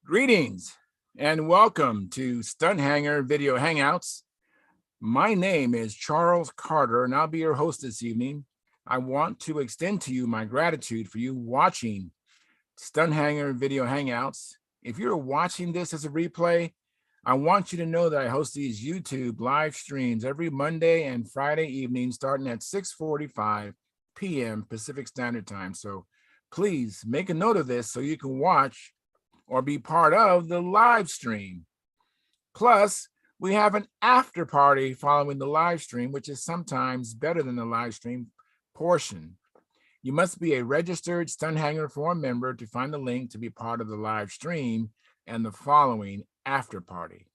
Greetings and welcome to Stunthangar Video Hangouts. My name is Charles Carter and I'll be your host this evening. I want to extend to you my gratitude for you watching Stunthangar Video Hangouts. If you're watching this as a replay, I want you to know that I host these YouTube live streams every Monday and Friday evening starting at 6:45 p.m. Pacific Standard Time. So please make a note of this so you can watch or be part of the live stream. Plus, we have an after party following the live stream, which is sometimes better than the live stream portion. You must be a registered Stunthangar Forum member to find the link to be part of the live stream and the following after party.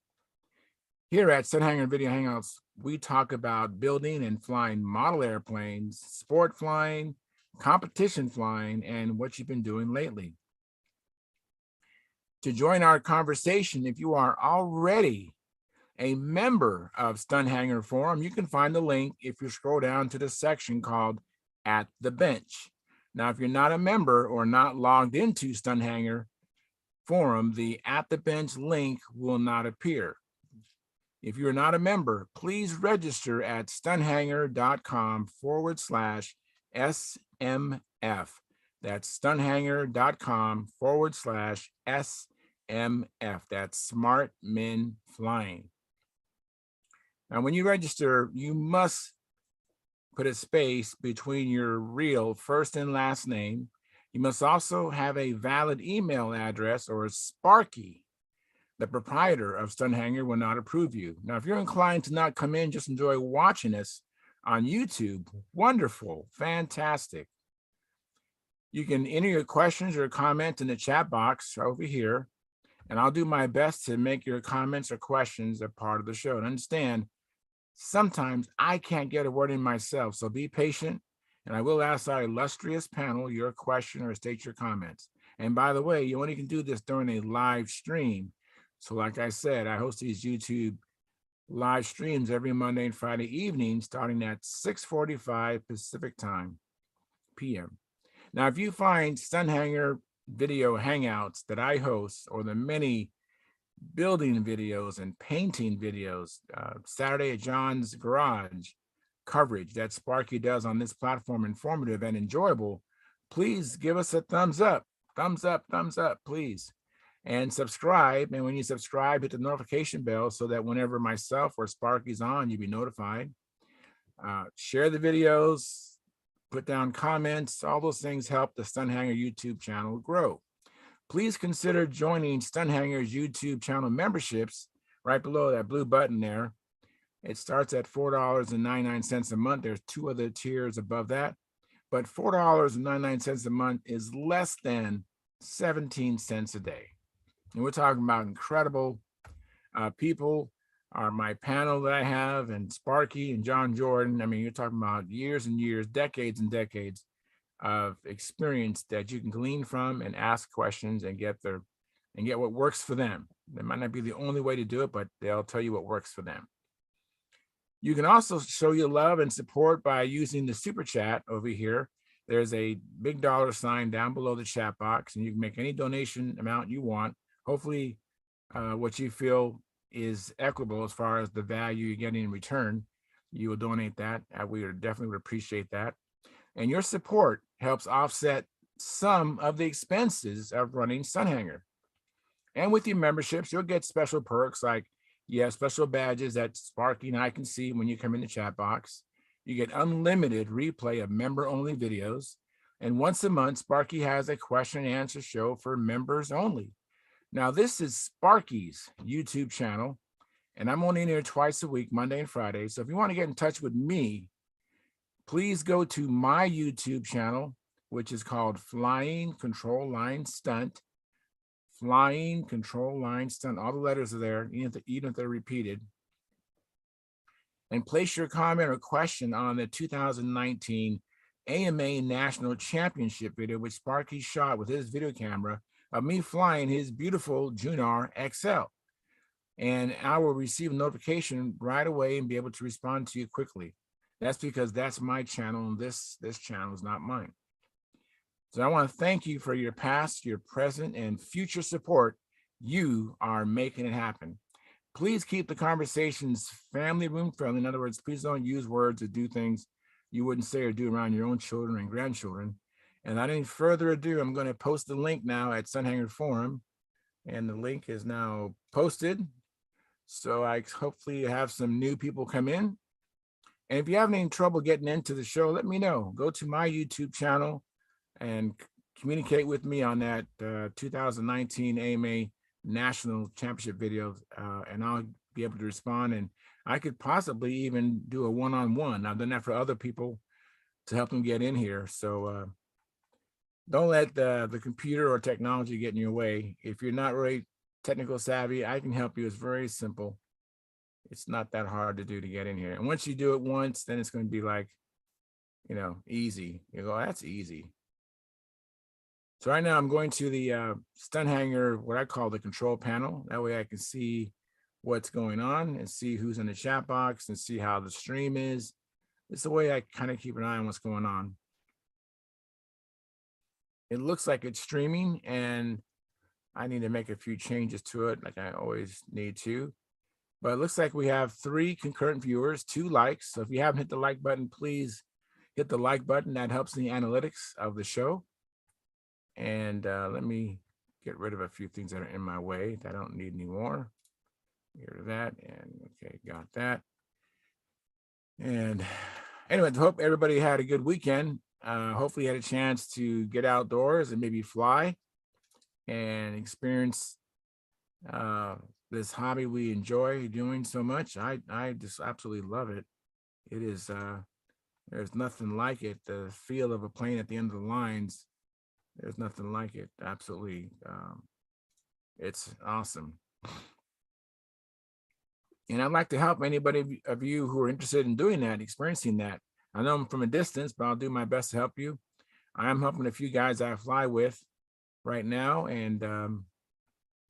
Here at Stunthangar Video Hangouts, we talk about building and flying model airplanes, sport flying, competition flying, and what you've been doing lately. To join our conversation, if you are already a member of Stunthangar Forum, you can find the link if you scroll down to the section called At the Bench. Now, if you're not a member or not logged into Stunthangar Forum, the At the Bench link will not appear. If you're not a member, please register at stunthangar.com/SMF. That's stunthangar.com/SMF. That's Smart Men Flying. Now, when you register, you must put a space between your real first and last name. You must also have a valid email address or a Sparky. The proprietor of Stunthangar will not approve you. Now, if you're inclined to not come in, just enjoy watching us on YouTube, wonderful, fantastic. You can enter your questions or comments in the chat box over here, and I'll do my best to make your comments or questions a part of the show. And understand, sometimes I can't get a word in myself, so be patient, and I will ask our illustrious panel your question or state your comments. And by the way, you only can do this during a live stream. So like I said, I host these YouTube live streams every Monday and Friday evening, starting at 6:45 Pacific Time, p.m. Now, if you find Stunthangar Video Hangouts that I host, or the many building videos and painting videos, Saturday at John's Garage coverage that Sparky does on this platform, informative and enjoyable, please give us a thumbs up, please. And subscribe. And when you subscribe, hit the notification bell so that whenever myself or Sparky's on, you'll be notified. Share the videos, put down comments. All those things help the Stunthangar YouTube channel grow. Please consider joining Stunthangar's YouTube channel memberships right below that blue button there. It starts at $4.99 a month. There's two other tiers above that, but $4.99 a month is less than 17 cents a day. And we're talking about incredible people. Are my panel that I have, and Sparky and John Jordan. I mean, you're talking about years and years, decades and decades of experience that you can glean from and ask questions and get what works for them. It might not be the only way to do it, but they'll tell you what works for them. You can also show your love and support by using the super chat over here. There's a big $sign down below the chat box, and you can make any donation amount you want. Hopefully, what you feel is equitable as far as the value you're getting in return. You will donate that. We would definitely appreciate that. And your support helps offset some of the expenses of running Stunthangar. And with your memberships, you'll get special perks like special badges that Sparky and I can see when you come in the chat box. You get unlimited replay of member-only videos. And once a month, Sparky has a question and answer show for members only. Now, this is Sparky's YouTube channel, and I'm only in here twice a week, Monday and Friday. So if you want to get in touch with me, please go to my YouTube channel, which is called Flying Control Line Stunt. Flying Control Line Stunt. All the letters are there, even if they're repeated. And place your comment or question on the 2019 AMA National Championship video, which Sparky shot with his video camera of me flying his beautiful Junar XL. And I will receive a notification right away and be able to respond to you quickly. That's because that's my channel, and this channel is not mine. So I want to thank you for your past, your present, and future support You are making it happen. Please keep the conversations family room friendly. In other words, please don't use words or do things you wouldn't say or do around your own children and grandchildren. And without any further ado, I'm going to post the link now at Stunthangar Forum. And the link is now posted. So I hopefully have some new people come in. And if you have any trouble getting into the show, let me know. Go to my YouTube channel and communicate with me on that 2019 AMA National Championship video, and I'll be able to respond. And I could possibly even do a one-on-one. I've done that for other people to help them get in here. So don't let the computer or technology get in your way. If you're not really technical savvy, I can help you. It's very simple. It's not that hard to do to get in here. And once you do it once, then it's going to be like, you know, easy. You go, that's easy. So right now I'm going to the Stunthangar, what I call the control panel. That way I can see what's going on and see who's in the chat box and see how the stream is. It's the way I kind of keep an eye on what's going on. It looks like it's streaming and I need to make a few changes to it like I always need to. But it looks like we have 3 concurrent viewers, 2 likes. So if you haven't hit the like button, please hit the like button. That helps in the analytics of the show. And let me get rid of a few things that are in my way that I don't need anymore. Get rid of that. And okay, got that. And anyway, I hope everybody had a good weekend. Hopefully you had a chance to get outdoors and maybe fly and experience this hobby we enjoy doing so much. I just absolutely love it. It is, there's nothing like it. The feel of a plane at the end of the lines, there's nothing like it. Absolutely. It's awesome. And I'd like to help anybody of you who are interested in doing that, experiencing that. I know I'm from a distance, but I'll do my best to help you. I'm helping a few guys I fly with right now, and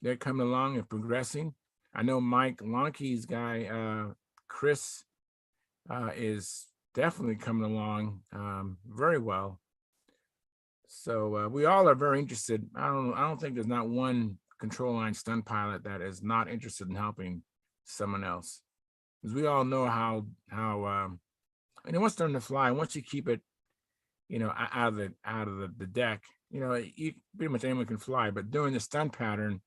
they're coming along and progressing. I know Mike Lonke's guy, Chris, is definitely coming along very well. So we all are very interested. I don't think there's not one control line stunt pilot that is not interested in helping someone else, because we all know how and once they're on the fly, once you keep it, you know, out of the deck, you know, you pretty much anyone can fly. But doing the stunt pattern,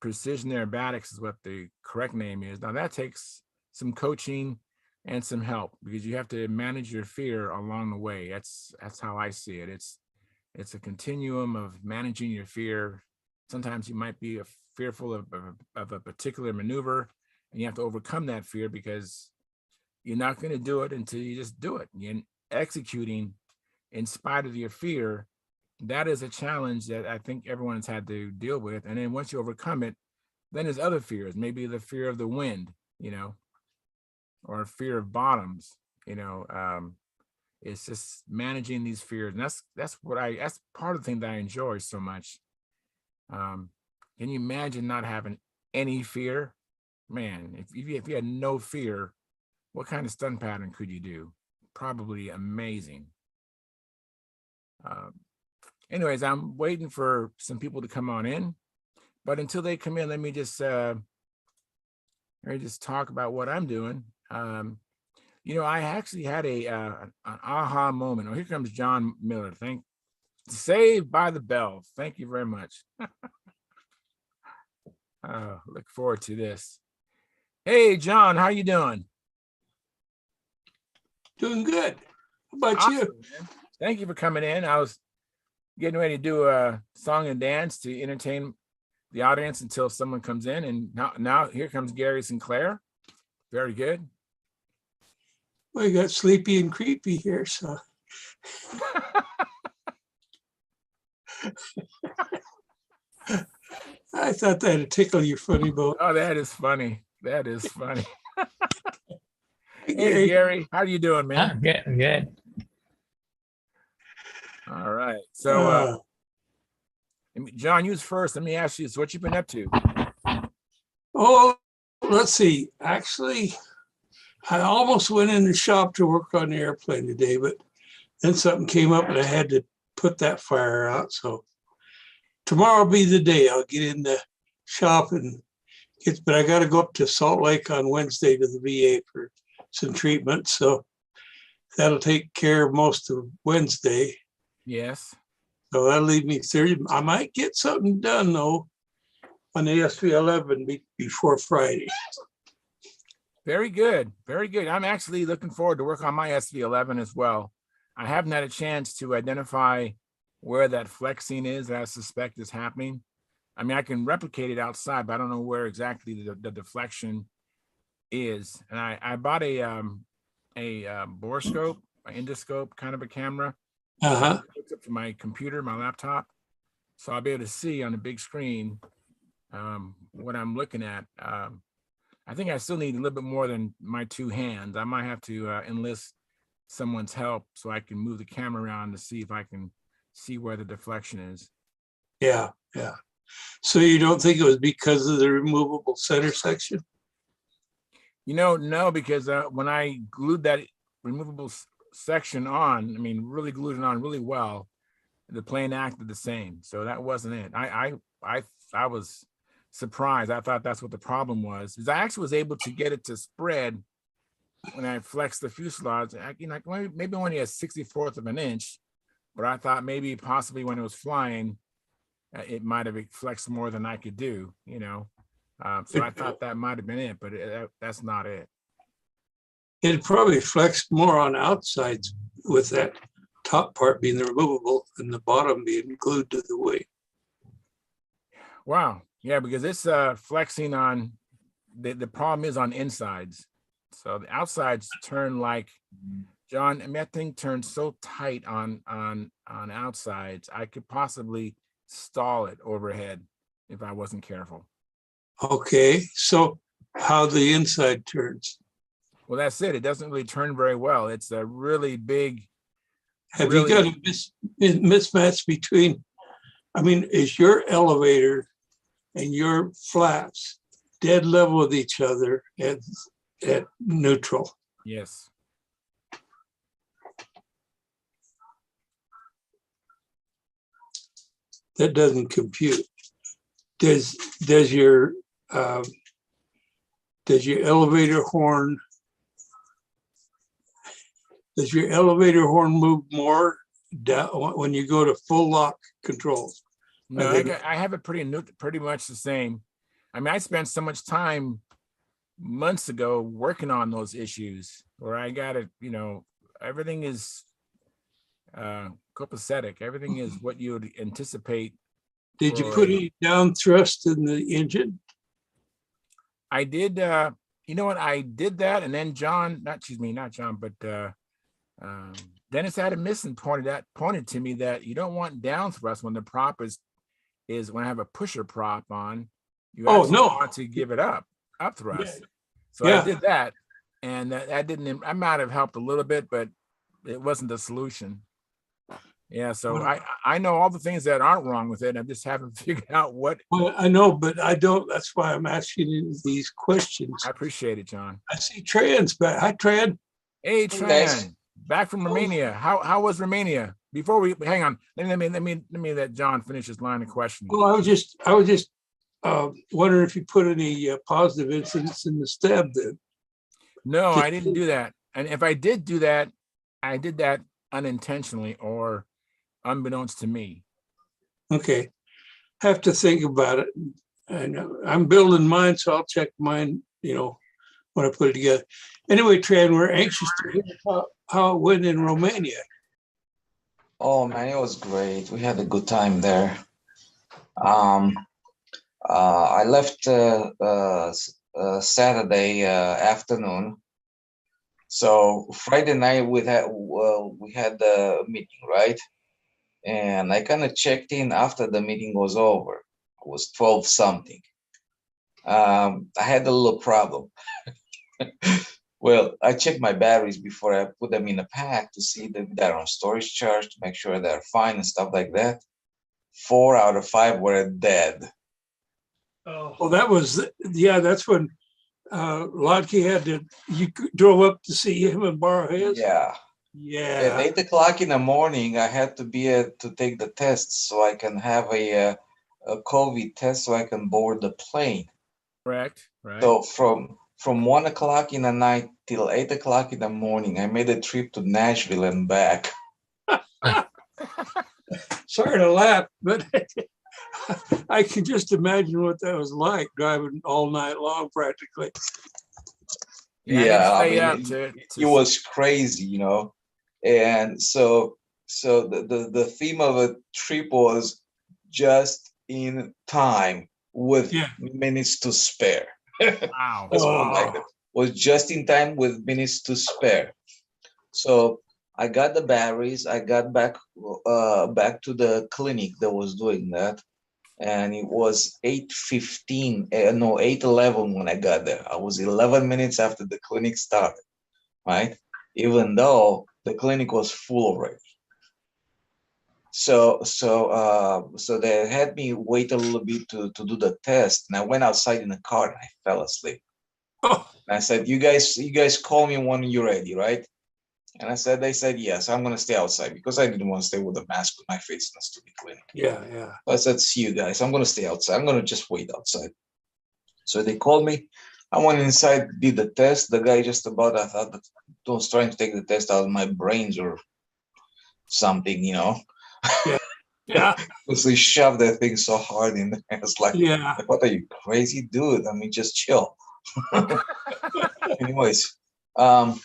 precision aerobatics is what the correct name is. Now that takes some coaching and some help, because you have to manage your fear along the way. That's how I see it. It's a continuum of managing your fear. Sometimes you might be fearful of a particular maneuver, and you have to overcome that fear because you're not going to do it until you just do it. You're executing in spite of your fear. That is a challenge that I think everyone's had to deal with. And then once you overcome it, then there's other fears, maybe the fear of the wind, you know, or fear of bottoms, you know. It's just managing these fears. And that's part of the thing that I enjoy so much. Can you imagine not having any fear? Man, if you had no fear, what kind of stunt pattern could you do? Probably amazing. Anyways, I'm waiting for some people to come on in, but until they come in, let me just talk about what I'm doing. You know, I actually had an aha moment. Oh, here comes John Miller. Saved by the Bell. Thank you very much. Look forward to this. Hey, John, how you doing? Doing good. How about awesome, you? Man. Thank you for coming in. I was getting ready to do a song and dance to entertain the audience until someone comes in. And now here comes Gary Sinclair. Very good. Well, you got sleepy and creepy here, so. I thought that'd tickle your funny bone. Oh, that is funny. That is funny. Hey, Gary, how you doing, man? Good. All right. So, John, you was first. Let me ask you, so what you been up to? Oh, let's see. Actually, I almost went in the shop to work on the airplane today, but then something came up and I had to put that fire out. So tomorrow will be the day I'll get in the shop and but I got to go up to Salt Lake on Wednesday to the VA for some treatment. So that'll take care of most of Wednesday. Yes. So that'll leave me Thursday. I might get something done though on the SV11 before Friday. Very good. Very good. I'm actually looking forward to work on my SV11 as well. I haven't had a chance to identify where that flexing is that I suspect is happening. I mean, I can replicate it outside, but I don't know where exactly the deflection is. And I bought a borescope, an endoscope kind of a camera. Uh-huh. Hooked up to my computer, my laptop. So I'll be able to see on the big screen what I'm looking at. I think I still need a little bit more than my two hands. I might have to enlist someone's help so I can move the camera around to see if I can see where the deflection is. Yeah, yeah. So you don't think it was because of the removable center section? No, because when I glued that removable section on, I mean, really glued it on really well, the plane acted the same. So that wasn't it. I was surprised. I thought that's what the problem was. Because I actually was able to get it to spread when I flexed the fuselage. Maybe only a 64th of an inch, but I thought maybe possibly when it was flying, it might have flexed more than I could do, so I thought that might have been it, but that's not it. It probably flexed more on outsides with that top part being the removable and the bottom being glued to the wing. Wow. Yeah, because it's flexing on, the problem is on insides. So the outsides turn like, John, I mean, that thing turns so tight on outsides, I could possibly stall it overhead if I wasn't careful. Okay, so how the inside turns? Well, that's it. It doesn't really turn very well. It's a really big. Have you got a mismatch between, I mean, is your elevator and your flaps dead level with each other at neutral? Yes. That doesn't compute. Does your elevator horn move more down when you go to full lock control? No, I have it pretty much the same. I mean, I spent so much time months ago working on those issues where I got it, everything is copacetic. Everything is what you would anticipate. Did you put any down thrust in the engine? I did. You know what? I did that, and then not John, but Dennis Adamson pointed to me that you don't want down thrust when the prop is when I have a pusher prop on. You want to give it up thrust. Yeah. So yeah. I did that, and that didn't. I might have helped a little bit, but it wasn't the solution. Yeah, so I know all the things that aren't wrong with it. I just haven't figured out what. Well, I know, but I don't. That's why I'm asking you these questions. I appreciate it, John. I see Tran's back. Hi, Tran. Hey, Tran, back from Romania. How was Romania? Before we hang on, let me let John finish his line of questioning. Well, I was just wondering if you put any positive incidents in the stab then. No, I didn't do that. And if I did do that, I did that unintentionally or unbeknownst to me. Okay. Have to think about it. And I'm building mine, so I'll check mine, when I put it together. Anyway, Tran, we're anxious to hear how it went in Romania. Oh man, it was great. We had a good time there. I left Saturday afternoon. So Friday night we had the meeting, right? And I kind of checked in after the meeting was over. It was 12 something. I had a little problem. Well, I checked my batteries before I put them in a pack to see that they're on storage charge, to make sure they're fine and stuff like that. 4 out of 5 were dead. Oh, well, that's when Lodke you drove up to see him and borrow his? Yeah. Yeah. At 8 o'clock in the morning, I had to be to take the test so I can have a a COVID test so I can board the plane. Correct. Right. So from 1 o'clock in the night till 8 o'clock in the morning, I made a trip to Nashville and back. Sorry to laugh, but I can just imagine what that was like, driving all night long practically. Yeah, I stay mean, up it was crazy, you know. And so the theme of the trip was just in time with Yeah. minutes to spare. Wow. Let's put it like Oh, that. Was just in time with minutes to spare. So I got the batteries. I got back to the clinic that was doing that, and it was 8:15. No, 8:11 when I got there. I was 11 minutes after the clinic started, right? Even though the clinic was full already. So they had me wait a little bit to do the test, and I went outside in the car and I fell asleep. oh, And I said, "You guys call me when you're ready, right?" And they said yes. I'm gonna stay outside because I didn't want to stay with a mask with my face in a stupid clinic. yeah, yeah. So I said, "See you guys. I'm gonna stay outside. I'm gonna just wait outside." So they called me. I went inside, did the test. The guy just about, I thought that was trying to take the test out of my brains or something, you know. Yeah, Because they shoved that thing so hard in there. It's like, yeah. what are you crazy, dude? I mean, just chill. Anyways, um,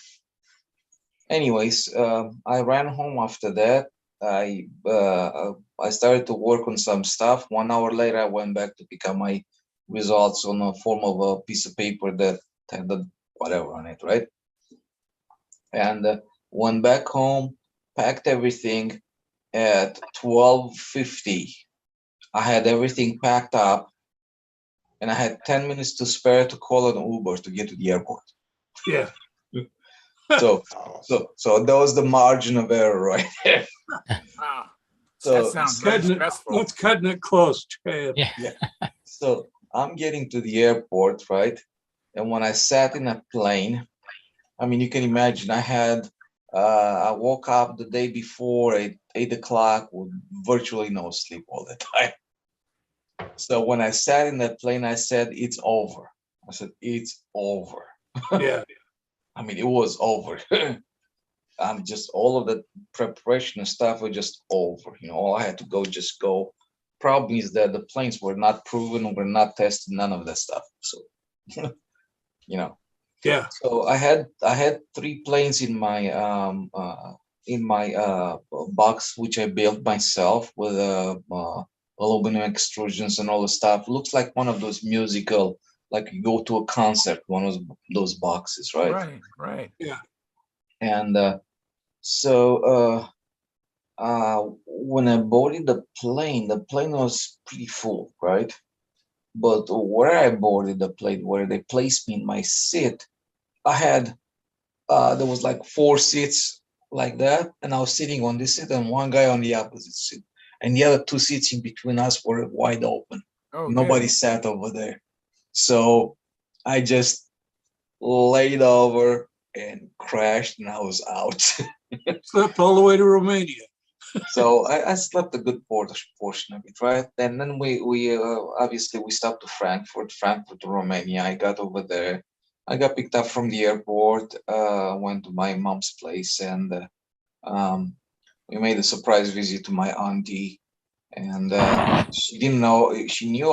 I ran home after that. I started to work on some stuff. 1 hour later, I went back to pick up my results on a form of a piece of paper that had the whatever on it, right? And went back home, packed everything at 12:50. I had everything packed up, and I had 10 minutes to spare to call an Uber to get to the airport. Yeah. So that was the margin of error right there. Wow. So That sounds very stressful. That's cutting it close, Chad. Yeah. so I'm getting to the airport, right? And when I sat in a plane, I mean, you can imagine I woke up the day before at 8 o'clock with virtually no sleep all the time. So when I sat in that plane, I said, "It's over." I said, "It's over." Yeah. I mean, it was over. I'm just all of the preparation and stuff was just over. You know, all I had to just go. Problem is that the planes were not proven, were not tested, none of that stuff. So, you know, Yeah. so I had 3 planes in my box, which I built myself with aluminum extrusions and all the stuff. Looks like one of those musical, like you go to a concert, one of those boxes, right? Right. Yeah. And when I boarded the plane was pretty full, right? But where I boarded the plane, where they placed me in my seat, I had there was like 4 seats like that, and I was sitting on this seat, and one guy on the opposite seat, and the other 2 seats in between us were wide open. Oh, Nobody good. sat over there, so I just laid over and crashed, and I was out. Slept all the way to Romania. So I slept a good portion of it, right? And then we obviously we stopped to Frankfurt to Romania. I got over there. I got picked up from the airport. Went to my mom's place, and um, we made a surprise visit to my auntie. And she didn't know. She knew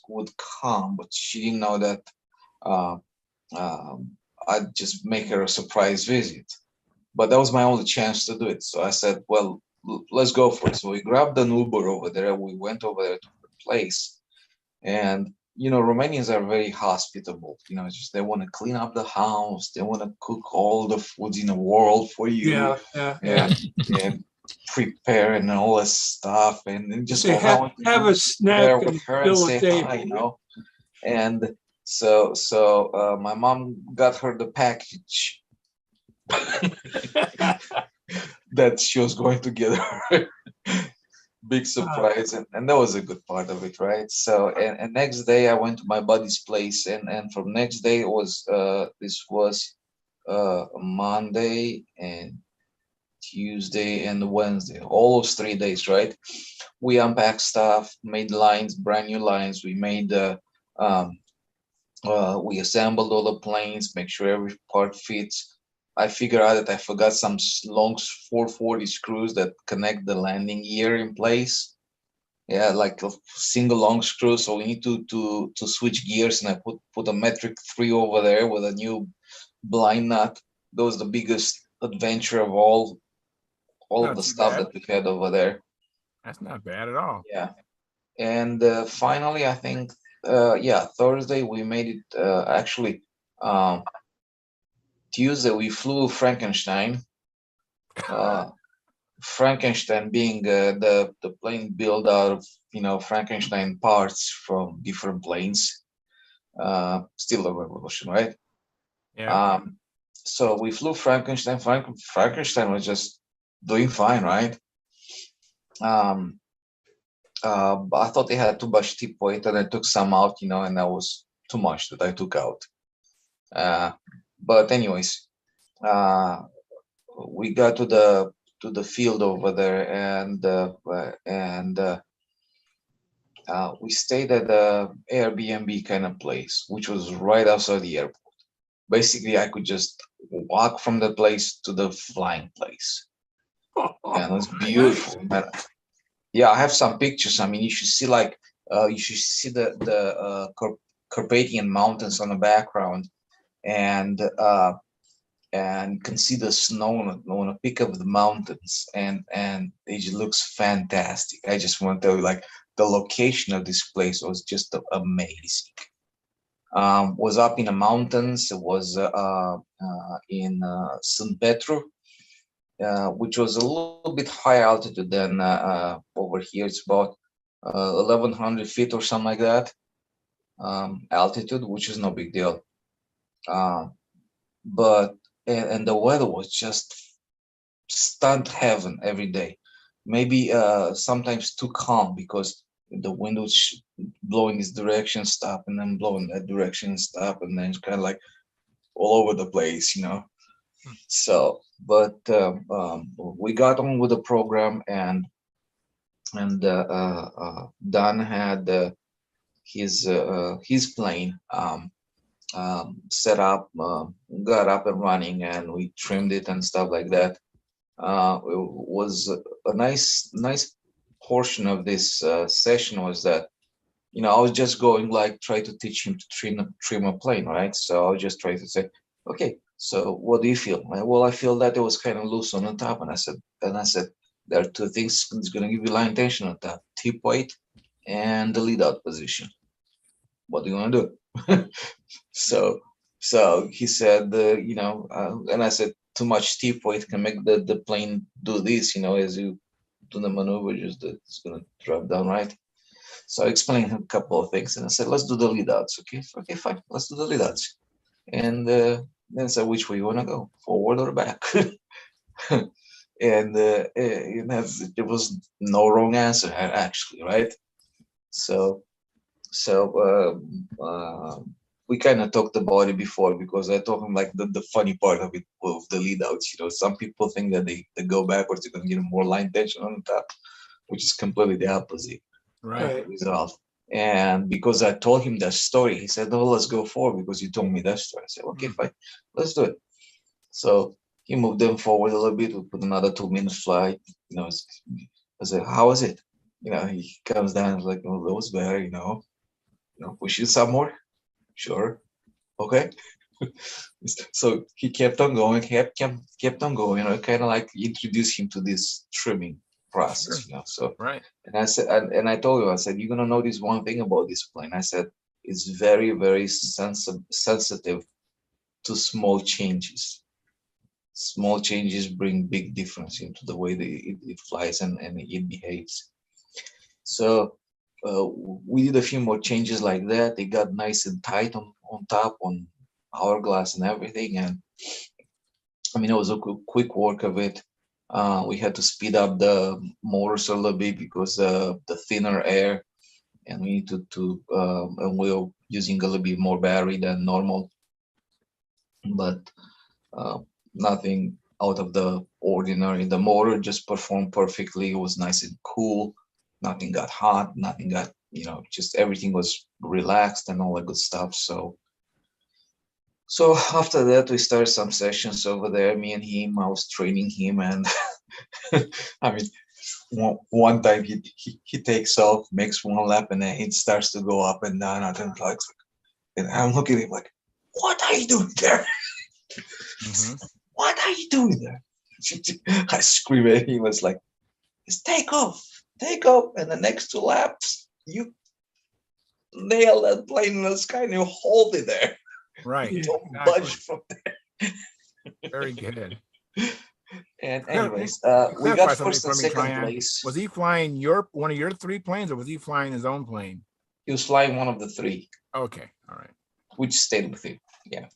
would come, but she didn't know that uh, I'd just make her a surprise visit. But that was my only chance to do it. So I said, well, let's go for it. So we grabbed an Uber over there. We went over there to the place. And, Romanians are very hospitable. Just they want to clean up the house. They want to cook all the foods in the world for you. Yeah. And prepare and all this stuff. And just They have a snack there and with her and fill a say hi, table. And so my mom got her the package that she was going to get her. Big surprise, and that was a good part of it, right? So and next day I went to my buddy's place, and from next day it was this was Monday, and Tuesday, and Wednesday. All those 3 days, right? We unpacked stuff, made lines, brand new lines. We made um, we assembled all the planes, make sure every part fits. I figured out that I forgot some long 440 screws that connect the landing gear in place. Yeah, like a single long screw. So we need to switch gears, and I put a metric 3 over there with a new blind nut. That was the biggest adventure of all of Not the too stuff bad. that we had over there. That's not bad at all. Yeah. And finally, I think, yeah, Thursday we made it. Actually, um, Tuesday we flew Frankenstein. Uh, Frankenstein being the plane built out of Frankenstein parts from different planes. Still a revolution, right? Yeah. Um, so we flew Frankenstein. Frankenstein was just doing fine, right? Um, I thought they had too much tip weight, and I took some out, and that was too much that I took out. Uh, but anyways, uh, we got to the field over there, and we stayed at a Airbnb kind of place, which was right outside the airport. Basically, I could just walk from the place to the flying place, and it was Nice. beautiful, man. Yeah, I have some pictures. I mean, you should see the Carpathian Mountains on the background, and you can see the snow on a peak of the mountains, and it just looks fantastic. I just want to tell you, like, the location of this place was just amazing. Was up in the mountains. It was in San Petro, which was a little bit higher altitude than over here. It's about 1,100 feet or something like that, altitude, which is no big deal. But and the weather was just stunt heaven every day. Maybe sometimes too calm because the wind was blowing this direction, stop, and then blowing that direction, stop, and then it's kind of like all over the place. Hmm. So, but we got on with the program, and Don had his plane set up, got up and running, and we trimmed it and stuff like that. It was a nice portion of this session was that I was just going like try to teach him to trim a plane, right? So I was just trying to say, okay, so what do you feel? Well, I feel that it was kind of loose on the top, and I said there are two things that's going to give you line tension on top: tip weight and the lead out position. What do you want to do? So he said, and I said, too much tip weight can make the plane do this, as you do the maneuver, just it's gonna drop down, right? So I explained a couple of things, and I said, let's do the lead outs, okay? Okay, fine, let's do the lead outs. And then said, which way you wanna go, forward or back? And there was no wrong answer actually, right? So so we kind of talked about it before because I told him like the funny part of it of the lead outs. Some people think that they go backwards, you're gonna get more line tension on the top, which is completely the opposite Right. Right. result. And because I told him that story, he said, "Oh, let's go forward because you told me that story." I said, "Okay, Hmm. fine, let's do it." So he moved them forward a little bit. We put another 2 minute flight. I said, "How was it?" He comes down and is like, "Oh, that was better." Push it some more. Sure. Okay. So he kept on going, kept on going. Kind of like introduce him to this trimming process. Sure. So, Right. and I said, and I told him, I said, you're gonna notice one thing about this plane. I said, it's very, very sensitive to small changes. Small changes bring big difference into the way that it flies and it behaves. So we did a few more changes like that. They got nice and tight on top, on hourglass and everything. And I mean, it was a quick work of it. We had to speed up the motors a little bit because the thinner air, and we need and we were using a little bit more battery than normal, but uh, nothing out of the ordinary. The motor just performed perfectly. It was nice and cool. Nothing got hot. Nothing got, just everything was relaxed and all that good stuff. So after that, we started some sessions over there. Me and him. I was training him, and I mean, one time he takes off, makes one lap, and then it starts to go up and down. And I'm looking at him like, "What are you doing there? What are you doing there?" I scream at him. It's like, "It's take off, and the next 2 laps, you nail that plane in the sky and you hold it there. Right. Don't Exactly. budge from there." Very good. And anyways, we Clarify got something first for and me, second Tryon. place. Was he flying one of your 3 planes, or was he flying his own plane? He was flying one of the 3. Okay, all right. Which stayed with him. Yeah.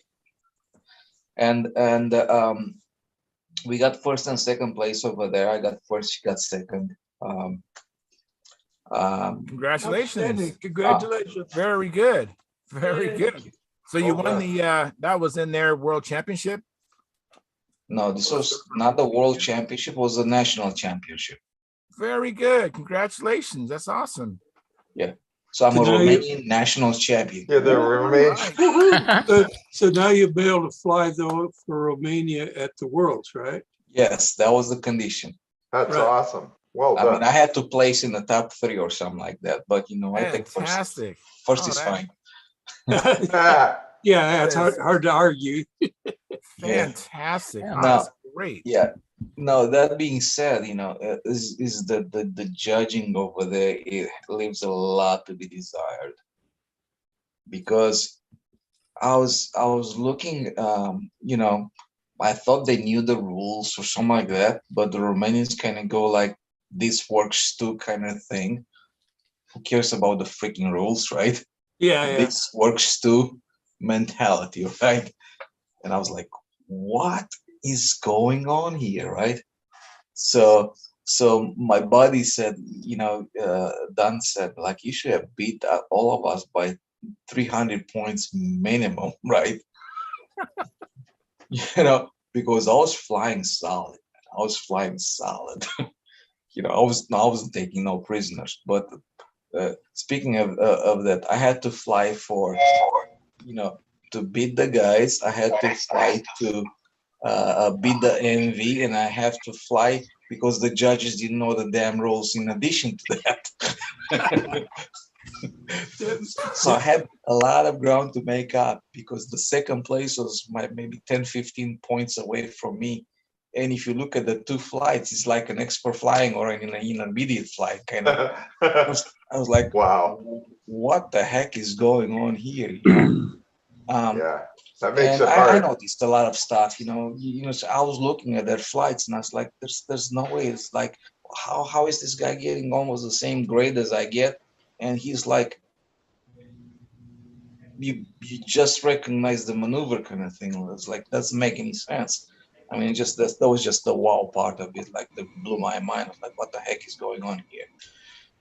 And we got first and second place over there. I got first, she got second. Congratulations. Congratulations. Very good. Very Yeah. good. So you Well won done. that was in their world championship? No, this was not the world championship, it was the national championship. Very good. Congratulations. That's awesome. So I'm a So now you- Romanian national champion. Yeah, the All remains. right. So now you'll be able to fly though for Romania at the Worlds, right? Yes, that was the condition. That's Right. awesome. Well I mean, done. I had to place in the top 3 or something like that, but I think first. Fantastic. First Oh, is that- fine. Yeah, that's That is- hard to argue. Yeah. Fantastic. Yeah. Oh, Now- that's great. Yeah. No, that being said, is the judging over there, it leaves a lot to be desired. Because I was looking, I thought they knew the rules or something like that, but the Romanians kind of go like, "This works too" kind of thing. Who cares about the freaking rules, right? Yeah. This works too mentality, right? And I was like, what is going on here, right? So my buddy said, Dan said, like, you should have beat all of us by 300 points minimum, right? Because I was flying solid. I wasn't taking no prisoners. But speaking of that, I had to fly to beat the guys. I had to fly to beat the MV, and I have to fly because the judges didn't know the damn rules in addition to that. So I had a lot of ground to make up because the second place was maybe 10, 15 points away from me. And if you look at the 2 flights, it's like an expert flying or an intermediate flight kind of. I was like, Wow. what the heck is going on here? Yeah. That makes And it I hard. noticed a lot of stuff, so I was looking at their flights and I was like, there's no way. It's like, how is this guy getting almost the same grade as I get? And he's like, you just recognize the maneuver kind of thing. It's like, doesn't make any sense. I mean, that was just the wow part of it, like that blew my mind. I was like, what the heck is going on here?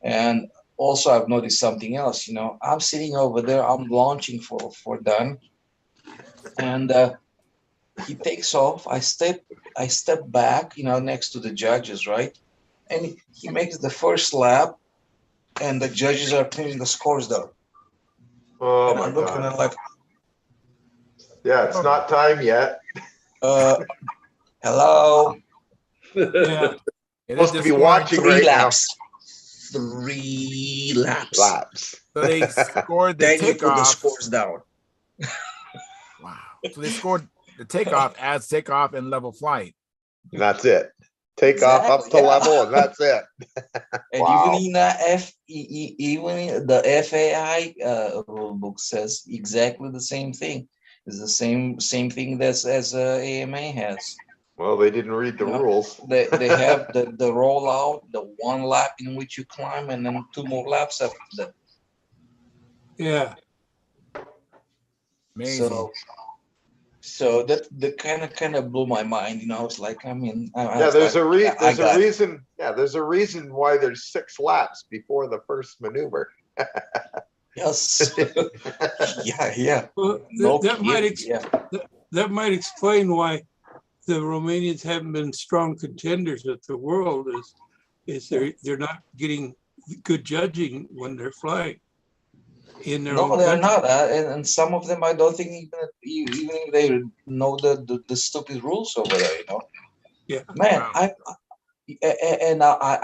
And also I've noticed something else, I'm sitting over there, I'm launching for Dan. And he takes off. I step back, next to the judges, right? And he makes the first lap, and the judges are putting the scores down. Oh And my I'm looking God. at like, Yeah, it's not time yet. hello, Yeah. It is Supposed to be just watching three right laps, 3 laps. now. Laps. So they scored the Then you put the takeoff. scores down. Wow. So they scored the takeoff as takeoff and level flight. And that's it. Take off up to Exactly, yeah. level, and that's it. And Wow. even in the FAI rule book says exactly the same thing. It's the same thing as AMA has. Well, they didn't read the You know, rules. They have the rollout, the 1 lap in which you climb, and then 2 more laps after that. Yeah. Amazing. So that kind of blew my mind. I was like, I mean, Yeah, there's a reason. There's a reason why there's 6 laps before the first maneuver. Yes. Yeah. Well, No that might kidding, yeah. that might explain why the Romanians haven't been strong contenders at the world is they're not getting good judging when they're flying in their No, own they're country. not, and some of them I don't think even if they know the stupid rules over there. Yeah. Man, Wow.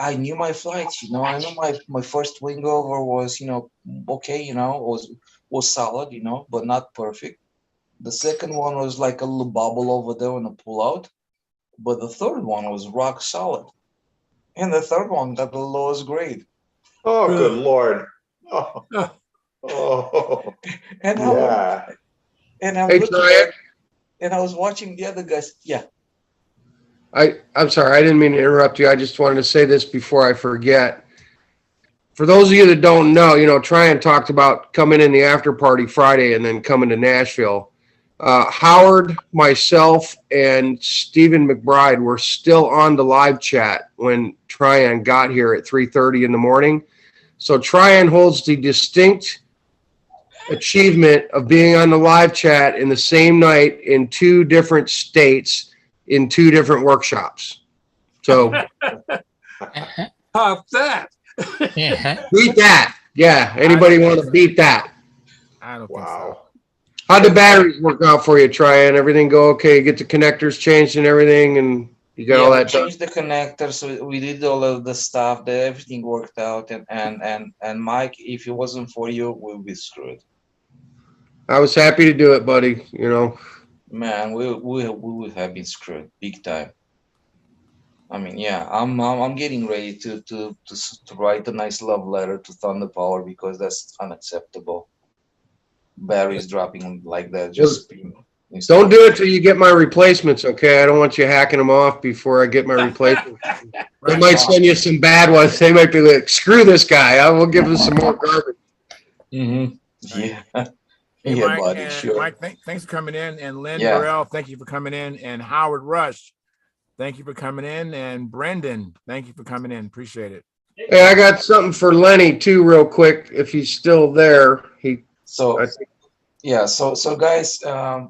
I knew my flights. I know my first wing over was okay. Was solid. But not perfect. The second one was like a little bubble over there on a pullout, but the third one was rock solid, and the third one got the lowest grade. Oh, good Lord. Oh, Ah, oh, And yeah. I'm Hey, looking Troy, at, and I was watching the other guys. Yeah. I'm sorry, I didn't mean to interrupt you. I just wanted to say this before I forget. For those of you that don't know, Tryon talked about coming in the after party Friday and then coming to Nashville. Howard, myself, and Stephen McBride were still on the live chat when Tryon got here at 3:30 in the morning. So Tryon holds the distinct achievement of being on the live chat in the same night in 2 different states in 2 different workshops. So Pop that. Yeah. beat that. Yeah. Anybody want to beat that? I don't think so. Wow. How'd the batteries work out for you, Tryon? Everything go okay? You get the connectors changed and everything, and you got all We that done? changed the connectors. We did all of the stuff. That everything worked out. And Mike, if it wasn't for you, we'd be screwed. I was happy to do it, buddy. Man, we would have been screwed big time. I mean, yeah, I'm getting ready to write a nice love letter to Thunder Power because that's unacceptable. Batteries dropping like that. Just Don't do it till you get my replacements, okay? I don't want you hacking them off before I get my replacements. They might send you some bad ones. They might be like, screw this guy. I will give him some more garbage. Mm-hmm. Yeah. Hey, Yeah, Mike, buddy, and sure. Mike, thanks for coming in. And Lynn Yeah. Burrell, thank you for coming in. And Howard Rush, thank you for coming in. And Brendan, thank you for coming in. Appreciate it. Hey, I got something for Lenny, too, real quick, if he's still there. So I think yeah, so guys, other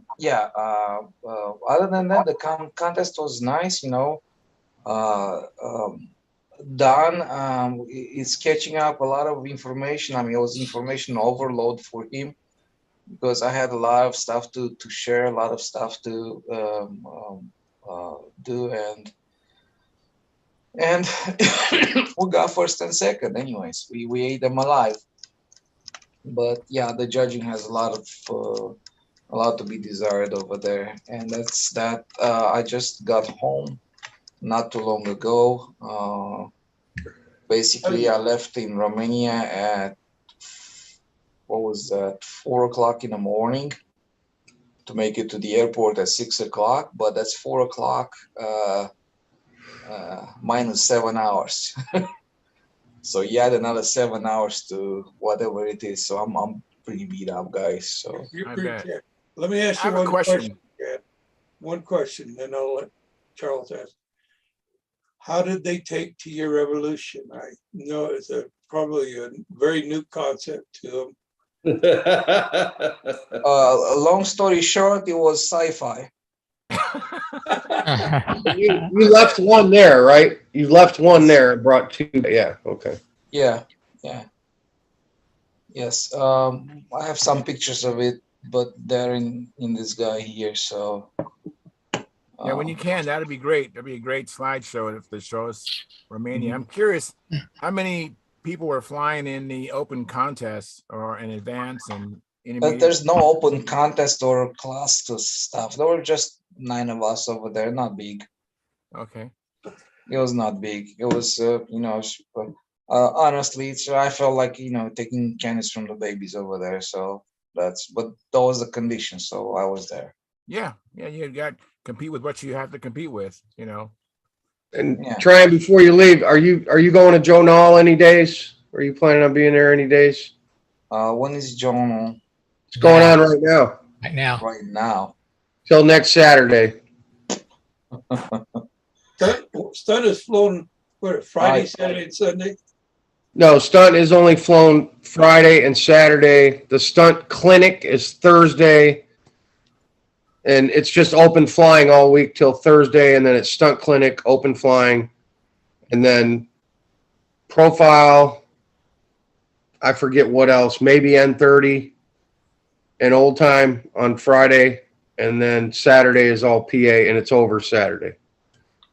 than that, the contest was nice. Don is catching up a lot of information. I mean, it was information overload for him because I had a lot of stuff to share, a lot of stuff to do, and we got first and second. Anyways, we ate them alive. But yeah, the judging has a lot to be desired over there, and that's that. I just got home not too long ago. Basically, I left in Romania at 4 o'clock in the morning to make it to the airport at 6 o'clock. But that's 4 o'clock minus 7 hours. So you add another 7 hours to whatever it is. So I'm pretty beat up, guys. So You're I pretty bet. tight. Let me ask I you have a one question. question. Chad. One question, then I'll let Charles ask. How did they take to your revolution? I know it's probably a very new concept to them. long story short, it was sci-fi. you left one there, right? You left one there and brought 2. Yeah, okay. Yeah. Yes. I have some pictures of it, but they're in this guy here. So Yeah, when you can, that'd be great. That'd be a great slideshow if they show us Romania. I'm curious how many people were flying in the open contest or in advance and intermediate. there's no open contest or class to stuff. There were just 9 of us over there. Not big. Okay. It was not big. It was honestly, I felt like taking candies from the babies over there. So but that was the condition. So I was there. Yeah, you got to compete with what you have to compete with, And Yeah. Tryon, before you leave, are you going to Joe Nall any days? Are you planning on being there any days? When is John It's going on right now. Right now. right now? Till next Saturday. Stunt is flown Friday, Right. Saturday, and Sunday. No, Stunt is only flown Friday and Saturday. The Stunt Clinic is Thursday and it's just open flying all week till Thursday, and then it's stunt clinic, open flying, and then profile. I forget what else, maybe N30 and old time on Friday, and then Saturday is all PA, and it's over Saturday.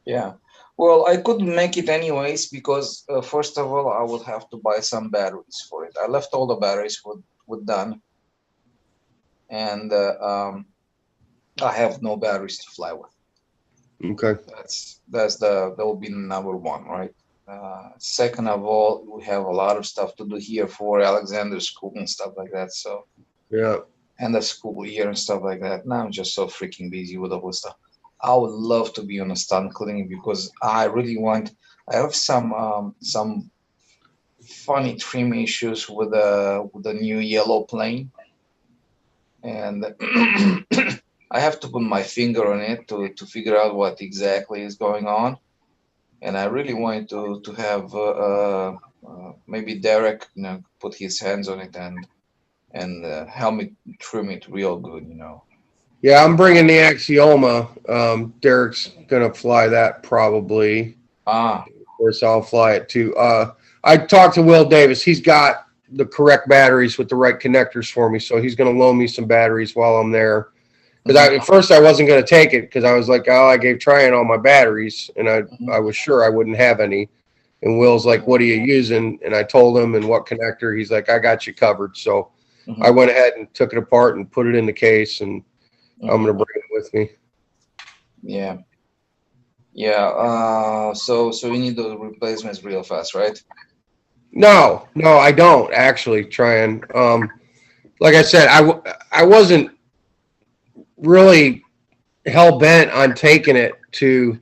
Yeah. Well, I couldn't make it anyways because first of all, I would have to buy some batteries for it. I left all the batteries with done, and I have no batteries to fly with. Okay. That will be number one, right? Second of all, we have a lot of stuff to do here for Alexander's school and stuff like that. So Yeah. and the school year and stuff like that. Now I'm just so freaking busy with all this stuff. I would love to be on a stunt clinic because I really want. I have some funny trim issues with the new yellow plane, and I have to put my finger on it to figure out what exactly is going on. And I really wanted to have maybe Derek, put his hands on it and help me trim it real good, Yeah, I'm bringing the Axioma. Derek's gonna fly that probably. Ah, Of course, I'll fly it too. I talked to Will Davis. He's got the correct batteries with the right connectors for me, so he's gonna loan me some batteries while I'm there. Because at first I wasn't gonna take it because I was like, oh, I gave Tryon all my batteries, and I was sure I wouldn't have any. And Will's like, what are you using? And I told him and what connector. He's like, I got you covered. So I went ahead and took it apart and put it in the case, and I'm gonna bring it with me. Yeah. So we need those replacements real fast, right? No, I don't actually try and like I said, I wasn't really hell bent on taking it to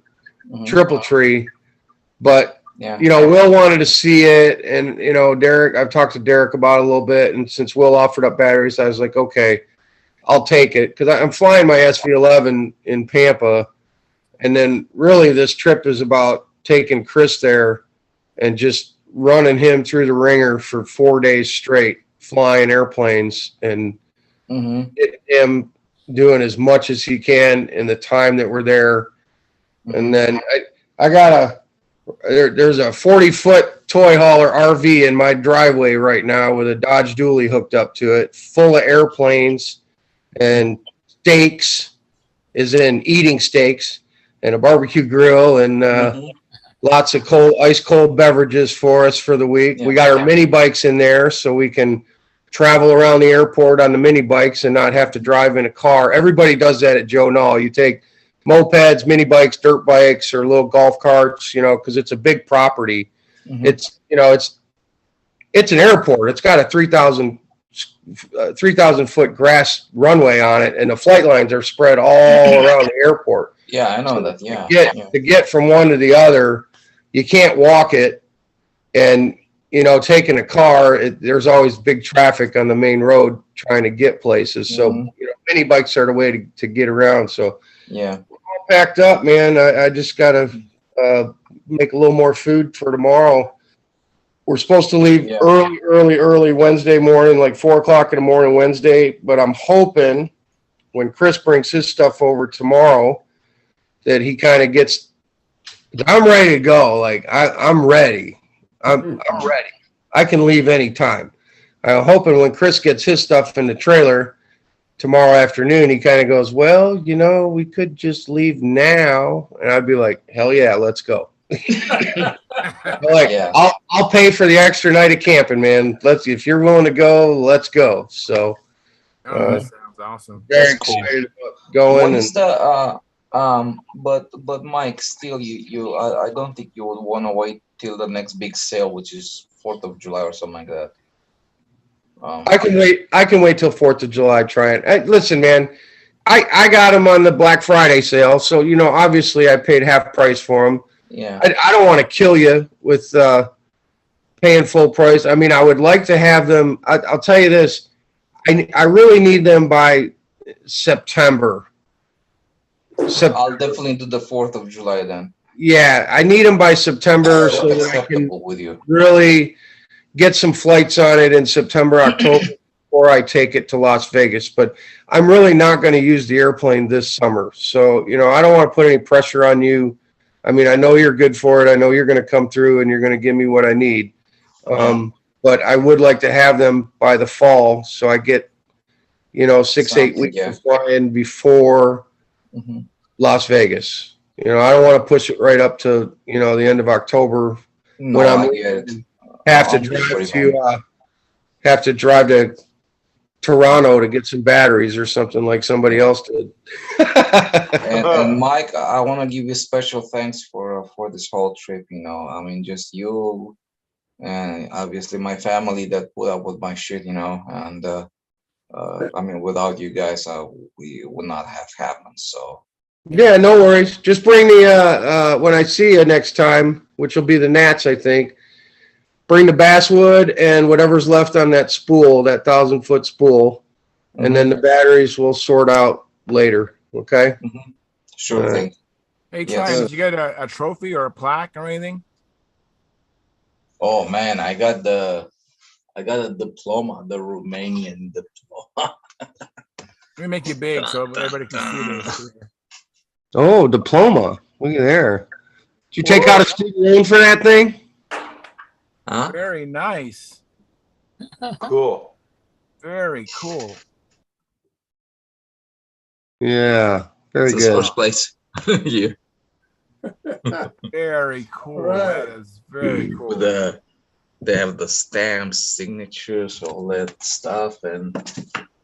Triple Tree, but Yeah. Will wanted to see it, and Derek. I've talked to Derek about it a little bit, and since Will offered up batteries, I was like, okay, I'll take it because I'm flying my SV11 in Pampa, and then really this trip is about taking Chris there and just running him through the ringer for 4 days straight, flying airplanes and get him doing as much as he can in the time that we're there. And then I got there's a 40-foot toy hauler RV in my driveway right now with a Dodge Dually hooked up to it, full of airplanes and steaks, eating steaks, and a barbecue grill, and lots of ice cold beverages for us for the week. We got our mini bikes in there so we can travel around the airport on the mini bikes and not have to drive in a car. Everybody does that at Joe Knoll. You take mopeds, mini bikes, dirt bikes, or little golf carts, because it's a big property. It's an airport. It's got a 3,000 foot grass runway on it, and the flight lines are spread all around the airport. Yeah, I know that. Yeah. To get from one to the other, you can't walk it, and taking a car, there's always big traffic on the main road trying to get places. So mini bikes are the way to get around. So yeah, all packed up, man. I just gotta make a little more food for tomorrow. We're supposed to leave early Wednesday morning, like 4 o'clock in the morning Wednesday. But I'm hoping when Chris brings his stuff over tomorrow that he kind of gets. I'm ready to go. Like I'm ready. I'm ready. I can leave anytime. I'm hoping when Chris gets his stuff in the trailer tomorrow afternoon, he kind of goes, well, we could just leave now. And I'd be like, hell yeah, let's go. I'll pay for the extra night of camping, man. If you're willing to go, let's go. So that sounds awesome. Very excited about going. What is the but Mike, still I don't think you would want to wait till the next big sale, which is 4th of July or something like that. I can wait till 4th of July. Try it. Listen, man, I got them on the Black Friday sale, so obviously I paid half price for them. Yeah, I don't want to kill you with paying full price. I mean, I would like to have them. I'll tell you this, I really need them by September. I'll definitely do the 4th of July then. Yeah, I need them by September so that I can with you. really get some flights on it in September, October before I take it to Las Vegas. But I'm really not going to use the airplane this summer. So, I don't want to put any pressure on you. I mean, I know you're good for it. I know you're going to come through and you're going to give me what I need. But I would like to have them by the fall, so I get, 6-8 weeks of flying before Las Vegas. I don't want to push it right up to, the end of October when I'm have to drive to Toronto to get some batteries or something like somebody else did. and Mike, I want to give you special thanks for this whole trip. I mean, just you and obviously my family that put up with my shit. And I mean, without you guys, we would not have happened. So yeah, no worries. Just bring the when I see you next time, which will be the Nats, I think. Bring the basswood and whatever's left on that spool, that 1,000-foot spool, and then the batteries we'll sort out later. Okay. Sure thing. Hey, Tryon, did you get a trophy or a plaque or anything? Oh man, I got a diploma, the Romanian diploma. Let me make you big so everybody can see this. Oh, diploma. Look at there. Did you take out a student loan for that thing? Huh? Very nice. Cool. Very cool. Yeah, very It's good. first place. Yeah. Very cool. Right. That is very cool. They have the stamps, signatures, all that stuff, and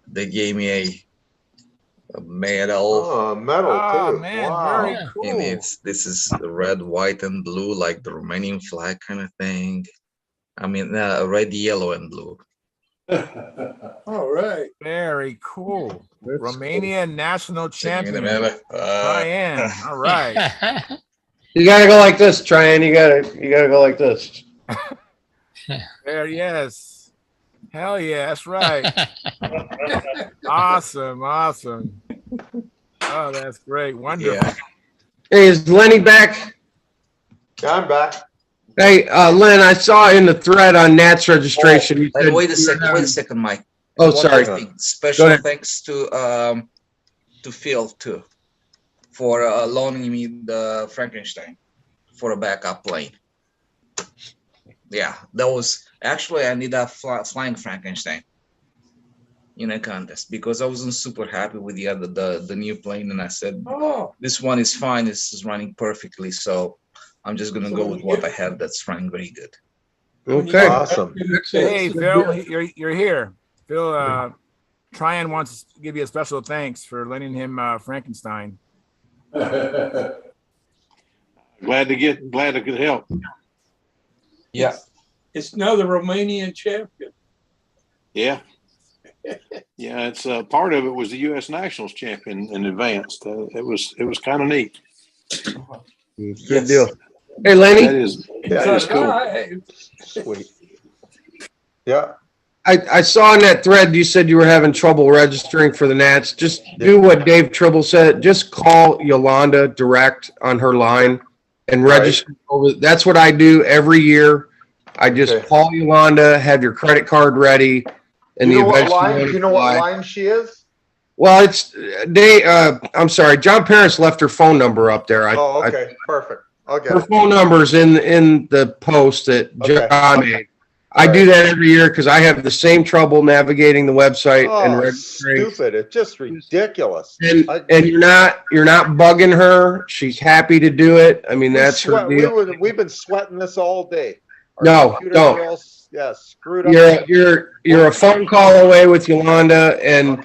they gave me a medal. Oh, metal Oh too. man, Wow. very cool. And this is red, white, and blue, like the Romanian flag kind of thing. I mean, red, yellow, and blue. All right. Very cool. That's Romanian national champion. Remember? Ryan. All right. You gotta go like this, Tryon. You gotta go like this. There, yes. Hell yeah, that's right. Awesome. Oh, that's great. Wonderful. Yeah. Hey, is Lenny back? Yeah, I'm back. Hey, Len, I saw in the thread on Nat's registration. You And said wait a second, Mike. Oh, One sorry. more thing. Go Special ahead. thanks to Phil too for loaning me the Frankenstein for a backup plane. Yeah, that was actually I need a flying Frankenstein in a contest because I wasn't super happy with the new plane, and I said, Oh, this one is fine. This is running perfectly, so I'm just gonna go with what I have that's running very good. Okay. Awesome. Hey, Phil, you're here. Phil, Tryon wants to give you a special thanks for lending him Frankenstein. Glad I could help. Yeah. It's now the Romanian champion. Yeah. Yeah, it's part of it was the U.S. Nationals champion in advanced. It was kind of neat. Good deal. Hey, Lenny. That is cool. Sweet. Yeah. I saw in that thread you said you were having trouble registering for the Nats. Just do what Dave Tribble said. Just call Yolanda direct on her line and register. That's what I do every year. I just call Yolanda, have your credit card ready, and Do you know what line she is? Well, it's I'm sorry, John Paris left her phone number up there. Okay, perfect. Okay. Her phone number's in the post that John made. I do that every year because I have the same trouble navigating the website and registering. Stupid! It's just ridiculous. And you're not bugging her. She's happy to do it. I mean, that's her deal. We've been sweating this all day. No, don't. Screwed up. You're a phone call away with Yolanda, and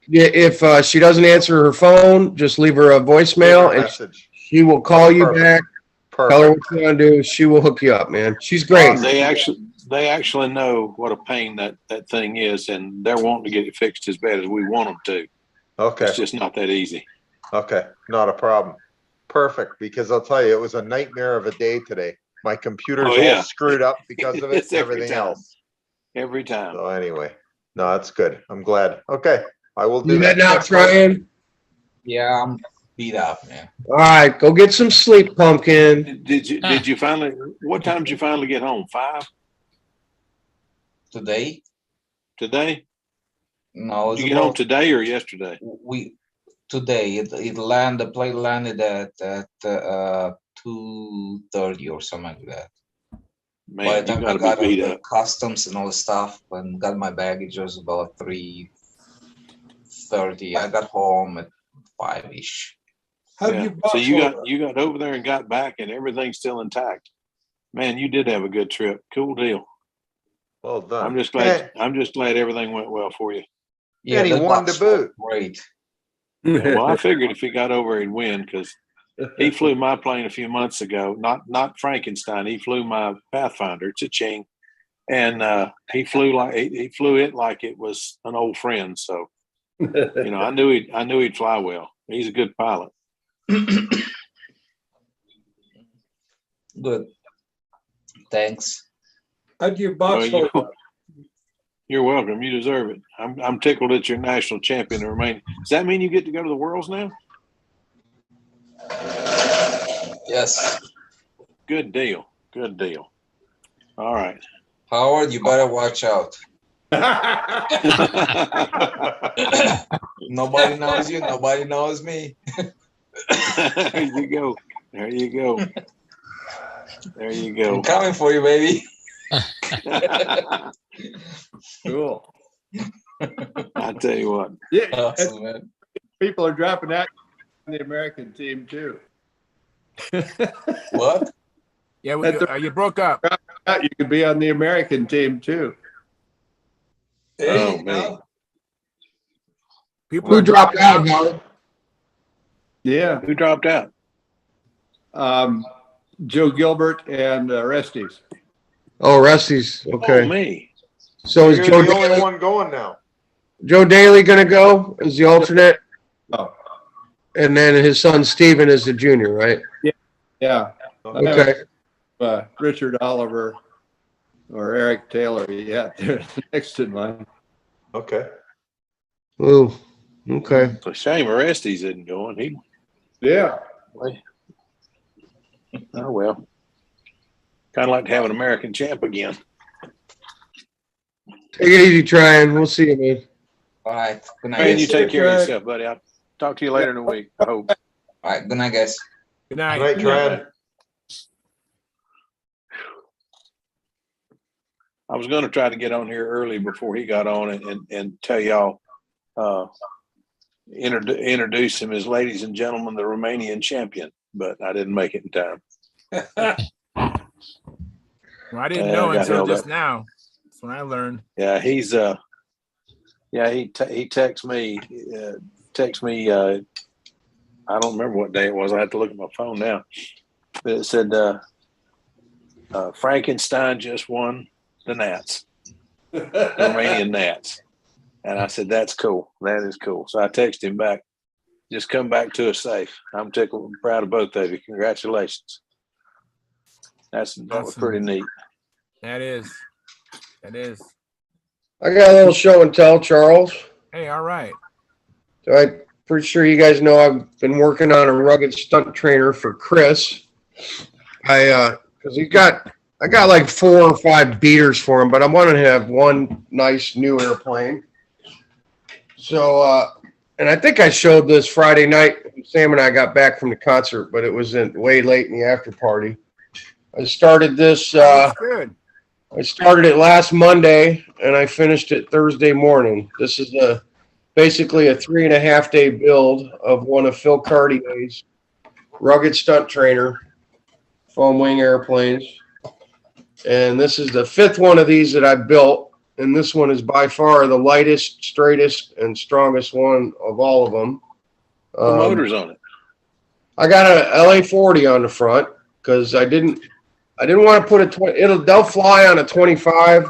if she doesn't answer her phone, just leave her a voicemail, and she will call you back. Perfect. Tell her what you want to do. She will hook you up, man. She's great. They actually know what a pain that thing is, and they're wanting to get it fixed as bad as we want them to. Okay. It's just not that easy. Okay, not a problem. Perfect, because I'll tell you, it was a nightmare of a day today. My computer's all screwed up because of it and everything else. Every time. So anyway, no, that's good. I'm glad. Okay, I will do that. You now, Tryon? Yeah, I'm beat up, man. All right, go get some sleep, pumpkin. Did you finally? What time did you finally get home? 5? Today? Today? No, it's Did you get home about today or yesterday? today. The plane landed at 2:30 or something like that. By Man, the you time got I to got be on beat the up. customs and all the stuff and got my baggage, it was about 3:30. I got home at 5-ish. How'd Yeah. you So box you got over there and got back, and everything's still intact. Man, you did have a good trip. Cool deal. Well done. I'm just glad. I'm just glad everything went well for you. Yeah, And he the won to box was boot. great. Yeah, well, I figured if he got over, he'd win because he flew my plane a few months ago. Not Frankenstein. He flew my Pathfinder, Cha-ching, and he flew it like it was an old friend. So I knew he'd fly well. He's a good pilot. Good. Thanks. How'd your box Well, hold up? You're welcome. You deserve it. I'm tickled that you're national champion to remain. Does that mean you get to go to the Worlds now? Yes. Good deal. Good deal. All right. Howard, you better watch out. Nobody knows you. Nobody knows me. There you go. There you go. There you I'm go. coming for you, baby. Cool. I tell you what. Yeah, Awesome, man. people are dropping out on the American team too. What? Yeah, That's you broke up. You could be on the American team too. Oh, man. People Who are dropped dropping out, out. Howard? Yeah. Who dropped out? Joe Gilbert and Resties. Oh, Rusty's. Oh, Okay. me. So is You're Joe the only Daly, one going now. Joe Daly going to go as the alternate? Oh, And then his son Steven is the junior, right? yeah. Okay. Richard Oliver or Eric Taylor. Yeah, they're next in line. Okay. Ooh. Okay. It's a shame Orestes isn't going. Yeah. Oh, well. Kind of like to have an American champ again. Take it easy, trying. We'll see you, man. All right. Good night, Man, you guys. take care of yourself, buddy. I'll talk to you later in the week, I hope. All right. Good night, guys. Good night. Right, Tran? I was going to try to get on here early before he got on and tell y'all, introduce him as, ladies and gentlemen, the Romanian champion, but I didn't make it in time. Well, I didn't know got until held just up. now. That's when I learned. Yeah, he's he texts me, I don't remember what day it was. I have to look at my phone now. But it said, Frankenstein just won the Nats, the Romanian Nats. And I said, that's cool. That is cool. So I texted him back, just come back to us safe. I'm tickled and proud of both of you. Congratulations. That was Awesome. pretty neat. That is. I got a little show and tell, Charles. Hey, all right. So I'm pretty sure you guys know I've been working on a rugged stunt trainer for Chris. Because I got like 4 or 5 beaters for him, but I wanted to have one nice new airplane. So, and I think I showed this Friday night. Sam and I got back from the concert, but it was way late in the after party. I started this. That's good. I started it last Monday and I finished it Thursday morning. This is basically a 3.5 day build of one of Phil Cartier's rugged stunt trainer foam wing airplanes. And this is the 5th one of these that I built. And this one is by far the lightest, straightest, and strongest one of all of them. The motor's on it. I got a LA40 on the front because I didn't want to put a 20. They'll fly on a 25,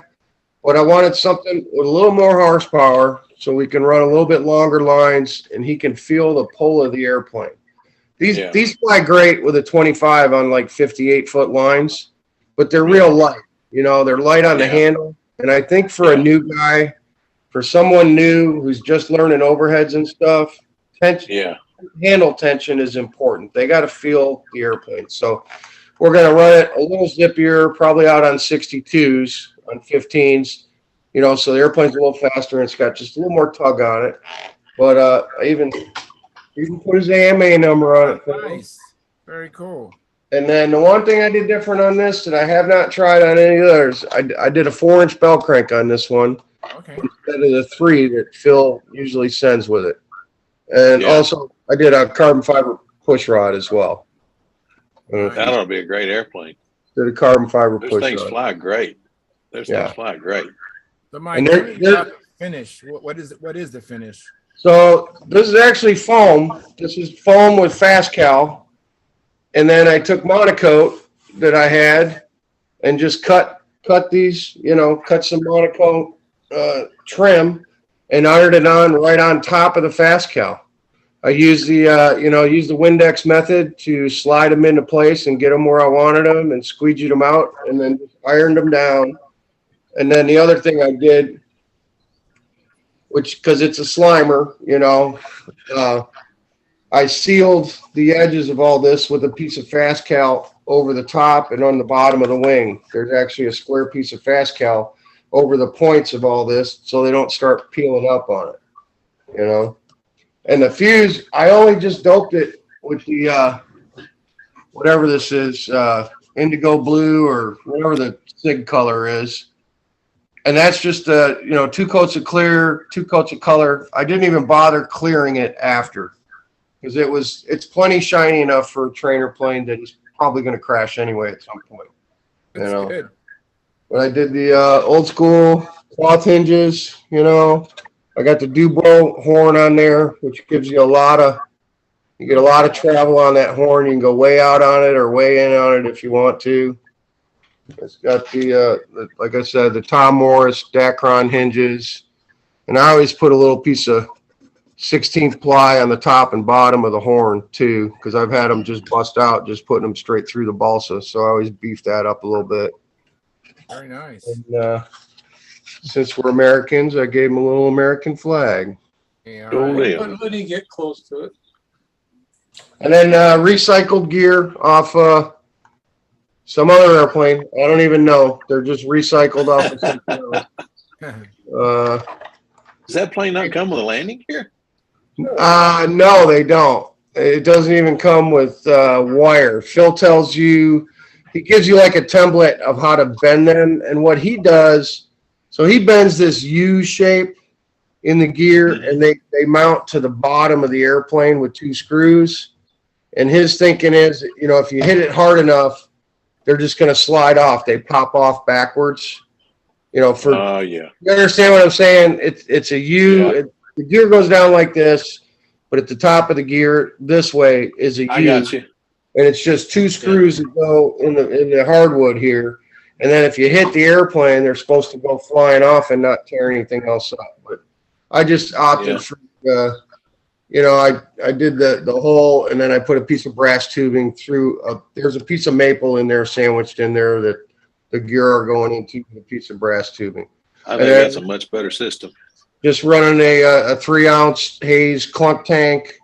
but I wanted something with a little more horsepower so we can run a little bit longer lines and he can feel the pull of the airplane. These fly great with a 25 on like 58-foot lines, but they're real light. They're light on the handle. And I think for a new guy, for someone new who's just learning overheads and stuff, handle tension is important. They got to feel the airplane. So we're going to run it a little zippier, probably out on 62s, on 15s. you know, so the airplane's a little faster and it's got just a little more tug on it. But I even put his AMA number on it. Nice. Very cool. And then the one thing I did different on this that I have not tried on any others, I did a 4-inch bell crank on this one Okay. instead of the 3 that Phil usually sends with it. And also I did a carbon fiber push rod as well. That ought to be a great airplane. Did a carbon fiber Those push things rod. fly great. Those things fly great. So Mike, And tell they're- me about the finish. What is the finish? So this is actually foam. This is foam with fast cal. And then I took monocoat that I had and just cut these, you know, cut some monocoat trim and ironed it on right on top of the fast cal. I used the Windex method to slide them into place and get them where I wanted them and squeegee them out and then ironed them down. And then the other thing I did, which, because it's a Slimer, you know, I sealed the edges of all this with a piece of fast cal over the top and on the bottom of the wing. There's actually a square piece of fast cal over the points of all this so they don't start peeling up on it, you know. And the fuse, I only just doped it with the whatever this is, indigo blue or whatever the SIG color is. And that's just 2 coats of clear, 2 coats of color. I didn't even bother clearing it after because it's plenty shiny enough for a trainer plane that is probably going to crash anyway at some point. That's good. But I did the old school cloth hinges, you know. I got the Dubro horn on there, which gives you you get a lot of travel on that horn. You can go way out on it or way in on it if you want to. It's got like I said, the Tom Morris Dacron hinges. And I always put a little piece of 16th ply on the top and bottom of the horn too, because I've had them just bust out, just putting them straight through the balsa. So I always beef that up a little bit. Very nice. And, since we're Americans, I gave him a little American flag. Yeah, Cool all right. deal. Let me get close to it. And then recycled gear off some other airplane. I don't even know. They're just recycled off of something else. Does that plane not come with a landing gear? No, they don't. It doesn't even come with wire. Phil tells you, he gives you like a template of how to bend them. And what he does, so he bends this U shape in the gear and they mount to the bottom of the airplane with 2 screws. And his thinking is, you know, if you hit it hard enough, they're just going to slide off. They pop off backwards. You know, yeah. You understand what I'm saying? It's a U. Yeah. The gear goes down like this, but at the top of the gear this way is a U. I got you. And it's just 2 screws that go in the hardwood here. And then if you hit the airplane, they're supposed to go flying off and not tear anything else up. But I just opted for, I did the hole and then I put a piece of brass tubing through. There's a piece of maple in there sandwiched in there that the gear are going into with a piece of brass tubing. I think that's a much better system. Just running a 3-ounce Hayes clunk tank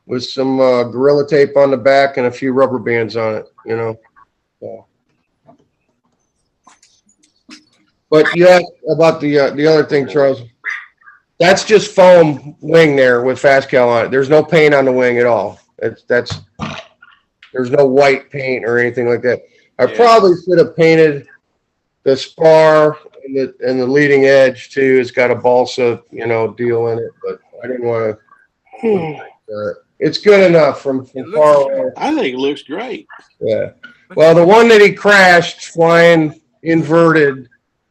with some Gorilla Tape on the back and a few rubber bands on it, you know. So. But you asked about the other thing, Charles. That's just foam wing there with fast cal on it. There's no paint on the wing at all. There's no white paint or anything like that. I probably should have painted the spar and the leading edge too. It's got a balsa, deal in it, but I didn't want to. It's good enough from far away. I think it looks great. Yeah. Well, the one that he crashed flying inverted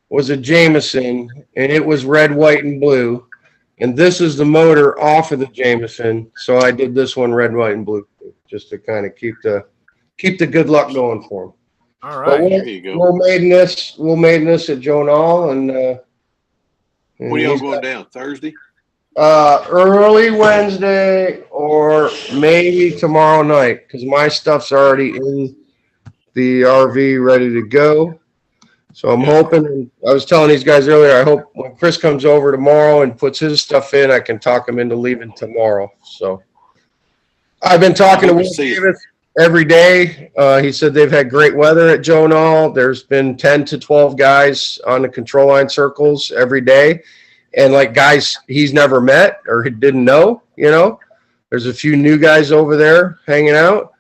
was a Jameson, and it was red, white, and blue. And this is the motor off of the Jameson, so I did this one red, white, and blue just to kind of keep the good luck going for him. All right, there you go. We'll maiden this at Joe Nall, and when are y'all going down? Thursday? Early Wednesday or maybe tomorrow night, because my stuff's already in the RV ready to go. So I'm hoping, and I was telling these guys earlier, I hope when Chris comes over tomorrow and puts his stuff in, I can talk him into leaving tomorrow. So I've been talking to Will Davis. every day. He said they've had great weather at Joe Nall. There's been 10 to 12 guys on the control line circles every day. And like guys he's never met or didn't know, there's a few new guys over there hanging out.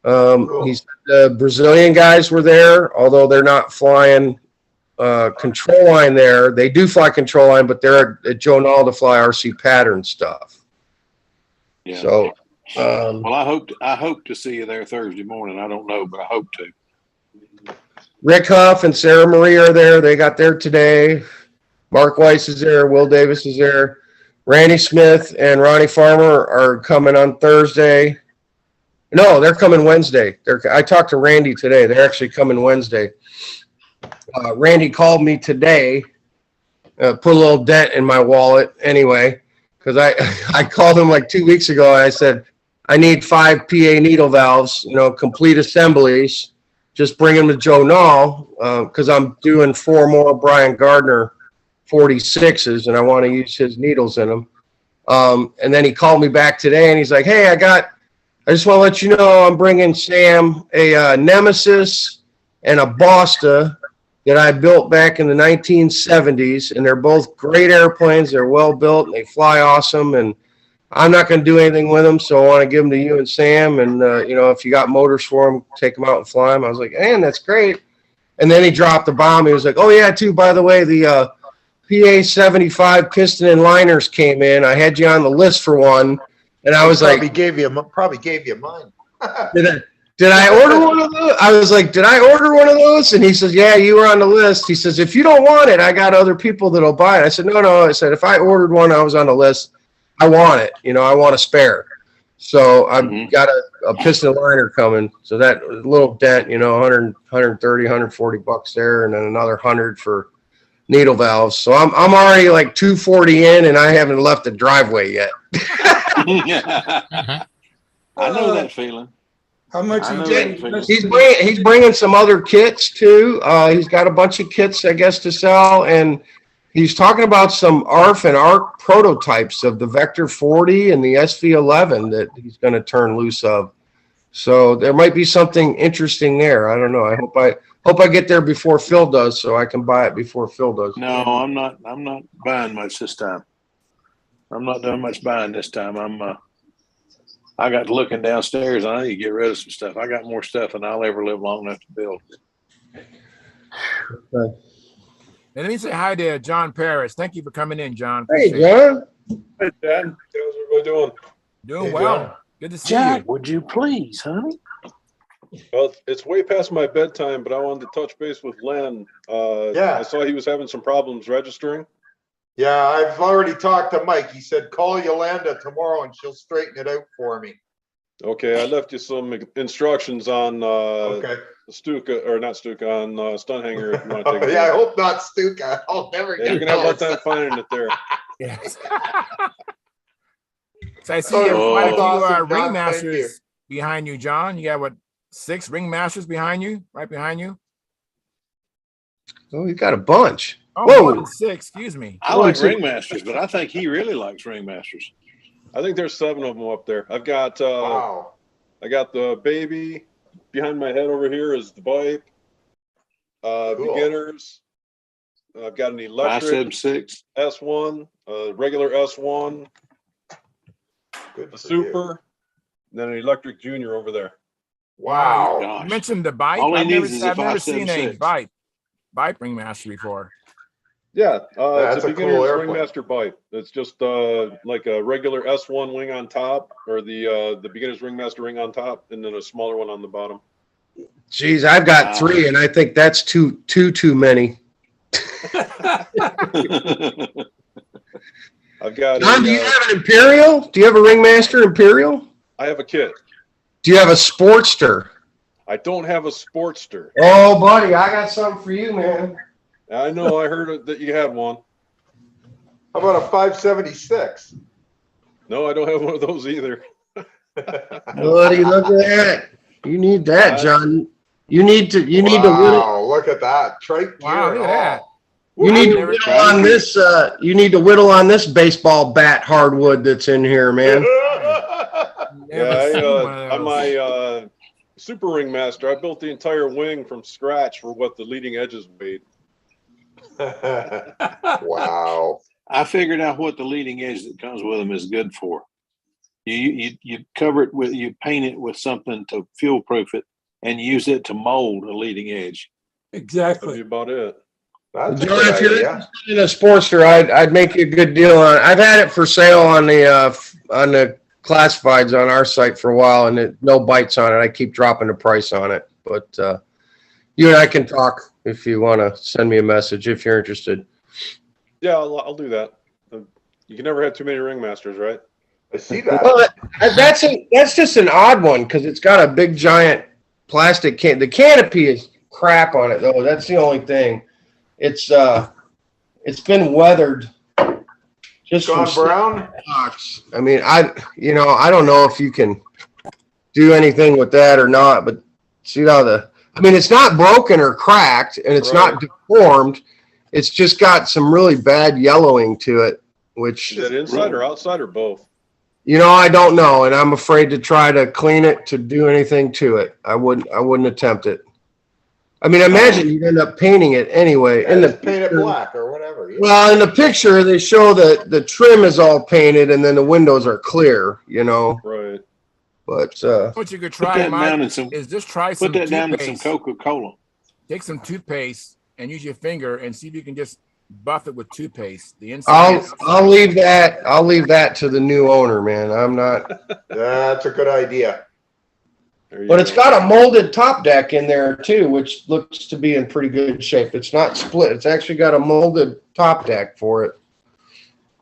He said the Brazilian guys were there, although they're not flying control line there. They do fly control line, but they're at Joe Nall to fly RC pattern stuff. Yeah. So, well, I hope to see you there Thursday morning. I don't know, but I hope to. Rick Huff and Sarah Marie are there. They got there today. Mark Weiss is there. Will Davis is there. Randy Smith and Ronnie Farmer are coming on Thursday. No, they're coming Wednesday. I talked to Randy today. They're actually coming Wednesday. Randy called me today, put a little dent in my wallet anyway, because I called him like 2 weeks ago. And I said, I need 5 PA needle valves, complete assemblies. Just bring them to Joe Nall because I'm doing 4 more Brian Gardner 46s, and I want to use his needles in them. And then he called me back today, and he's like, hey, I just want to let you know I'm bringing Sam a Nemesis and a Bosta that I built back in the 1970s, and they're both great airplanes. They're well built, and they fly awesome, and I'm not going to do anything with them, so I want to give them to you and Sam, and, if you got motors for them, take them out and fly them. I was like, man, that's great. And then he dropped the bomb. He was like, oh, yeah, too, by the way, the PA 75 piston and liners came in. I had you on the list for one. And I was probably gave you mine. Did I order one of those? I was like, did I order one of those? And he says, yeah, you were on the list. He says, if you don't want it, I got other people that'll buy it. I said, no. I said, if I ordered one, I was on the list. I want it. I want a spare. So I've got a piston liner coming. So that little dent, 130, 140 bucks there, and then another 100 for needle valves. So I'm already like 240 in, and I haven't left the driveway yet. I know that feeling. How much he's bringing some other kits too. He's got a bunch of kits, I guess, to sell, and he's talking about some ARF and ARC prototypes of the Vector 40 and the SV11 that he's going to turn loose of. So there might be something interesting there. I don't know. I hope I get there before Phil does, so I can buy it before Phil does. No, I'm not buying much this time. I'm not doing much buying this time. I got looking downstairs, and I need to get rid of some stuff. I got more stuff than I'll ever live long enough to build. Okay. And let me say hi to John Paris. Thank you for coming in, John. Hey, Appreciate John. Hey, Dad. How's everybody doing? Doing Hey, well. John. Good to see Jack, you. would you please, honey? Well, it's way past my bedtime, but I wanted to touch base with Len. Yeah. I saw he was having some problems registering. Yeah, I've already talked to Mike. He said, call Yolanda tomorrow and she'll straighten it out for me. Okay, I left you some instructions on Okay. Stuka, or not Stuka, on Stunthangar if you want to take a Yeah, I look. hope not Stuka. I'll never Yeah, get you're gonna have a hard those. time finding it there. Yes. So I see Oh, you have quite a few awesome, John. Thank ringmasters you. behind you, John. You got what, 6 ringmasters behind you, right behind you? Oh, you got a bunch. Oh, Whoa. more than 6, excuse me. I like ringmasters, but I think he really likes ringmasters. I think there's 7 of them up there. I've got Wow. I got the baby behind my head over here is the bike. Cool. Beginners. I've got an electric 576. S1, a regular S1, Good a for you. super, and then an electric junior over there. Wow. Gosh. You mentioned the bike. All he I've never, needs is a I've never seen a 576. bike ringmaster before. Yeah, That's it's a a cool beginner's airplane. ringmaster bike. It's just like a regular S1 wing on top, or the beginner's ringmaster ring on top, and then a smaller one on the bottom. Geez, I've got Wow. 3, and I think that's too many. I've got John, do you have an Imperial? Do you have a Ringmaster Imperial? I have a kit. Do you have a Sportster? I don't have a Sportster. Oh, buddy, I got something for you, man. I know. I heard that you had one. How about a 576? No, I don't have one of those either. Buddy, look at that. You need that, John. You need to whittle. Wow, look at that. Trike gear Wow, and look at that. all. You need to Never whittle tried on this. You need to whittle on this baseball bat hardwood that's in here, man. Never seen one of On those. Super Ringmaster, I built the entire wing from scratch for what the leading edges weighed. Wow. I figured out what the leading edge that comes with them is good for. You cover it with, you paint it with something to fuel proof it and use it to mold a leading edge. That'd Exactly. be about it. That's a John, good if you're idea. interested in a Sportster, I'd make you a good deal on it. I've had it for sale on the classifieds on our site for a while, and no bites on it. I keep dropping the price on it, but you and I can talk if you want to send me a message if you're interested. Yeah, I'll do that. You can never have too many Ringmasters, right? I see that. Well, that's just an odd one because it's got a big giant plastic can. The canopy is crap on it though. That's the only thing. It's been weathered. Just Gone from brown? box. I mean, I don't know if you can do anything with that or not, but see how it's not broken or cracked and it's not deformed. It's just got some really bad yellowing to it, which Is that inside or outside or both? I don't know, and I'm afraid to try to clean it to do anything to it. I wouldn't attempt it. I mean, imagine you'd end up painting it anyway. Yeah, just paint it black or whatever. Yeah. Well, in the picture, they show that the trim is all painted and then the windows are clear, Right. But What you could Put try, that Mike, down in some, is just try some put that down in some toothpaste. Coca-Cola. Take some toothpaste and use your finger and see if you can just buff it with toothpaste. The inside. I'll leave that to the new owner, man. I'm not. That's a good idea. But it's got a molded top deck in there too, which looks to be in pretty good shape. It's not split. It's actually got a molded top deck for it.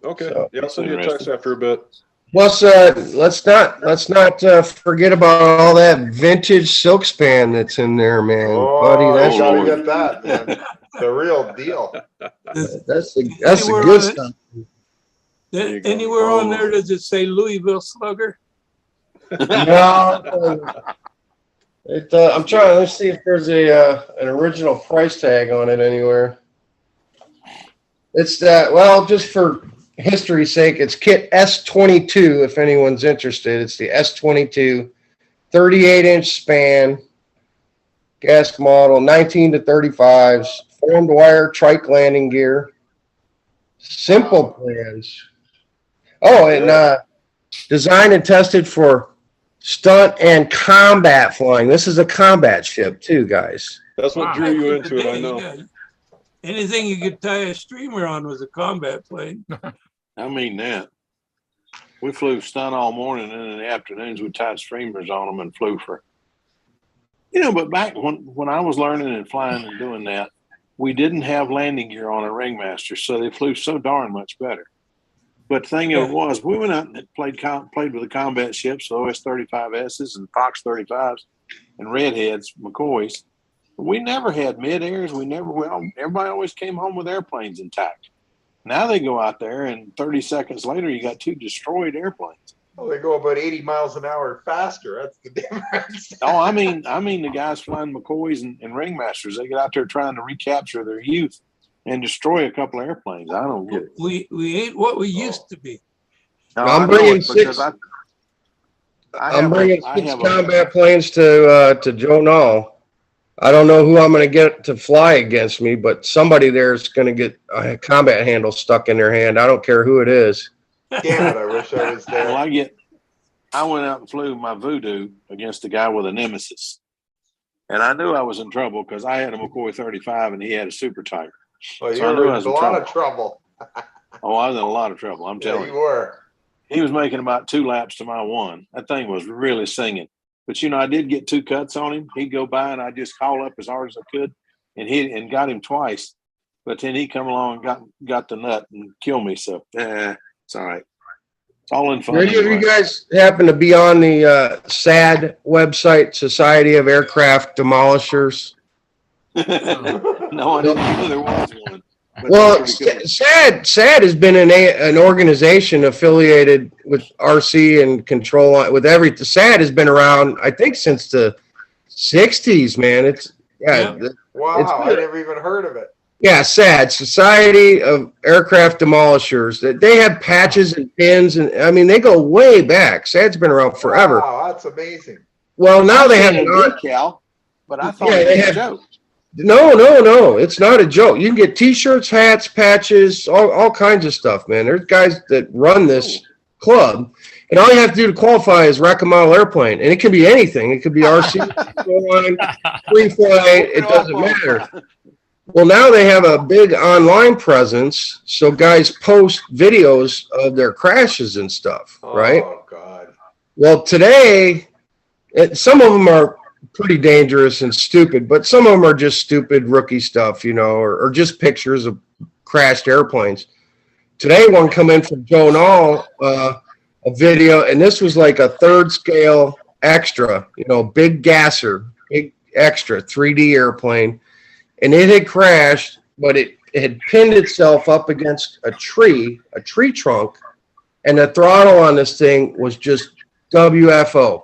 Okay. So- Yeah, I'll send you a text after a bit. Plus, let's not forget about all that vintage silk span that's in there, man. Oh, Buddy, you gotta Lord. get that, man. The real deal. that's the Anywhere good on it? stuff. There you go. Anywhere on there does it say Louisville Slugger? No, I'm trying. Let's see if there's an original price tag on it anywhere. It's that. Well, just for history's sake, it's kit S22. If anyone's interested, it's the S22, 38-inch span, gas model, 19 to 35s, formed wire trike landing gear, simple plans. Oh, and designed and tested for stunt and combat flying. This is a combat ship too, guys. That's what drew you into it, I know. Yeah. Anything you could tie a streamer on was a combat plane. I mean that. We flew stunt all morning, and in the afternoons we tied streamers on them and flew for. But back when I was learning and flying and doing that, we didn't have landing gear on a Ringmaster, so they flew so darn much better. But the thing of it was, we went out and played with the combat ships, the OS-35Ss and Fox 35s and Redheads, McCoys. We never had mid-airs. Everybody always came home with airplanes intact. Now they go out there, and 30 seconds later, you got 2 destroyed airplanes. Well, they go about 80 miles an hour faster. That's the difference. Oh, I mean the guys flying McCoys and Ringmasters, they get out there trying to recapture their youth and destroy a couple of airplanes. I don't get it. We ain't what we used to be. No, I'm I know bringing it because six- I I'm bringing have 6 a- combat planes to Joe Nall. I don't know who I'm going to get to fly against me, but somebody there is going to get a combat handle stuck in their hand. I don't care who it is. Damn it, I wish I was there. Well, I went out and flew my Voodoo against a guy with a Nemesis. And I knew I was in trouble because I had a McCoy 35 and he had a Super Tiger. Well, So I you knew were I in was a in lot of trouble. Oh, I was in a lot of trouble. I'm Yeah, telling you you. were. He was making about 2 laps to my 1. That thing was really singing. But, I did get 2 cuts on him. He'd go by and I just call up as hard as I could and hit and got him twice. But then he come along and got the nut and killed me. So, it's all right. It's all in fun. Do any of you anyway. guys happen to be on the SAD website, Society of Aircraft Demolishers? No, I didn't know there was one. But Well, that's pretty cool. SAD has been an organization affiliated with RC and control with everything. SAD has been around, I think, since the 60s, man. Wow, I never even heard of it. Yeah, SAD, Society of Aircraft Demolishers. They have patches and pins, and I mean, they go way back. SAD's been around forever. Wow, that's amazing. Well, now they have a decal, but I thought it was a joke. No. It's not a joke. You can get T-shirts, hats, patches, all kinds of stuff, man. There's guys that run this club, and all you have to do to qualify is rack a model airplane, and it can be anything. It could be RC, free flight. It doesn't matter. Well, now they have a big online presence, so guys post videos of their crashes and stuff, right? Oh, God. Well, today, some of them are pretty dangerous and stupid, but some of them are just stupid rookie stuff, or just pictures of crashed airplanes. Today, one come in from Joe Nall, a video, and this was like a third scale extra, big gasser, big extra 3D airplane. And it had crashed, but it had pinned itself up against a tree trunk, and the throttle on this thing was just WFO.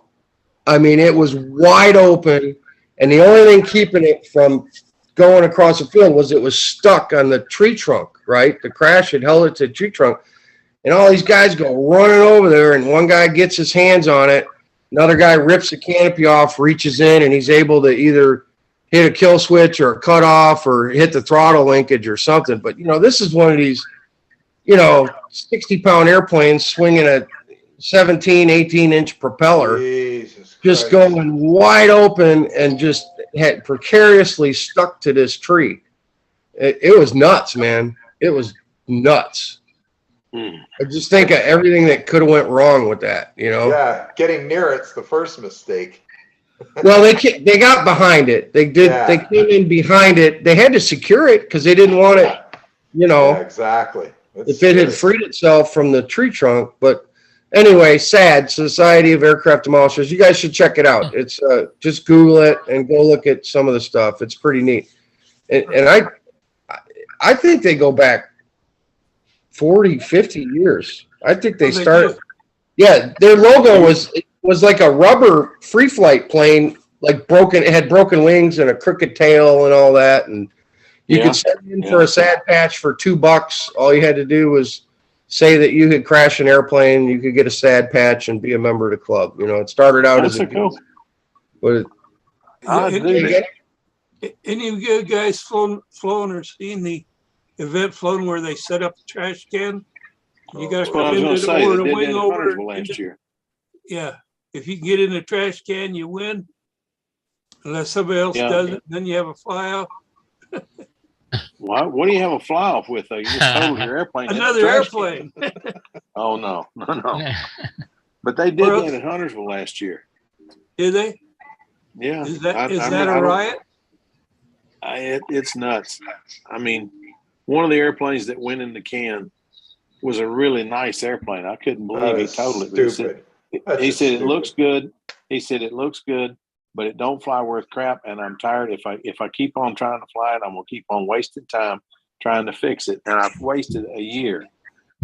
I mean, it was wide open, and the only thing keeping it from going across the field was it was stuck on the tree trunk, right? The crash had held it to the tree trunk, and all these guys go running over there, and one guy gets his hands on it, another guy rips the canopy off, reaches in, and he's able to either hit a kill switch or a cut off or hit the throttle linkage or something. But, this is one of these, 60-pound airplanes swinging a 17, 18-inch propeller, just going wide open and just had precariously stuck to this tree. It was nuts, man. It was nuts. I just think of everything that could have went wrong with that, Yeah, getting near it's the first mistake. Well, they got behind it. They did. Yeah. They came in behind it. They had to secure it because they didn't want it, Yeah, exactly. If it had freed itself from the tree trunk. But anyway, SAD, Society of Aircraft Demolishers. You guys should check it out. It's just Google it and go look at some of the stuff. It's pretty neat. And I think they go back 40, 50 years. I think they started. Yeah, their logo was like a rubber free flight plane, like broken. It had broken wings and a crooked tail and all that. And you could send in for a SAD patch for $2. All you had to do was say that you had crashed an airplane. You could get a SAD patch and be a member of the club. It started out as a cool. But any of you guys flown or seen the event flown where they set up a trash can? You got to come into the over the wing over last year. Yeah. If you can get in the trash can, you win. Unless somebody else does it, then you have a fly off. What do you have a fly off with? You just totaled your airplane. Another airplane. Oh, no. But they did that at Huntersville last year. Did they? Yeah. Is that a riot? It's nuts. I mean, one of the airplanes that went in the can was a really nice airplane. I couldn't believe he totaled it. Stupid. He said it looks good. He said it looks good, but it don't fly worth crap. And I'm tired. If I keep on trying to fly it, I'm gonna keep on wasting time trying to fix it. And I've wasted a year.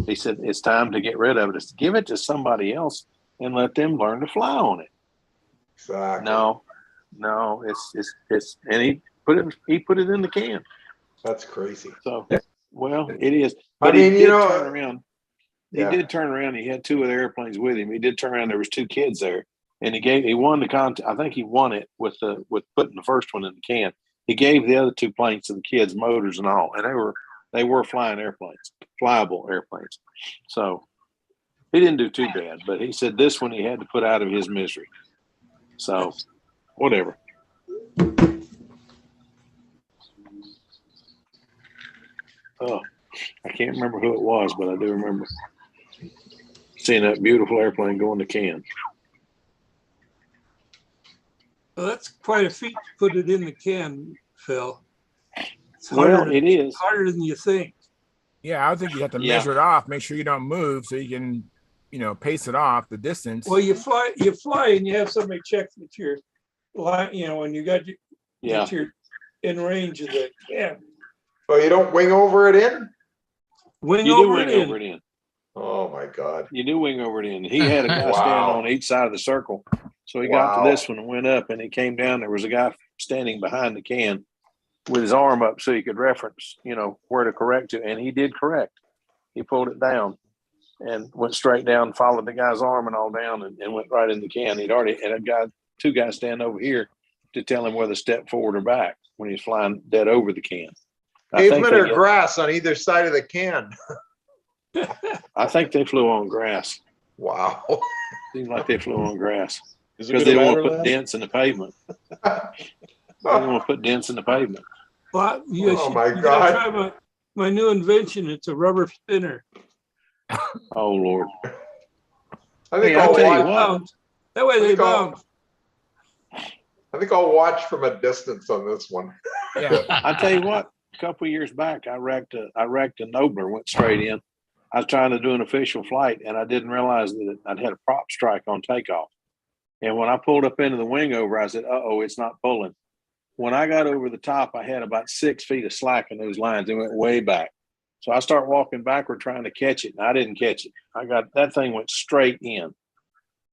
He said it's time to get rid of it. It's give it to somebody else and let them learn to fly on it. Exactly. No, it's and he put it in the can. That's crazy. So well, it is. But he did turn around. He did turn around. He had two of the airplanes with him. He did turn around. There was two kids there, and he won the contest. I think he won it with putting the first one in the can. He gave the other two planes to the kids, motors and all, and they were flying airplanes, flyable airplanes. So he didn't do too bad. But he said this one he had to put out of his misery. So whatever. Oh, I can't remember who it was, but I do remember seeing that beautiful airplane go in the can. Well, that's quite a feat to put it in the can, Phil. It is harder than you think. Yeah, I think you have to measure it off, make sure you don't move, so you can, pace it off the distance. Well, you fly, and you have somebody check that you're, when you got that you're in range of the can. Well, you don't wing over it in? Wing over it in. Oh my God. You do wing over it in. He had a guy standing on each side of the circle. So he got to this one and went up, and he came down. There was a guy standing behind the can with his arm up so he could reference, where to correct it. And he did correct. He pulled it down and went straight down, followed the guy's arm and all down, and went right in the can. He'd already, and a guy two guys stand over here to tell him whether to step forward or back when he's flying dead over the can. Pavement or grass on either side of the can. I think they flew on grass. Wow. Seems like they flew on grass Is it because gonna they want matter, to put lad? dents in the pavement. They want to put dents in the pavement. Well, Oh my you gotta God. try my new invention. It's a rubber spinner. Oh Lord! I think Hey, I'll I'll tell you watch. what. Bounce. That way they think I'll- bounce. I think I'll watch from a distance on this one. Yeah. I tell you what. A couple of years back, I wrecked a Nobler. Went straight in. I was trying to do an official flight, and I didn't realize that I'd had a prop strike on takeoff. And when I pulled up into the wing over, I said, "Uh-oh, it's not pulling." When I got over the top, I had about 6 feet of slack in those lines. It went way back. So I start walking backward trying to catch it, and I didn't catch it. That thing went straight in.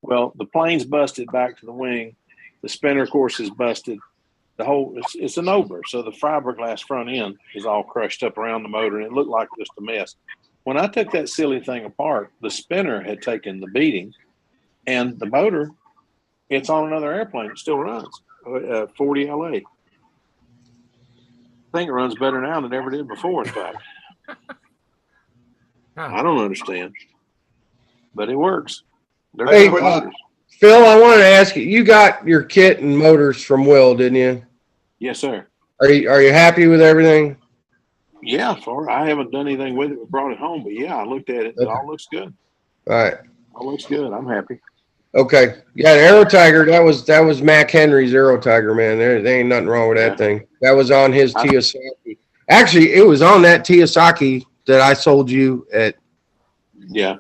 Well, the plane's busted back to the wing. The spinner course is busted. It's a Nobler, so the fiberglass front end is all crushed up around the motor, and it looked like just a mess. When I took that silly thing apart, the spinner had taken the beating, and the motor, it's on another airplane. It still runs, 40 LA. I think it runs better now than it ever did before, in fact. I don't understand, but it works. They're Hey, good motors. Phil, I wanted to ask you, you got your kit and motors from Will, didn't you? Yes, sir. Are you happy with everything? Yeah, I haven't done anything with it. We brought it home, but yeah, I looked at it. It all looks good. All right. All looks good. I'm happy. Okay. Yeah, the Aero Tiger, that was Mac Henry's Aero Tiger, man. There ain't nothing wrong with that thing. That was on his Tiyasaki. Actually, it was on that Tiyasaki that I sold you at. Yeah.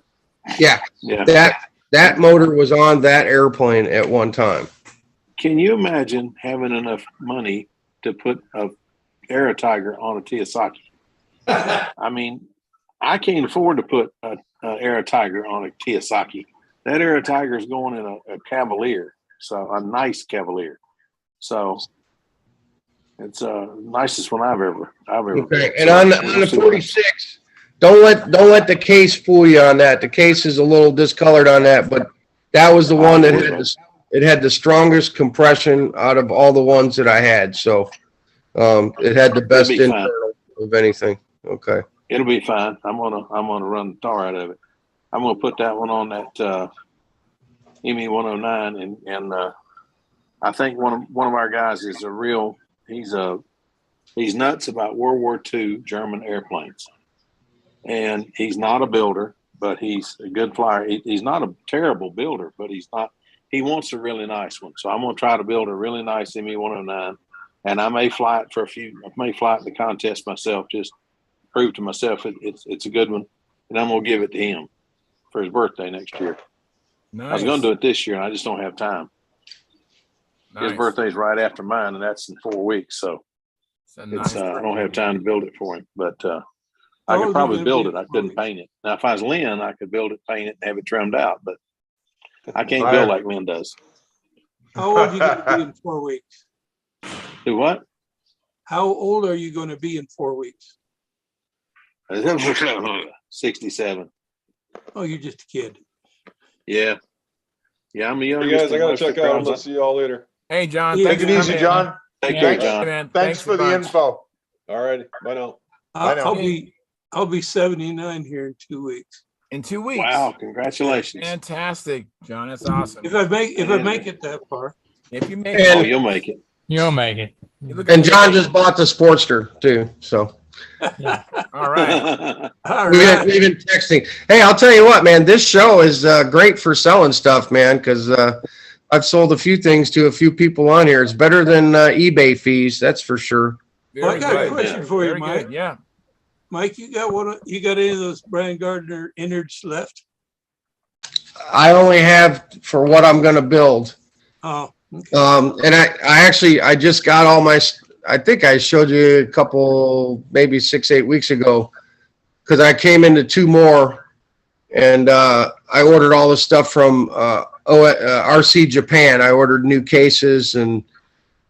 Yeah. Yeah. That motor was on that airplane at one time. Can you imagine having enough money to put a Aero Tiger on a Tiyasaki? I mean, I can't afford to put a Aero Tiger on a Tiyasaki. That Aero Tiger is going in a Cavalier, so a nice Cavalier. So it's nicest one I've ever. Okay, and on the 46, don't let the case fool you on that. The case is a little discolored on that, but that was the one that had the strongest compression out of all the ones that I had. So it had the best internal of anything. Okay. It'll be fine. I'm gonna run the tar out of it. I'm gonna put that one on that ME 109, and I think one of our guys is he's nuts about World War II German airplanes, and he's not a builder, but he's a good flyer. He's not a terrible builder, but he wants a really nice one. So I'm gonna try to build a really nice ME 109, and I may fly it I may fly it in the contest myself, just prove to myself it's a good one, and I'm gonna give it to him for his birthday next year. Nice. I was gonna do it this year, and I just don't have time. Nice. His birthday's right after mine, and that's in 4 weeks, so Nice I don't have time to build it for him. But I could probably build it. I couldn't paint it. Now, if I was Lynn, I could build it, paint it, and have it trimmed out. But I can't build like Lynn does. How old are you going to be in 4 weeks? Do what? How old are you going to be in 4 weeks? 67. Oh, you're just a kid. Yeah. Yeah, I'm a young Hey guys, I gotta check out. I'll see y'all later. Hey, John. Yeah, Thanks Take it for easy, coming in, John. man. Take care, Thanks. John. Man. Thanks for a the bunch. info. All righty. Bye now. I know. I'll be 79 here in 2 weeks. In 2 weeks. Wow, congratulations. Fantastic, John. That's awesome. If I make it that far. If you make Oh, it, you'll make it. You'll make it. you look And at- John just bought the Sportster too. So all right. All we've right. been texting. Hey, I'll tell you what, man, this show is great for selling stuff, man, because I've sold a few things to a few people on here. It's better than eBay fees, that's for sure. Well, I got a Very question good. for you, Very Mike. good. Yeah. Mike, you got any of those Brian Gardner innards left? I only have for what I'm going to build. Oh, okay. And I just got all my, I think I showed you a couple, maybe 6-8 weeks ago, because I came into 2 more, and I ordered all the stuff from RC Japan. I ordered new cases and,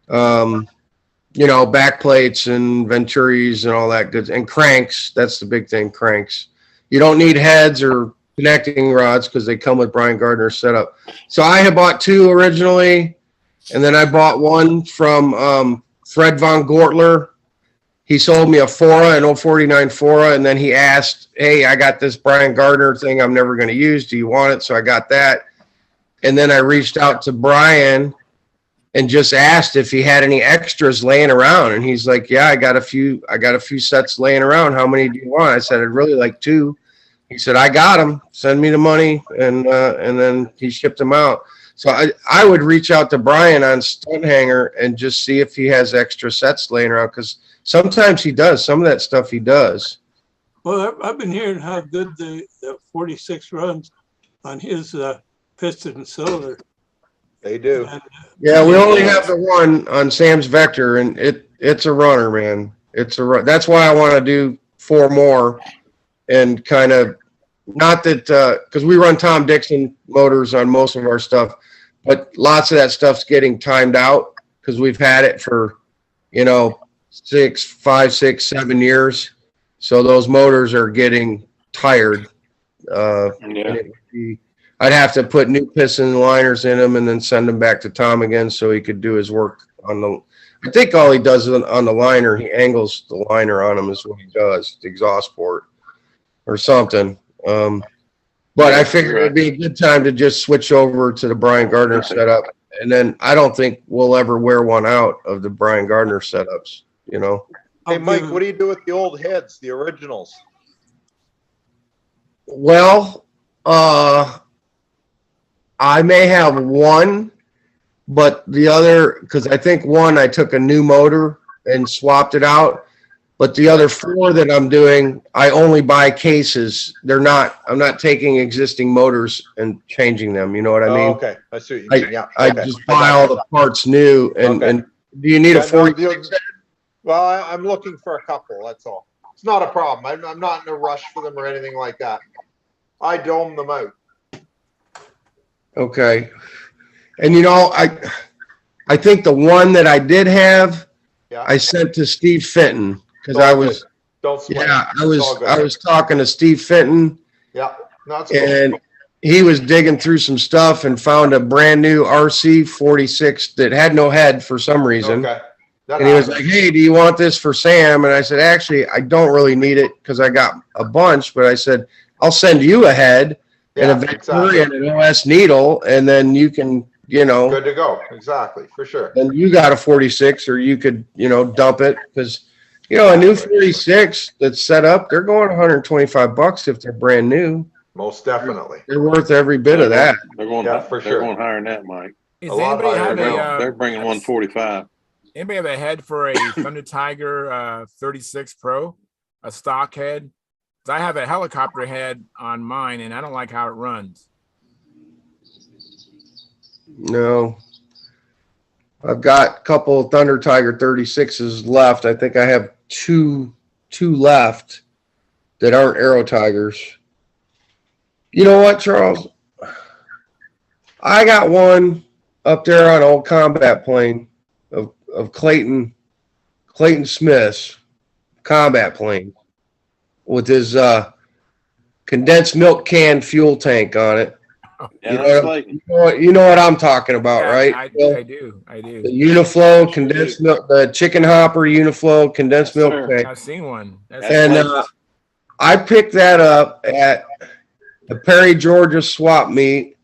back plates and Venturis and all that good, and cranks. That's the big thing, cranks. You don't need heads or connecting rods because they come with Brian Gardner's setup. So I had bought 2 originally, And then I bought one from Fred Von Gortler. He sold me a Fora, an 049 Fora, and then he asked, hey, I got this Brian Gardner thing I'm never going to use. Do you want it? So I got that. And then I reached out to Brian and just asked if he had any extras laying around. And he's like, yeah, I got a few sets laying around. How many do you want? I said, I'd really like 2. He said, I got them. Send me the money. And then he shipped them out. So I would reach out to Brian on Stunthangar and just see if he has extra sets laying around, because sometimes he does. Some of that stuff he does. Well, I've been hearing how good the 46 runs on his piston cylinder. They do. And, Yeah, we only have the one on Sam's Vector, and it's a runner, man. It's a run. That's why I want to do 4 more, and kind of, not that because we run Tom Dixon motors on most of our stuff, but lots of that stuff's getting timed out because we've had it for 5, 6, 7 years. So those motors are getting tired. I'd have to put new piston liners in them and then send them back to Tom again so he could do his work on the. I think all he does on the liner, he angles the liner on them is what he does, the exhaust port or something. But I figured it'd be a good time to just switch over to the Brian Gardner setup. And then I don't think we'll ever wear one out of the Brian Gardner setups, Hey, Mike, what do you do with the old heads, the originals? Well, I may have one, but the other, because I think one, I took a new motor and swapped it out. But the other 4 that I'm doing, I only buy cases. I'm not taking existing motors and changing them. You know what I mean? Oh, okay. I see what you mean. Yeah. I okay. just buy all the parts new. And do you need a 46? Well, I'm looking for a couple. That's all. It's not a problem. I'm not in a rush for them or anything like that. I dome them out. Okay. And I think the one that I did have, I sent to Steve Fenton. Because I was talking to Steve Fenton. Yeah, no, that's and cool. He was digging through some stuff and found a brand new RC 46 that had no head for some reason. Okay. And he was like, "Hey, do you want this for Sam?" And I said, "Actually, I don't really need it because I got a bunch." But I said, "I'll send you a head and a Vector and an OS needle, and then you can." Good to go. Exactly, for sure. And you got a 46, or you could, dump it because. A new 46 that's set up, they're going $125 if they're brand new. Most definitely. They're worth every bit of that. They're going, for they're sure. going higher than that, Mike. They're bringing 145. Anybody have a head for a Thunder Tiger 36 Pro, a stock head? I have a helicopter head on mine, and I don't like how it runs. No. I've got a couple of Thunder Tiger 36s left. I think I have two left that aren't Aero Tigers. You know what, Charles? I got one up there on old combat plane of Clayton Smith's combat plane with his condensed milk can fuel tank on it. You know what I'm talking about, right? I do. The Uniflow condensed milk, the chicken hopper Uniflow condensed milk tank. I've seen one. I picked that up at the Perry, Georgia swap meet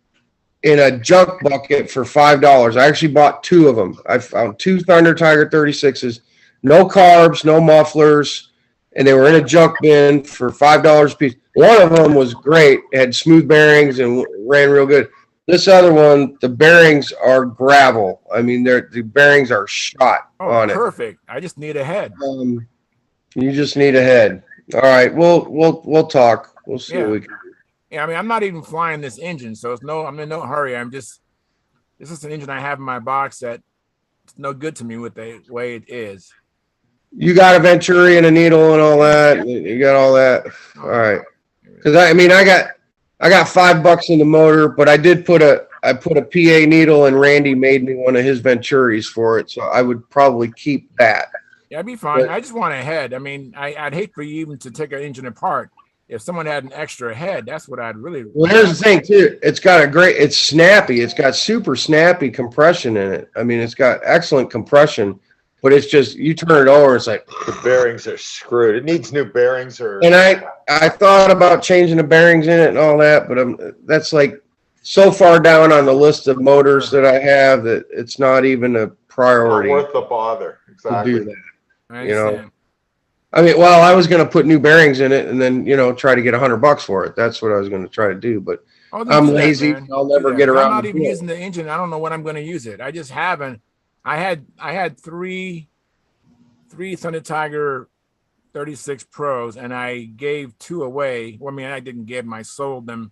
in a junk bucket for $5. I actually bought 2 of them. I found 2 Thunder Tiger 36s, no carbs, no mufflers, and they were in a junk bin for $5 a piece. One of them was great, it had smooth bearings and ran real good. This other one, the bearings are gravel. I mean, the bearings are shot on it. Perfect. I just need a head. You just need a head. All right, we'll talk. We'll see what we can do. Yeah, I mean, I'm not even flying this engine, so I'm in no hurry. This is an engine I have in my box that it's no good to me with the way it is. You got a Venturi and a needle and all that. You got all that. All right. Because I got $5 in the motor, but I put a PA needle, and Randy made me one of his Venturis for it, so I would probably keep that. Yeah, I'd be fine. I just want a head. I mean, I'd hate for you even to take an engine apart if someone had an extra head, that's what I'd really. Well, here's the thing too. It's snappy. It's got super snappy compression in it. I mean, it's got excellent compression, but it's just, you turn it over, it's like, The bearings are screwed. It needs new bearings or. and I thought about changing the bearings in it and all that, but that's like so far down on the list of motors that I have that it's not even a Not priority worth the bother. to Exactly. do that. I You know. understand. I mean, well, I was going to put new bearings in it and then, try to get $100 for it. That's what I was going to try to do, but Oh, then I'm do that, lazy. man. I'll Do never that. get I'm around not to even do it. using the engine. I don't know when I'm going to use it. I just haven't. I had three Thunder Tiger 36 Pros, and I gave 2 away. Well, I mean, I didn't give them. I sold them,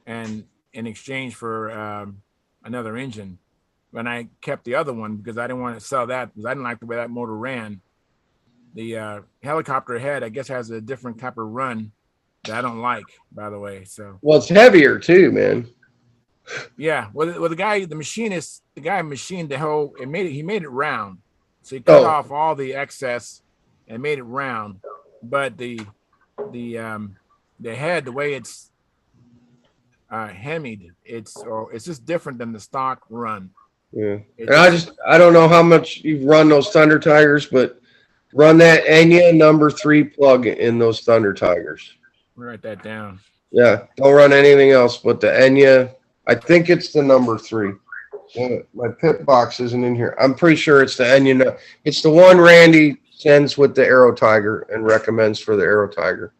and in exchange for another engine. And I kept the other one because I didn't want to sell that because I didn't like the way that motor ran. The helicopter head, I guess, has a different type of run that I don't like, by the way. So, Well, it's heavier too, man. yeah. Well, the guy machined the whole. He made it round, so he cut off all the excess and made it round. But the head, the way it's hemied, it's just different than the stock run. Yeah. And I don't know how much you've run those Thunder Tigers, but run that Enya number 3 plug in those Thunder Tigers. Write that down. Yeah. Don't run anything else but the Enya. I think it's the number 3. Yeah, my pit box isn't in here. I'm pretty sure it's the Enya. It's the one Randy sends with the Aero Tiger and recommends for the Aero Tiger.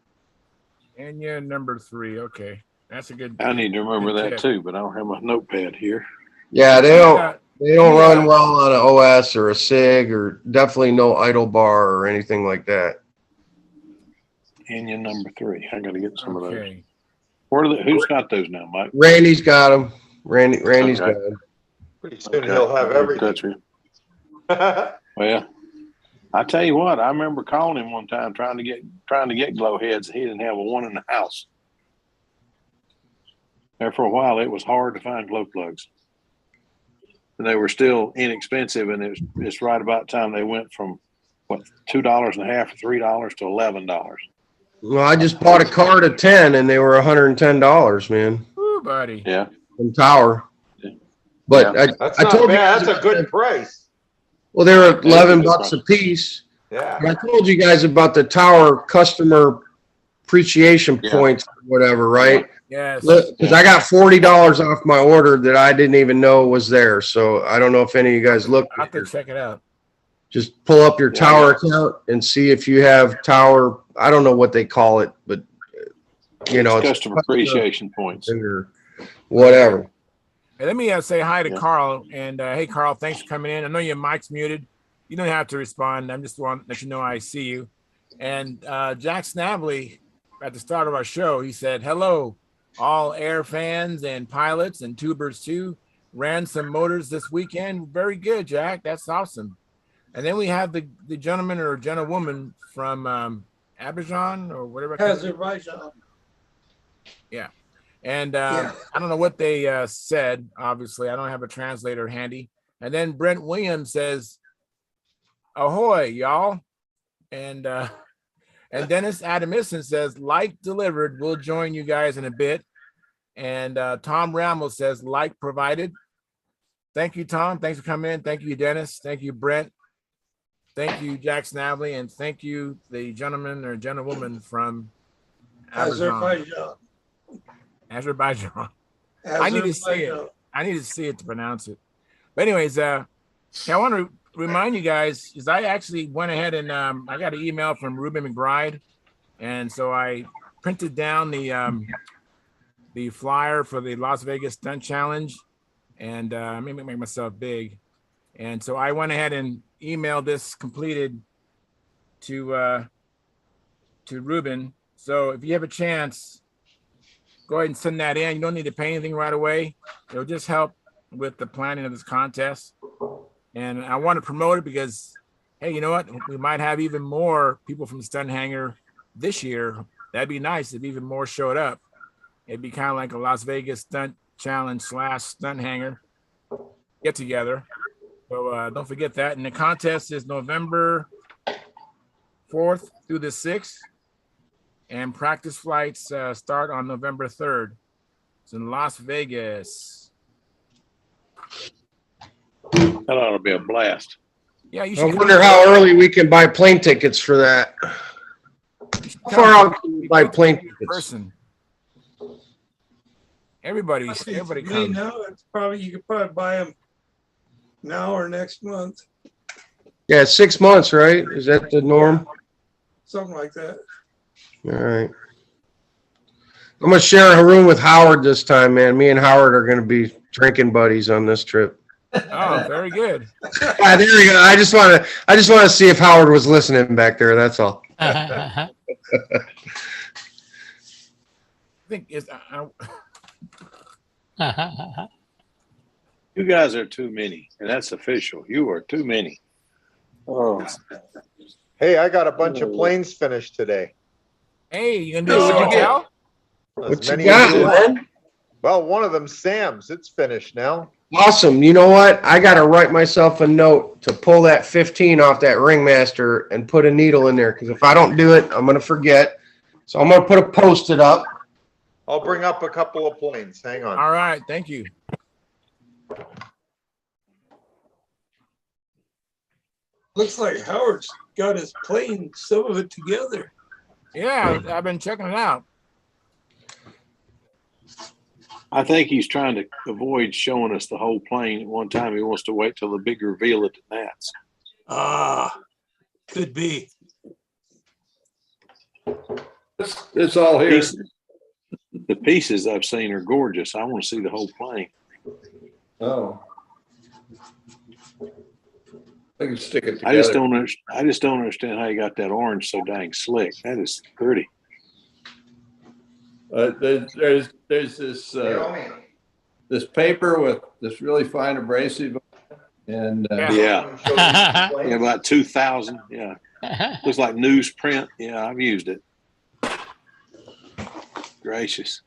Enya number 3. Okay. That's a good. I need to remember good that tip. too, but I don't have my notepad here. Yeah, they don't Yeah. run well on an OS or a SIG, or definitely no idle bar or anything like that. Enya number 3. I got to get some of those. Okay. Who's got those now, Mike? Randy's got them. Randy's Okay. got them. Pretty soon Okay. he'll have I'll touch everything. you. Well, I tell you what, I remember calling him one time trying to get glow heads. He didn't have one in the house. There for a while, it was hard to find glow plugs, and they were still inexpensive. And it's right about time they went from what $2.50 or $3 to $11. Well, I just bought a card of 10 and they were $110, man. Ooh, buddy. Yeah, From Tower. Yeah. But Yeah. That's I not told you bad. guys That's a good price. well, they were That is a $11 good price. a piece. Yeah. But I told you guys about the Tower customer appreciation Yeah. points, or whatever, right? Yes. Because I got $40 off my order that I didn't even know was there. So I don't know if any of you guys looked. I'll have to check it out. Just pull up your Yeah, Tower yeah. account and see if you have Tower. I don't know what they call it, but it's customer appreciation points. or whatever. Hey, let me say hi to Yeah. Carl. And hey, Carl, thanks for coming in. I know your mic's muted. You don't have to respond. I'm just want to let you know I see you. And Jack Snavely, at the start of our show, he said, hello, all air fans and pilots and tubers too. Ran some motors this weekend. Very good, Jack. That's awesome. And then we have the gentleman or gentlewoman from Azerbaijan or whatever. Azerbaijan. Yeah. And Yeah. I don't know what they said. Obviously, I don't have a translator handy. And then Brent Williams says, ahoy, y'all. And Dennis Adamison says, like delivered. We'll join you guys in a bit. And Tom Ramos says, like provided. Thank you, Tom. Thanks for coming in. Thank you, Dennis. Thank you, Brent. Thank you, Jack Snavely. And thank you, the gentleman or gentlewoman from Azerbaijan. Azerbaijan. I need to see it. I need to see it to pronounce it. But anyways, I want to remind you guys, because I actually went ahead and I got an email from Ruben McBride. And so I printed down the flyer for the Las Vegas Stunt Challenge. And maybe make myself big. And so I went ahead and emailed this completed to Ruben. So if you have a chance, go ahead and send that in. You don't need to pay anything right away. It'll just help with the planning of this contest. And I want to promote it because, hey, you know what? We might have even more people from Stunthangar this year. That'd be nice if even more showed up. It'd be kind of like a Las Vegas Stunt Challenge / Stunthangar get together. So don't forget that. And the contest is November 4th through the 6th. And practice flights start on November 3rd. It's in Las Vegas. That ought to be a blast. Yeah, you I should. wonder how early we can buy plane tickets for that. How far out can we buy plane tickets? Person. Everybody Me comes. now, it's probably, you could probably buy them now or next month, Yeah, 6 months, right? Is that the norm? something like that. All right. I'm gonna share a room with Howard this time, man. Me and Howard are gonna be drinking buddies on this trip. Oh, very good. There we go. I just want to see if Howard was listening back there. That's all. I think it's. You guys are too many, and that's official. You are too many. Oh, Hey, I got a bunch of planes finished today. Hey, you gonna do a show and tell? As What you many got, as you- man? Well, one of them, Sam's, it's finished now. Awesome. You know what? I got to write myself a note to pull that 15 off that ringmaster and put a needle in there. Because if I don't do it, I'm going to forget. So I'm going to put a Post-it up. I'll bring up a couple of planes. Hang on. All right, thank you. Looks like Howard's got his plane, some of it together. Yeah, I've been checking it out. I think he's trying to avoid showing us the whole plane at one time. He wants to wait till the big reveal at the Nats. Could be. It's all here. The pieces I've seen are gorgeous. I want to see the whole plane. Oh. I can stick it together. I just don't understand how you got that orange so dang slick. That is pretty. There's this paper with this really fine abrasive, and Yeah, about 2,000. Yeah, looks like newsprint. Yeah, I've used it. Gracious.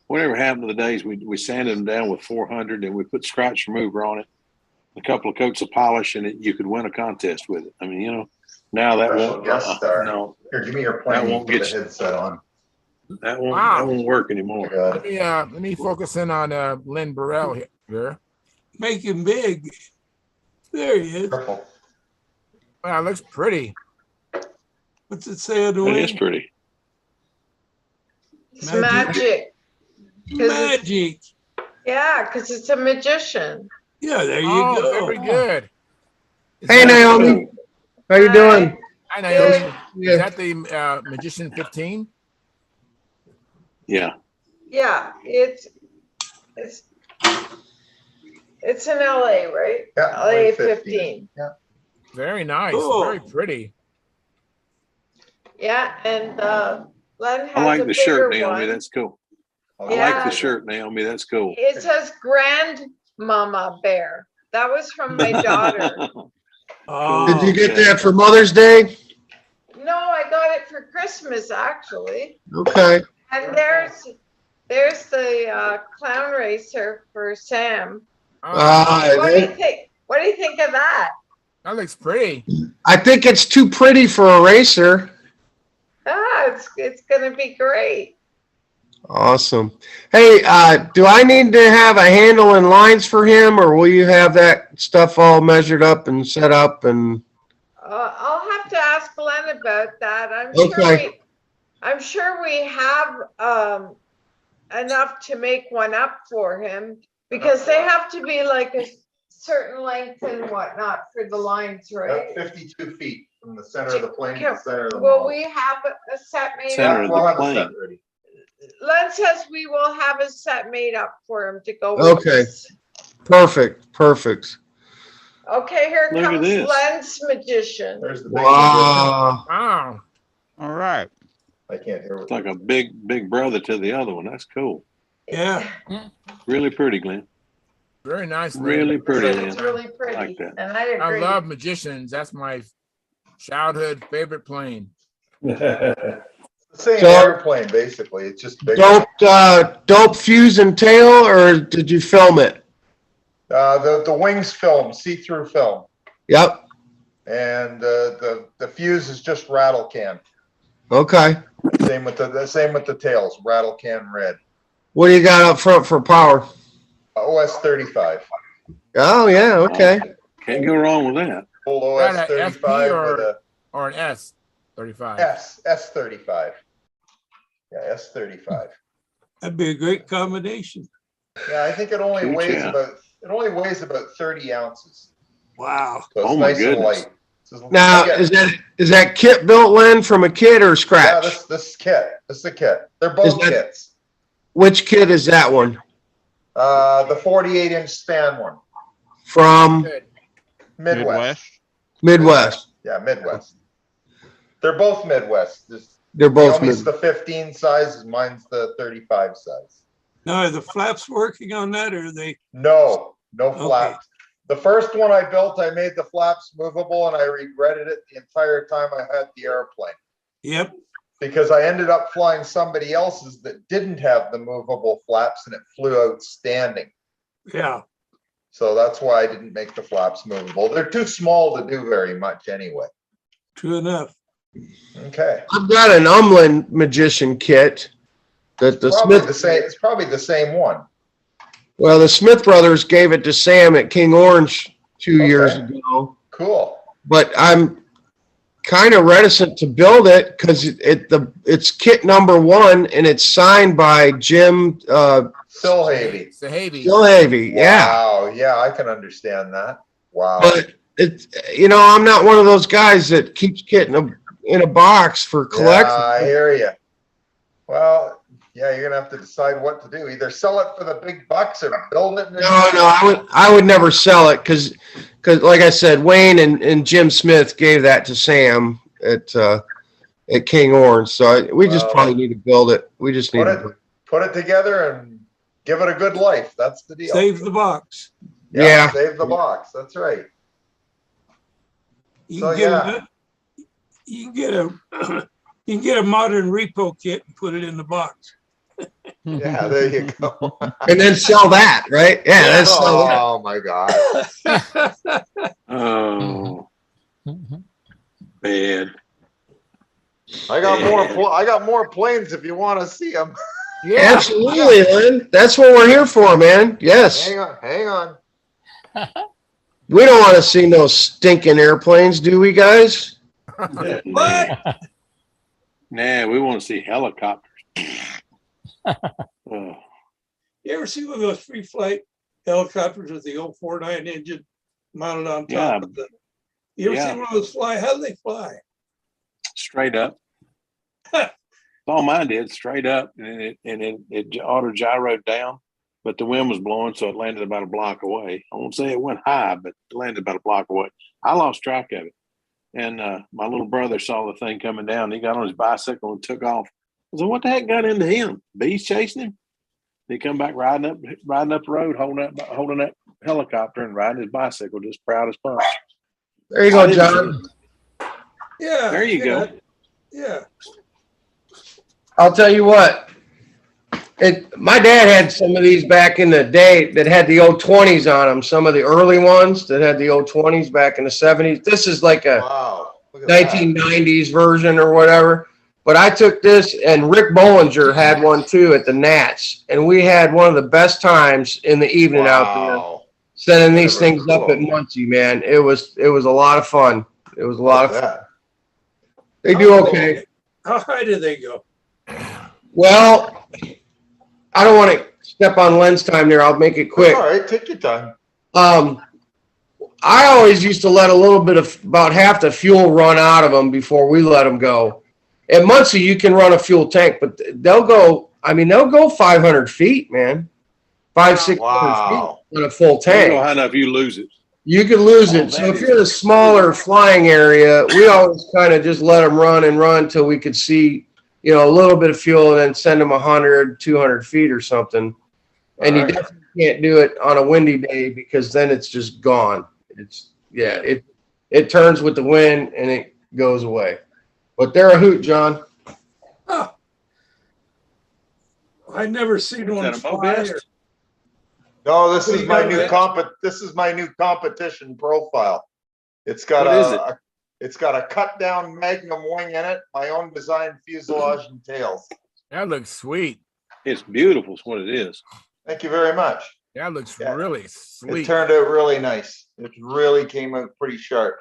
Whatever happened to the days we sanded them down with 400 and we put scratch remover on it, a couple of coats of polish, and you could win a contest with it. I mean, you know, now that won't. No, Here, give me your that plane. won't Put get the you. headset on. That won't. Wow. That won't work anymore. Let me focus in on Lynn Burrell here. Make him big. There he is. Purple. Wow, it looks pretty. What's it say on the It is wing? pretty. It's magic. Magic. Yeah, because it's a magician. Yeah, there you Oh, go. very good. Hey, Naomi. How you doing? Hi, Naomi. Yeah. Is that the Magician 15? Yeah. Yeah, it's in LA, right? Yeah, LA 15. 15. Very nice. Cool. Very pretty. Yeah, and Len has I like a the shirt, bigger Naomi. one. That's cool. I like Yeah. the shirt, Naomi. That's cool. It says Grandmama Bear. That was from my daughter. Oh, Did you get okay. that for Mother's Day? No, I got it for Christmas actually. Okay. And there's the clown racer for Sam. What do you think? What do you think of that? That looks pretty. I think it's too pretty for a racer. It's gonna be great. Awesome. Hey, do I need to have a handle and lines for him, or will you have that stuff all measured up and set up? And I'll have to ask Glenn about that. Okay. I'm sure we have enough to make one up for him because they have to be like a certain length and whatnot for the lines, right? 52 feet from the center of the plane to the center of the Will model. we have a set made Center up? of We'll the have a plane. set ready. Len says we will have a set made up for him to go with Okay. this. perfect, perfect. Okay, here Look at comes this. Len's magician. There's the big Wow. Wow. All right. I can't hear It's what. like a big brother to the other one. That's cool. yeah. Really pretty, Glenn. Very nice. Lynn. Really pretty, It's Lynn. really pretty, like that. and I I agree. love magicians. That's my childhood favorite plane. Same So- airplane, basically. It's just bigger. Dope fuse and tail, or did you film it? The wings film, see-through film. Yep. And the fuse is just rattle can. Okay. Same with the tails, rattle can red. What do you got up front for power? OS 35. Oh yeah, okay. Can't go wrong with that. Full That OS a 35 SP with a or an S35. S35. Yeah, S35. That'd be a great combination. Yeah, I think it only Good weighs job. about 30 ounces. Wow. So it's Oh, my nice and goodness. light. So Now, I get- is that kit built, Len, from a kit or yeah, scratch? this kit. This is a kit. They're both that- kits. Which kit is that one? The 48-inch span one. From Good. Midwest. Midwest. Yeah, Midwest. They're both Midwest. They're both Naomi's Midwest. the 15 size, and mine's the 35 size. Now, are the flaps working on that, or are they? No Okay. flaps. The first one I built, I made the flaps movable, and I regretted it the entire time I had the airplane. Yep. Because I ended up flying somebody else's that didn't have the movable flaps, and it flew outstanding. Yeah. So that's why I didn't make the flaps movable. They're too small to do very much anyway. True enough. Okay. I've got an Umlin Magician kit that the Probably Smith, the same. It's probably the same one. well, the Smith brothers gave it to Sam at King Orange 2 years Okay. ago. Cool. But I'm kind of reticent to build it because it's kit number 1 and it's signed by Jim Silhavy. Sahavi. Gilhavy. Yeah. Wow. Yeah, I can understand that. Wow. But I'm not one of those guys that keeps kit in a box for collection. Yeah, I hear you. Well, yeah, you're gonna have to decide what to do. Either sell it for the big bucks or build it. No, I would never sell it because like I said, Wayne and Jim Smith gave that to Sam at King Orange. So we just Well, probably need to build it. We just need put it together and give it a good life. That's the deal. Save the box. Yeah. Save the box. That's right. You So, can get yeah. you can get a modern repo kit and put it in the box. Yeah, there you go. and then sell that, right? Yeah, that's sell that. Oh my God. Oh, man. I got more planes if you want to see them. Yeah. Absolutely, Lynn. That's what we're here for, man. Yes. Hang on. We don't want to see no stinking airplanes, do we, guys? What? Nah, we want to see helicopters. Oh, You ever see one of those free flight helicopters with the old 49 engine mounted on top Yeah. of them? You ever Yeah. see one of those fly? How do they fly? straight up. That's all mine did, straight up, and it auto gyroed down, but the wind was blowing, so it landed about a block away. I won't say it went high, but it landed about a block away. I lost track of it, and my little brother saw the thing coming down. He got on his bicycle and took off. I said, "What the heck got into him? Bees chasing him?" He come back riding up the road, holding that helicopter and riding his bicycle, just proud as punch. There you go, John. Yeah. There you go. Yeah. I'll tell you what. My dad had some of these back in the day that had the old 20s on them. Some of the early ones that had the old 20s back in the 70s. This is like a Wow. Look at that. 1990s version or whatever. But I took this, and Rick Bollinger had one too at the Nats, and we had one of the best times in the evening out there Wow. sending these Very things up cool. at Muncie. Man, it was a lot of fun. It was a lot of Look fun. at that. They do okay. How high do they go? Well, I don't want to step on Len's time there. I'll make it quick. All right, take your time. I always used to let a little bit of about half the fuel run out of them before we let them go. At Muncie, you can run a fuel tank, but they'll go 500 feet, man. 500-600 Wow. feet on a full I don't know tank. how enough you lose it. You could lose Oh, it. So that if is- you're in a smaller flying area, we always kind of just let them run and run until we could see, a little bit of fuel, and then send them 100, 200 feet or something. And you All right. definitely can't do it on a windy day because then it's just gone. It turns with the wind and it goes away. But they're a hoot, John. Oh. I've never seen Is one that a fly. Mobest? Or, No, this is my You new got this is my new competition profile. It's got What is it? it's got a cut down Magnum wing in it, my own design fuselage and tails. That looks sweet. It's beautiful. Is what it is. Thank you very much. That looks Yeah. really It sweet. turned out really nice. It really came out pretty sharp.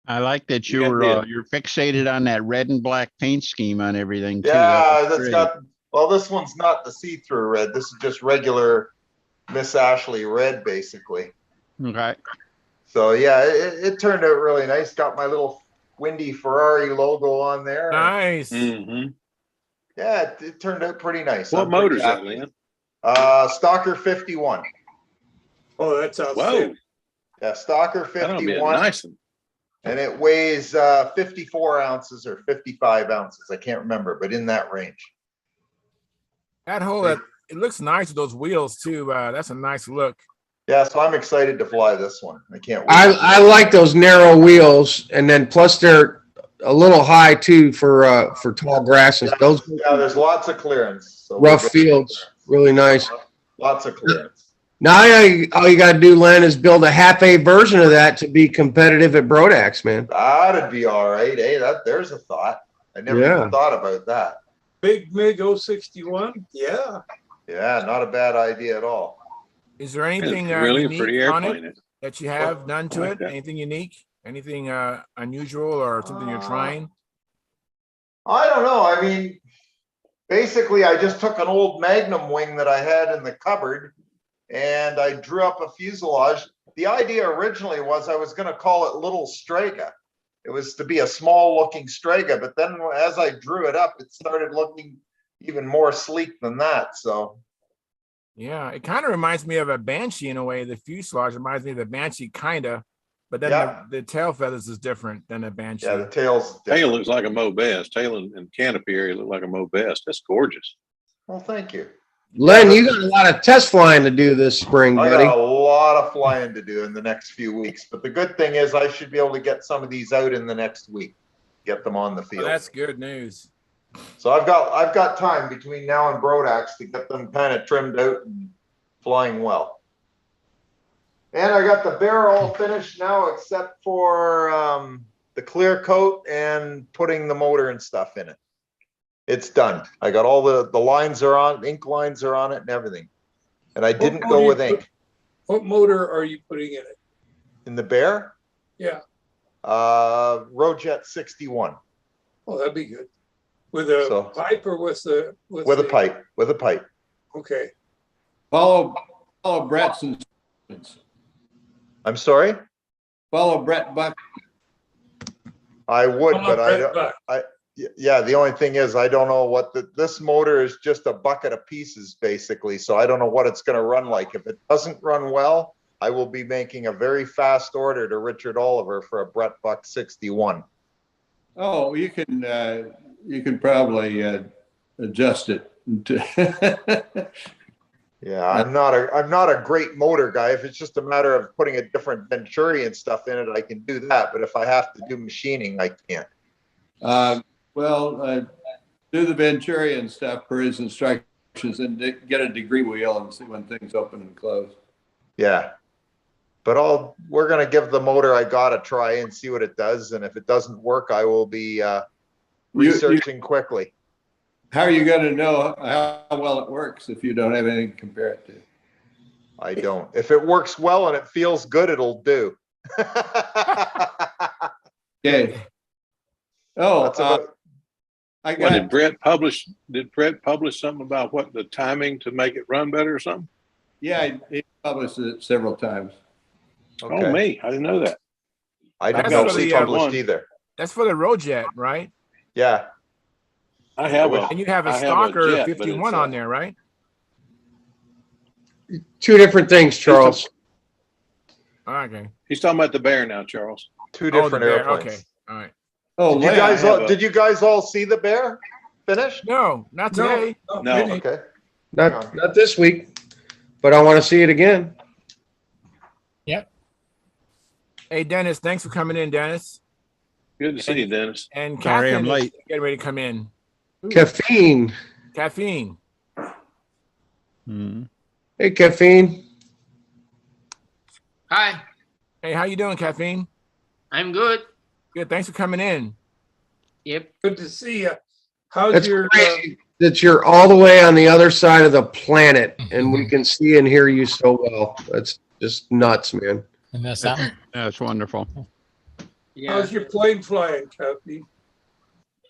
I like that You got you're fixated on that red and black paint scheme on everything too. Yeah, That's that's great. got, well, this one's not the see-through red. This is just regular Miss Ashley red, basically. Okay. So yeah, it turned out really nice. Got my little Windy Ferrari logo on there. Nice. Mm-hmm. Yeah, it turned out pretty nice. What I'm pretty motor's that, happy. Lynn? Stalker 51. Oh, that's Whoa, outstanding. Yeah, Stalker that'll be a 51. nice one. And it weighs 54 ounces or 55 ounces. I can't remember, but in that range. That whole, it looks nice with those wheels too. That's a nice look. Yeah, so I'm excited to fly this one. I can't wait. I like those narrow wheels, and then plus they're a little high too for tall grasses. Those Yeah, there's lots of clearance. So rough fields, really nice. Lots of clearance. Now all you got to do, Len, is build a half-A version of that to be competitive at Brodax, man. That'd be all right. Hey, there's a thought. I never Yeah. even thought about that. Big MiG 061. Yeah. Yeah, not a bad idea at all. Is there anything It's really a unique pretty on airplane. it that you have done to I like it? that. Anything unique? Anything unusual or something you're trying? I don't know. I mean, basically, I just took an old Magnum wing that I had in the cupboard and I drew up a fuselage. The idea originally was I was going to call it Little Strega. It was to be a small looking Strega, but then as I drew it up, it started looking even more sleek than that. So Yeah, it kind of reminds me of a Banshee in a way. The fuselage reminds me of the Banshee, kind of, but then Yeah. the tail feathers is different than a Banshee. yeah, the tail's Tail different. looks like a Mo Best. Tail and canopy area look like a Mo Best. That's gorgeous. Well, thank you. Len, you got a lot of test flying to do this spring, I buddy. got a lot of flying to do in the next few weeks, but the good thing is I should be able to get some of these out in the next week, get them on the Oh, field. that's good news. So I've got time between now and Brodax to get them kind of trimmed out and flying well. And I got the bear all finished now, except for the clear coat and putting the motor and stuff in it. It's done. I got all the lines are on, ink lines are on it and everything. And I didn't go with ink. What motor are you putting in it? In the bear, Yeah. Rojet 61 Oh, that'd be good. With a So- pipe or with the with a pipe, with a pipe. Okay. Follow Brett's instructions. I'm sorry? Follow Brett Buck. I would, Come on, but I Brett don't, Buck. yeah, the only thing is I don't know what this motor is just a bucket of pieces basically. So I don't know what it's going to run like. If it doesn't run well, I will be making a very fast order to Richard Oliver for a Brett Buck 61. Oh, you can probably adjust it. Yeah, I'm not a great motor guy. If it's just a matter of putting a different Venturi and stuff in it, I can do that. But if I have to do machining, I can't. Do the Venturi and stuff per his instructions and get a degree wheel and see when things open and close. Yeah. But we're going to give the motor I got a try and see what it does. And if it doesn't work, I will be researching quickly. How are you going to know how well it works if you don't have anything to compare it to? I don't. If it works well and it feels good, it'll do. Okay. Oh, That's about, I What, got did Brett publish something about what the timing to make it run better or something? yeah, he published it several times. okay. Oh, me. I didn't know that. I didn't That's know for it was the, published one. either. That's for the Rojet, right? Yeah. I have a And you have a I have a Stalker jet, but 51 it's, on there, right? Two different things, Charles. Okay. He's talking about the bear now, Charles. Two Oh, the different bear. airplanes. Okay. All right. Oh, Did you guys all see the bear finished? No, not No, today. No. really. Okay. Not this week, but I want to see it again. Hey, Dennis, thanks for coming in, Dennis. Good to see you, Dennis. And Sorry, I'm Catherine is late. getting ready to come in. Caffeine. Caffeine. Mhm. Hey, Caffeine. Hi. Hey, how you doing, Caffeine? I'm good. Good. Thanks for coming in. Yep. Good to see you. How's It's your, crazy that you're all the way on the other side of the planet and we can see and hear you so well. That's just nuts, man. And that's something. That's wonderful. Yeah. how's your plane flying, Kathy?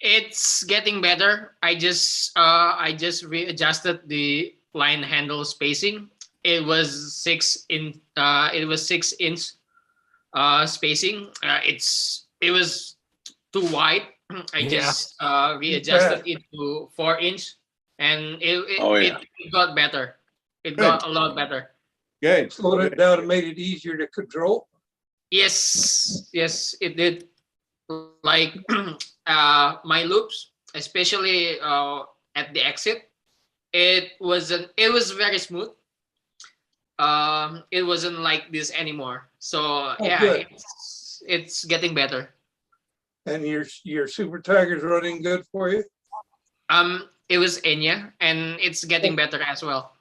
It's getting better. I just readjusted the line handle spacing. It was 6 inch spacing. It was too wide. I just readjusted it to 4 inch, and it got better. It got a lot better. Okay. Slowed it down and made it easier to control? Yes, it did. Like my loops, especially at the exit, it was very smooth. It wasn't like this anymore. So good. it's getting better. And your Super Tiger's running good for you? It was Enya, and it's getting better as well.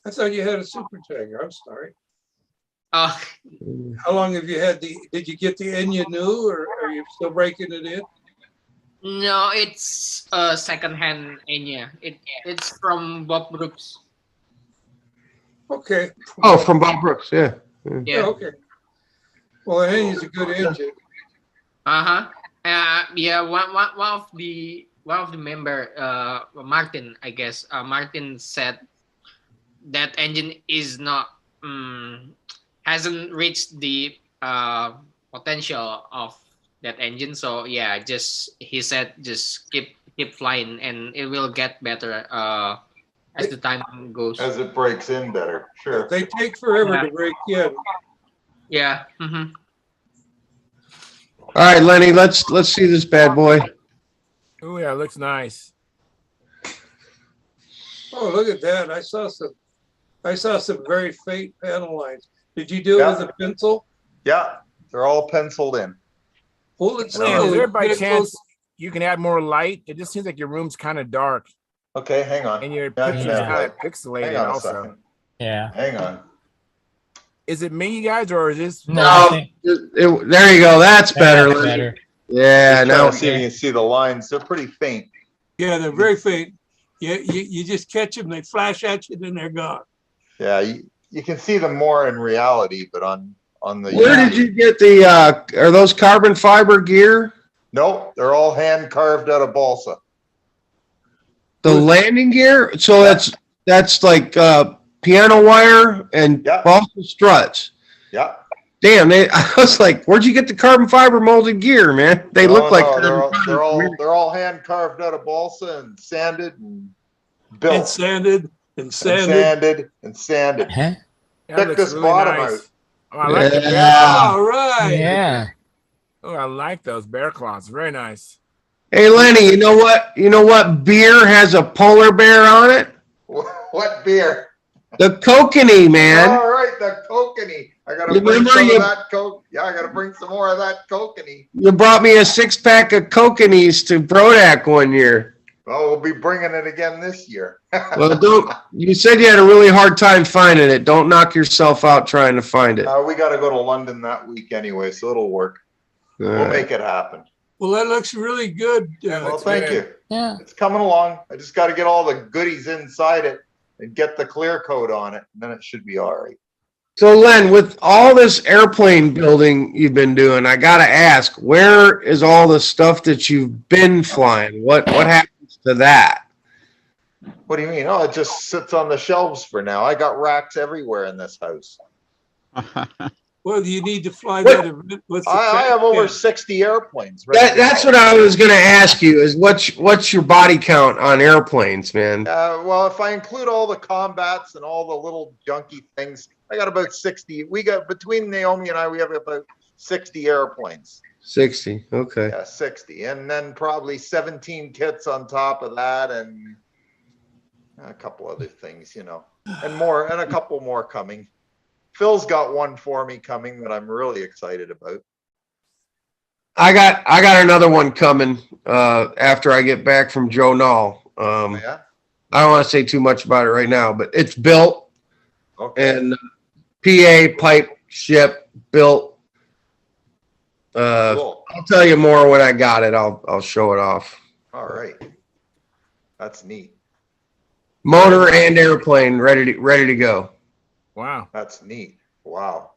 I thought you had a Super Tiger. I'm sorry. Uh, How long have you had did you get the Enya new, or are you still breaking it in? no, it's a secondhand Enya. It's from Bob Brooks. Okay. Oh, from Bob Brooks, yeah. Yeah. Okay. Well, an Enya's a good engine. Yeah. One of the member, Martin, I guess. Martin said that engine is not hasn't reached the potential of that engine. So yeah, he said just keep flying, and it will get better as the time goes. As it breaks in better, sure. They take forever to break in. Yeah. All right, Lenny, let's see this bad boy. Oh yeah, it looks nice. Oh, look at that. I saw some very faint panel lines. Did you do it with a pencil? Yeah, they're all penciled in. Hold it Stan, is slow. there by Get it chance close. you can add more light? It just seems like your room's kind of dark Okay, hang on. and your Yeah, I picture's can add kind light. of pixelated Hang on a also. second. Yeah. Hang on. Is it me, you guys, or is this? No, I think There you go. That's better, that's Lenny. better. Yeah, Just trying now to see if you can see the lines. They're pretty faint. Yeah, they're very faint. You just catch them, they flash at you, then they're gone. Yeah, you can see them more in reality, but on the. where did you get the are those carbon fiber gear? Nope, they're all hand carved out of balsa. The landing gear? So that's like piano wire and balsa struts. Yeah. Damn, I was like, where'd you get the carbon fiber molded gear, man? They look like they're all hand carved out of balsa and sanded and built. And sanded and sanded. Sanded and sanded. Huh? That Pick looks this really bottom nice. out. Oh, I like the bear Yeah. claws. All right. Yeah. Oh, I like those bear claws. Very nice. Hey, Lenny, you know what? You know what beer has a polar bear on it? What beer? The kokanee, man. All right, the kokanee. I gotta You bring remember some you- of that coke. Yeah, I gotta bring some more of that kokanee. You brought me a 6-pack of kokanees to Brodak one year. Well, we'll be bringing it again this year. Well, you said you had a really hard time finding it. Don't knock yourself out trying to find it. We gotta go to London that week anyway, so it'll work. All We'll right. make it happen. Well, that looks really good. Well, thank you. Yeah. It's coming along. I just got to get all the goodies inside it and get the clear coat on it, and then it should be all right. So, Len, with all this airplane building you've been doing, I got to ask, where is all the stuff that you've been flying? What happens to that? What do you mean? Oh, it just sits on the shelves for now. I got racks everywhere in this house. Well, you need to fly What? that event with the I have track over pad. 60 airplanes. ready to That's go. what I was going to ask you is what's your body count on airplanes, man? Well, if I include all the combats and all the little junky things, I got about 60. We got, between Naomi and I, we have about 60 airplanes. 60. Okay. Yeah, 60. And then probably 17 kits on top of that, and a couple other things, and more, and a couple more coming. Phil's got one for me coming that I'm really excited about. I got another one coming after I get back from Joe Knoll. Yeah. I don't want to say too much about it right now, but it's built Okay. and PA pipe ship built. Cool. I'll tell you more when I got it. I'll show it off. All right. That's neat. Motor and airplane ready to go. Wow. That's neat. Wow.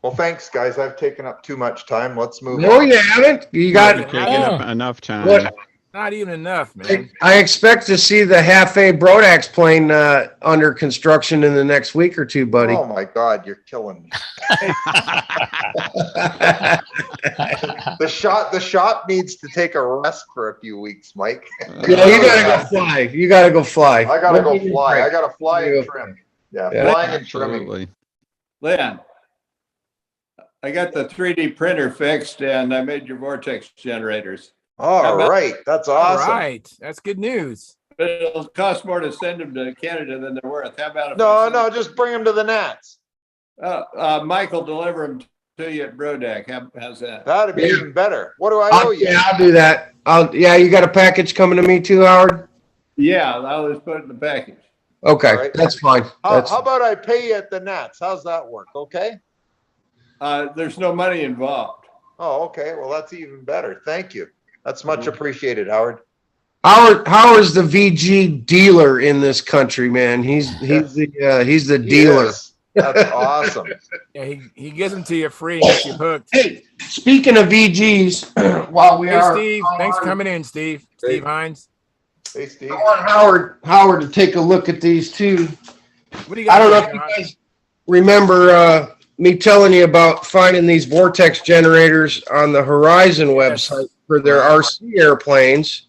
Well, thanks, guys. I've taken up too much time. Let's move No, on. you haven't. You got You're taking up enough time. what? Not even enough, man. I expect to see the half A Brodax plane under construction in the next week or two, buddy. Oh my God, you're killing me. The shop needs to take a rest for a few weeks, Mike. Yeah, you gotta go fly. You gotta go fly. I gotta go fly. I gotta fly and trim. Yeah, Yeah. flying and trimming. Absolutely. Lynn, I got the 3D printer fixed and I made your vortex generators. All right, that's All awesome. right. That's good news. But it'll cost more to send them to Canada than they're worth. How about if No, I send no, just bring them to the Nats. Mike will deliver them to you at Brodak. How's that? That'd be Yeah. even better. What do I owe you? Yeah, I'll do that. Yeah, you got a package coming to me too, Howard? Yeah, I'll just put it in the package. Okay, All right. that's fine. How That's, about I pay you at the Nats? How's that work? Okay. There's no money involved. Oh, okay. Well, that's even better. Thank you. That's much appreciated, Howard. Howard's the VG dealer in this country, man. He's the dealer. Yes. That's awesome. Yeah, he gives them to you free and gets you hooked. Hey, speaking of VGs, while we Hey, are, Steve. Thanks for coming in, Steve. Steve Hines. Hey, Steve. I want Howard to take a look at these too. What do you got? I don't know if there, you John? guys remember me telling you about finding these vortex generators on the Horizon website for their RC airplanes.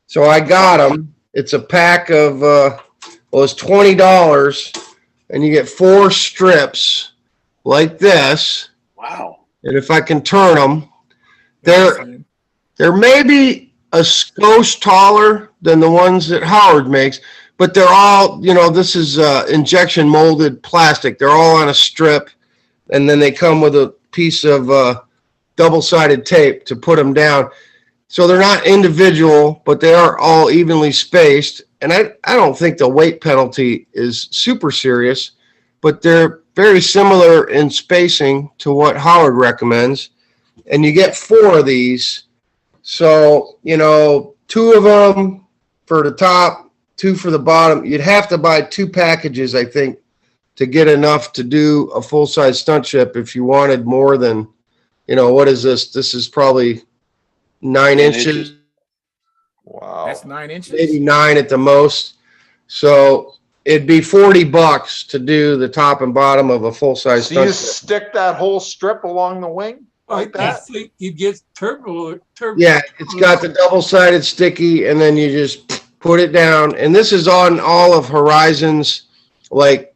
So I got them. It's a pack of, it's $20, and you get 4 strips like this. Wow. And if I can turn them, they're maybe a skosh taller than the ones that Howard makes, but they're all, this is injection molded plastic. They're all on a strip, and then they come with a piece of double-sided tape to put them down. So they're not individual, but they are all evenly spaced. And I don't think the weight penalty is super serious, but they're very similar in spacing to what Howard recommends. And you get 4 of these. So, 2 of them for the top, 2 for the bottom. You'd have to buy 2 packages, I think, to get enough to do a full-size stunt ship if you wanted more than, what is this? This is probably 9 inches. Wow. That's 9 inches. Maybe 9 at the most. So it'd be $40 to do the top and bottom of a full-size So you stunt ship. stick that whole strip along the wing like I that? think you get turbo. Yeah, it's got the double-sided sticky, and then you just put it down. And this is on all of Horizon's, like,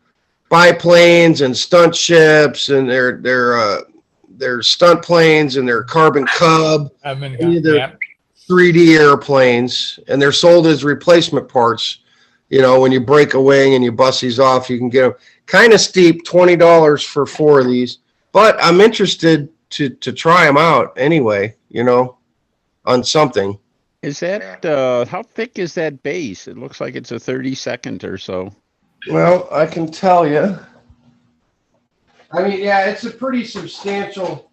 biplanes and stunt ships, and their stunt planes and their Carbon Cub, any of their 3D airplanes, and they're sold as replacement parts. When you break a wing and you bust these off, you can get them kind of steep, $20 for 4 of these. But I'm interested to try them out anyway, on something. Is that how thick is that base? It looks like it's a 32nd or so. Well, I can tell you. I mean, yeah, it's a pretty substantial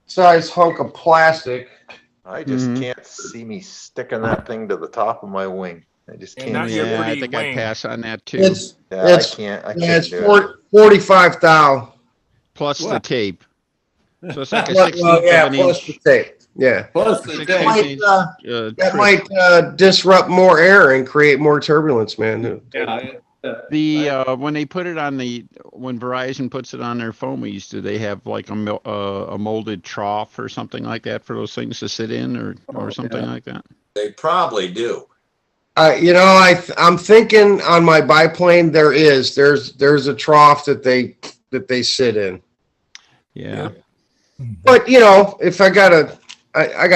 size hunk of plastic. I just can't see me sticking that thing to the top of my wing. I just And can't. now see you're it. I pretty think wing. I'd pass on that too. It's Yeah, it's I can't. I yeah, can't it's do it. 45,000. Plus the tape. So it's like a Well, 16th yeah, of an plus inch. the tape. Yeah, Plus the 16th tape. inch, that trip. might disrupt more air and create more turbulence, man. Yeah, When they put it on when Verizon puts it on their foamies, do they have like a molded trough or something like that for those things to sit in or something like that? They probably do. I'm thinking on my biplane there's a trough that they sit in. Yeah. But if I got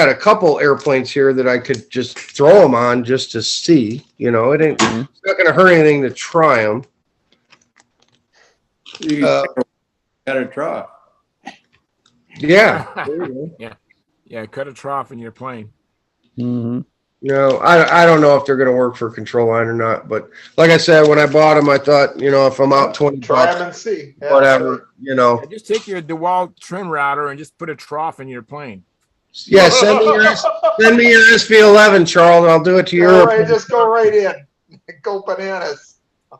a couple airplanes here that I could just throw them on just to see. It ain't it's not going to hurt anything to try them. you got a trough. Yeah. Yeah. Cut a trough in your plane. Mm-hmm. No, I don't know if they're gonna work for control line or not, but like I said, when I bought them, I thought, if I'm out 20 Try bucks, them and see. Yeah, whatever, Yeah, just take your DeWalt trim router and just put a trough in your plane. Yeah, send me your SV11, Charles, and I'll do it to All your. right, just go right in. Go bananas.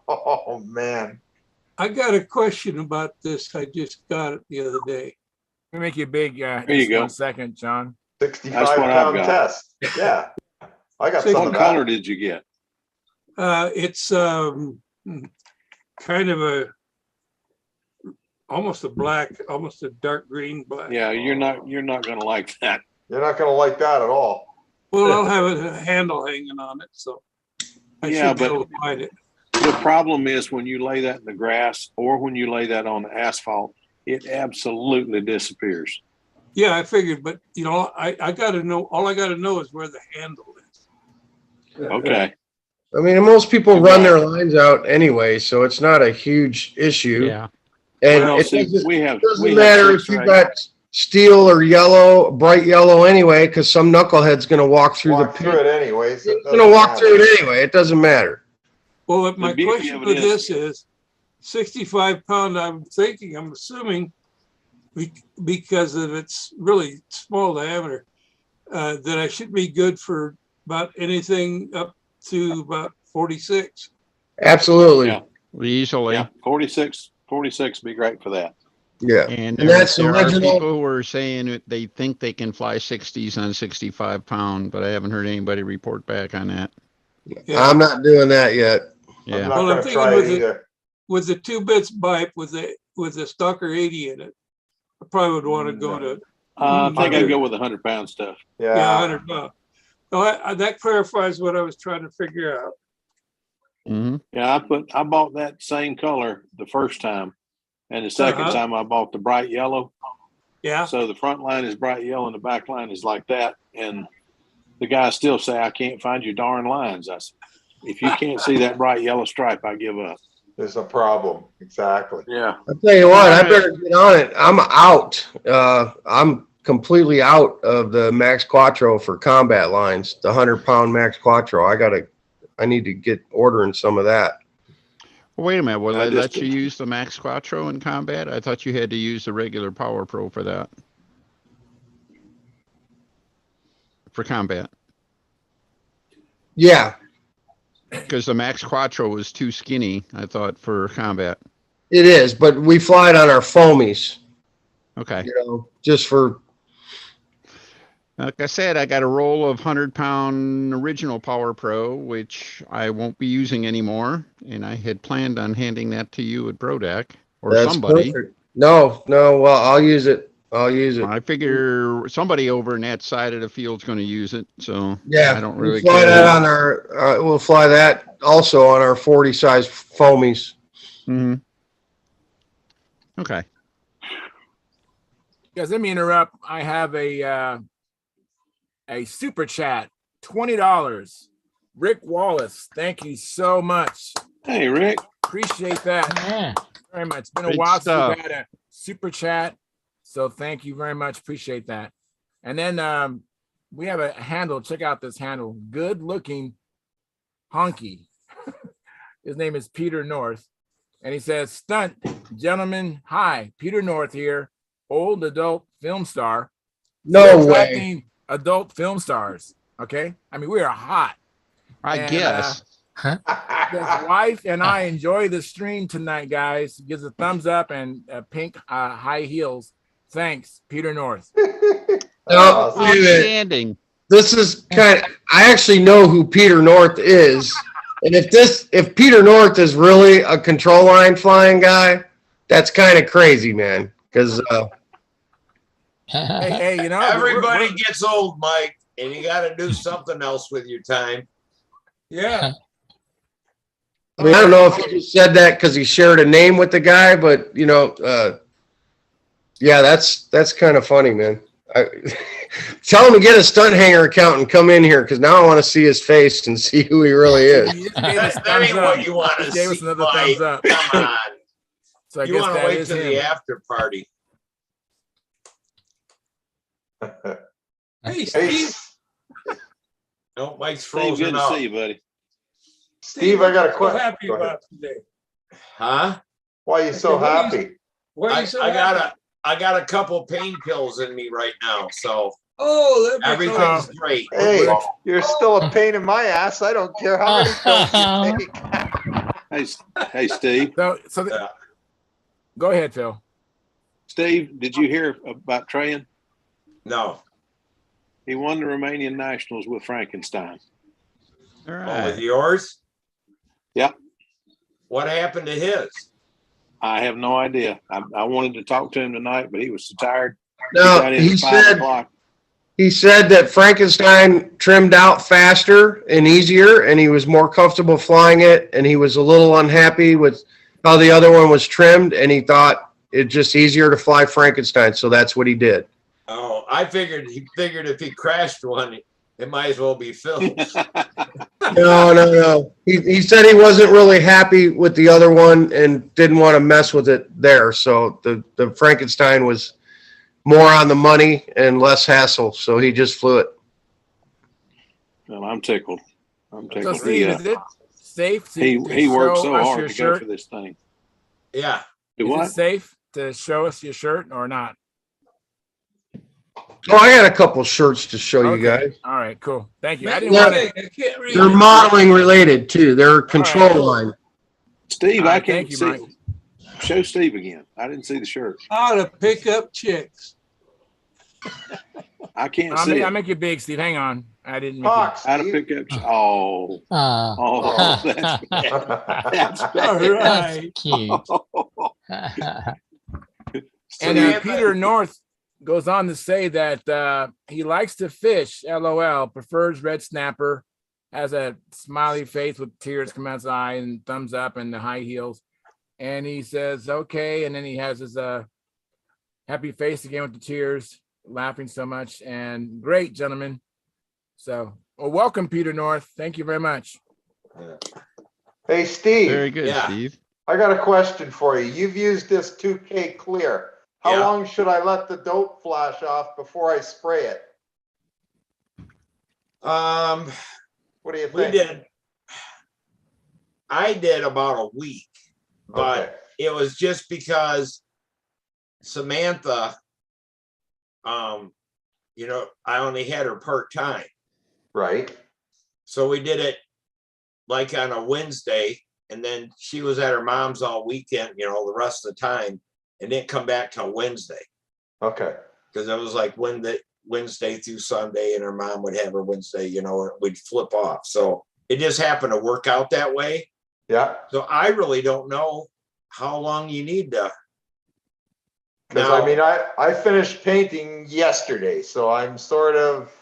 Oh man. I got a question about this. I just got it the other day. Let me make you big. There you Just go. 1 second, John. 65-pound got. test. Yeah. I got some What of color that. did you get? It's kind of almost a black, almost a dark green black. Yeah, you're not going to like that. You're not gonna like that at all. Well, I'll have a handle hanging on it, so I Yeah, should be but- able to find it. The problem is when you lay that in the grass or when you lay that on the asphalt, it absolutely disappears. Yeah, I figured, but I got to know. All I got to know is where the handle is. Okay. I mean, most people run their lines out anyway, so it's not a huge issue. Yeah. And Well, it see, doesn't we matter have if you 6 or 8. got steel or yellow, bright yellow anyway, because some knucklehead's going to walk through Walk the through pit. it anyways. He's going to walk through it anyway. It doesn't matter. Well, my beauty question of for it is- this is 65-pound. I'm assuming because of its really small diameter, that I should be good for about anything up to about 46. Absolutely. Yeah. Easily. Yeah, 46 would be great for that. Yeah. And And that's there are original. people who are saying that they think they can fly 60s on 65-pound, but I haven't heard anybody report back on that. Yeah. I'm not doing that yet. I'm Yeah. not Well, I'm gonna thinking try with it it- either. With the 2 bits bipe with the Stalker 80 in it, I probably would want to go to I think I'd 100. go with the 100-pound stuff. Yeah, Yeah. 100 pound. No, that clarifies what I was trying to figure out. Hmm. Yeah, I bought that same color the first time, and the second Uh-huh. time I bought the bright yellow. Yeah. So the front line is bright yellow and the back line is like that. And the guys still say, I can't find your darn lines. I said, if you can't see that bright yellow stripe, I give up. There's a problem. Exactly. Yeah. I'll tell you what, I Alright. better get on it. I'm out. I'm completely out of the Max Quattro for combat lines, the 100-pound Max Quattro. I need to get ordering some of that. Well, wait a minute. Will I they just let you did- use the Max Quattro in combat? I thought you had to use the regular Power Pro for that. For combat. Yeah, Because the Max Quattro was too skinny, I thought, for combat. it is, but we fly it on our foamies, Okay. just for, Like I said, I got a roll of 100-pound original Power Pro, which I won't be using anymore. And I had planned on handing that to you at Brodeck or that's somebody. perfect. No, well, I'll use it. I figure somebody over in that side of the field's going to use it. So Yeah, I don't we'll really fly care. that on our, we'll fly that also on our 40 size foamies. Hmm. Okay. Guys, let me interrupt. I have a super chat, $20. Rick Wallace, thank you so much. Hey, Rick. Appreciate that Yeah. very much. It's been a Great while since stuff. we had a super chat, so thank you very much. Appreciate that. And then we have a handle. Check out this handle. Good looking honky. His name is Peter North, and he says, "Stunt gentlemen, hi, Peter North here, old adult film star. No Still way. attracting adult film stars. Okay, I mean we are hot. I And, guess. His wife and I enjoy the stream tonight, guys. Gives a thumbs up and pink high heels. Thanks, Peter North. No, wait a minute. Outstanding. This is kind of, I actually know who Peter North is. And if Peter North is really a control line flying guy, that's kind of crazy, man. Because Hey, you know, Everybody gets old, Mike, and you got to do something else with your time. Yeah. I mean, I don't know if he just said that because he shared a name with the guy, but yeah, that's kind of funny, man. Tell him to get a Stunthangar account and come in here because now I want to see his face and see who he really is. He just gave us That thumbs ain't up. what you want He to gave us see, another Mike. thumbs up. Come on. So I You guess want to that wait is till him. the after party. Hey, Steve. No, Mike's Steve, frozen good to out. see you, buddy. Steve, I got a So question. happy Go ahead. about today. Huh? Why are you so What are you- happy? Why are you so I happy? got a couple pain pills in me right now, so Oh, that makes everything's sense. great. Hey, you're still a pain in my ass. I don't care how many pills you take. Hey, Steve. Go ahead, Phil. Steve, did you hear about Trajan? No. He won the Romanian Nationals with Frankenstein. All Oh, with right. yours? Yep. What happened to his? I have no idea. I wanted to talk to him tonight, but he was so tired. No, got in he at 5 said o'clock. he said that Frankenstein trimmed out faster and easier, and he was more comfortable flying it, and he was a little unhappy with how the other one was trimmed, and he thought it's just easier to fly Frankenstein, so that's what he did. Oh, he figured if he crashed one, it might as well be Phil's. No. He said he wasn't really happy with the other one and didn't want to mess with it there. So the Frankenstein was more on the money and less hassle. So he just flew it. Well, I'm tickled. I'm So tickled. Steve, is it safe to He worked show so us hard your to shirt? go for this thing. Yeah. Do Is what? it safe to show us your shirt or not? Oh, I got a couple shirts to show you guys. All right, cool. Thank you. I Make didn't it want big. to. I can't read They're it. modeling related too. They're control cool. line. Steve, All I right, can't thank you, see. Mike. Show Steve again. I didn't see the shirt. How to pick up chicks. I can't I'll see make, it. I'll make it big, Steve. Hang on. I didn't make Talk, How to Steve. pick up? Oh, that's that's All bad. right. Cute. And Peter North goes on to say that he likes to fish, LOL, prefers red snapper, has a smiley face with tears come out his eye and thumbs up and the high heels. And he says, okay. And then he has his happy face again with the tears, laughing so much. And great, gentlemen. So, well, welcome, Peter North. Thank you very much. Hey, Steve. Very good, Yeah. Steve. I got a question for you. You've used this 2K clear. How Yeah. long should I let the dope flash off before I spray it? What do you think? I did about a week, but Okay. it was just because Samantha, I only had her part-time. Right. So we did it like on a Wednesday, and then she was at her mom's all weekend, the rest of the time, and didn't come back till Wednesday. Okay. Because it was like Wednesday through Sunday, and her mom would have her Wednesday, we'd flip off. So it just happened to work out that way. Yeah. So I really don't know how long you need to. Because I mean, I finished painting yesterday, so I'm sort of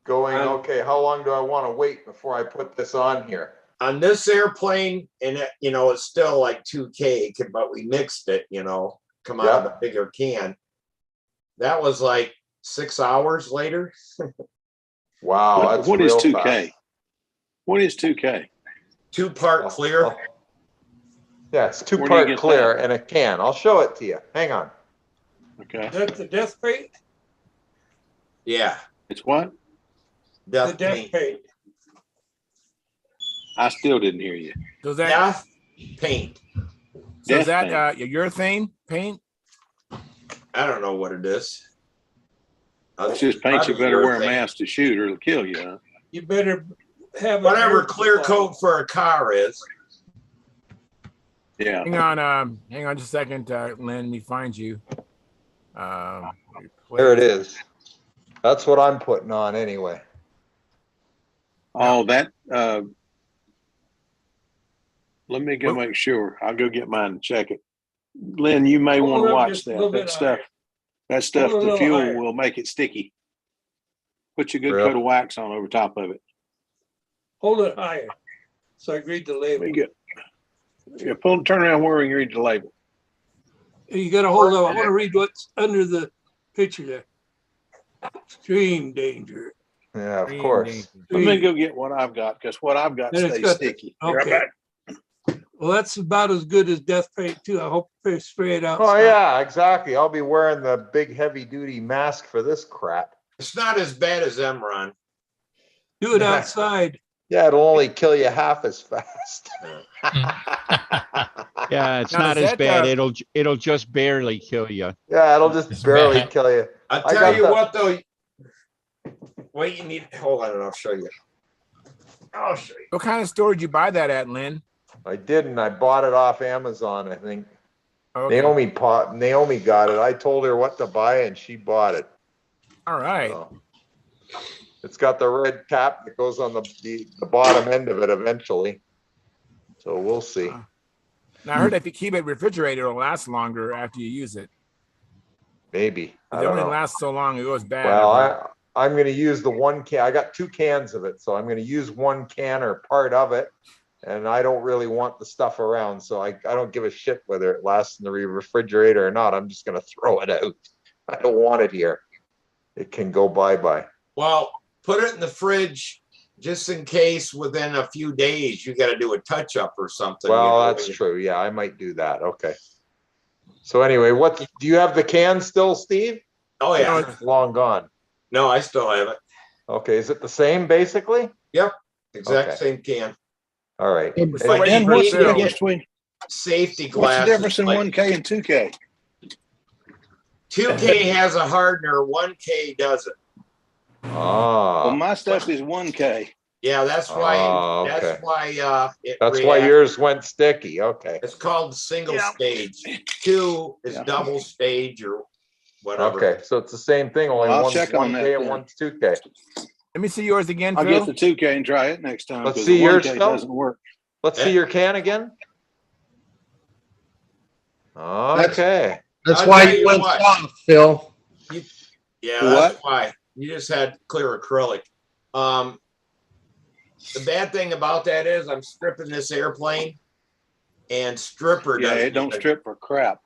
going, okay, how long do I want to wait before I put this on here? On this airplane, and it's still like 2K, but we mixed it, come out of the bigger can. That was like 6 hours later. Wow, that's what is real 2K? fast. What is 2K? 2-part clear. Yeah, it's Where do you 2-part get clear that? in a can. I'll show it to you. Hang on. Okay. That's the death paint? Yeah. It's what? The death paint. I still didn't hear you. So is that Death paint. So is Death that urethane paint? I don't know what it is. It's just paint. You Probably better wear a urethane. mask to shoot, or it'll kill you. Huh? You better have Whatever clear coat for a car is. Yeah. Hang on just a second, Lynn. Let me find you. There it is. That's what I'm putting on anyway. Oh, that. Let me go make sure. I'll go get mine and check it. Lynn, you may Hold want to up watch just a that. little That bit stuff. higher. That stuff. Hold a The little fuel higher. will make it sticky. Put your good Really? coat of wax on over top of it. Hold it higher. So I read the label. Let me get. Yeah, turn around where we can read the label. You gotta hold up. I want to read what's under the picture there. Extreme danger. Yeah, of course. Let me go get what I've got, because what I've got And it's stays got sticky. the- okay. Well, that's about as good as death paint too. I hope they spray it out. Oh yeah, exactly. I'll be wearing the big heavy duty mask for this crap. It's not as bad as Emron. Do it outside. Yeah, it'll only kill you half as fast. Yeah, it's Now, not does as that, bad. It'll just barely kill you. Yeah, it'll just barely kill you. I'll I tell got you the- what though. Wait, you need, hold on and I'll show you. I'll show you. What kind of store did you buy that at, Lynn? I didn't. I bought it off Amazon, I think. Okay. Naomi got it. I told her what to buy and she bought it. All right. So, it's got the red cap that goes on the bottom end of it eventually. So we'll see. Now I heard if you keep it refrigerated, it'll last longer after you use it. Maybe. I It don't only know. lasts so long, it goes bad. Well, I'm going to use the one can. I got 2 cans of it, so I'm going to use 1 can or part of it. And I don't really want the stuff around, so I don't give a shit whether it lasts in the refrigerator or not. I'm just going to throw it out. I don't want it here. It can go bye-bye. Well, put it in the fridge just in case within a few days you got to do a touch up or something. Well, that's true. Yeah, I might do that. Okay. So anyway, do you have the can still, Steve? Oh yeah, it's long gone. No, I still have it. Okay, is it the same basically? Yep, exact Okay. same can. All right. And what's the difference between safety what's glasses? the difference in like 1K and 2K? 2K has a hardener, 1K doesn't. Oh. Well, my stuff is 1K. Yeah, that's why. Oh, okay. That's why. That's why yours went sticky. Okay. It's called single stage. 2 is double stage or whatever. Okay, so it's the same thing. Only I'll one's check on 1K that and then. one's 2K. Let me see yours again, I'll Phil. get the 2K and try it next time. Let's 'cause see the yours, 1K Phil. doesn't work. Let's see your can again. Okay. That's I'll why tell you you went what. soft, Phil. Yeah, The that's what? why. You just had clear acrylic. The bad thing about that is I'm stripping this airplane and stripper Yeah, doesn't it don't even- strip for crap.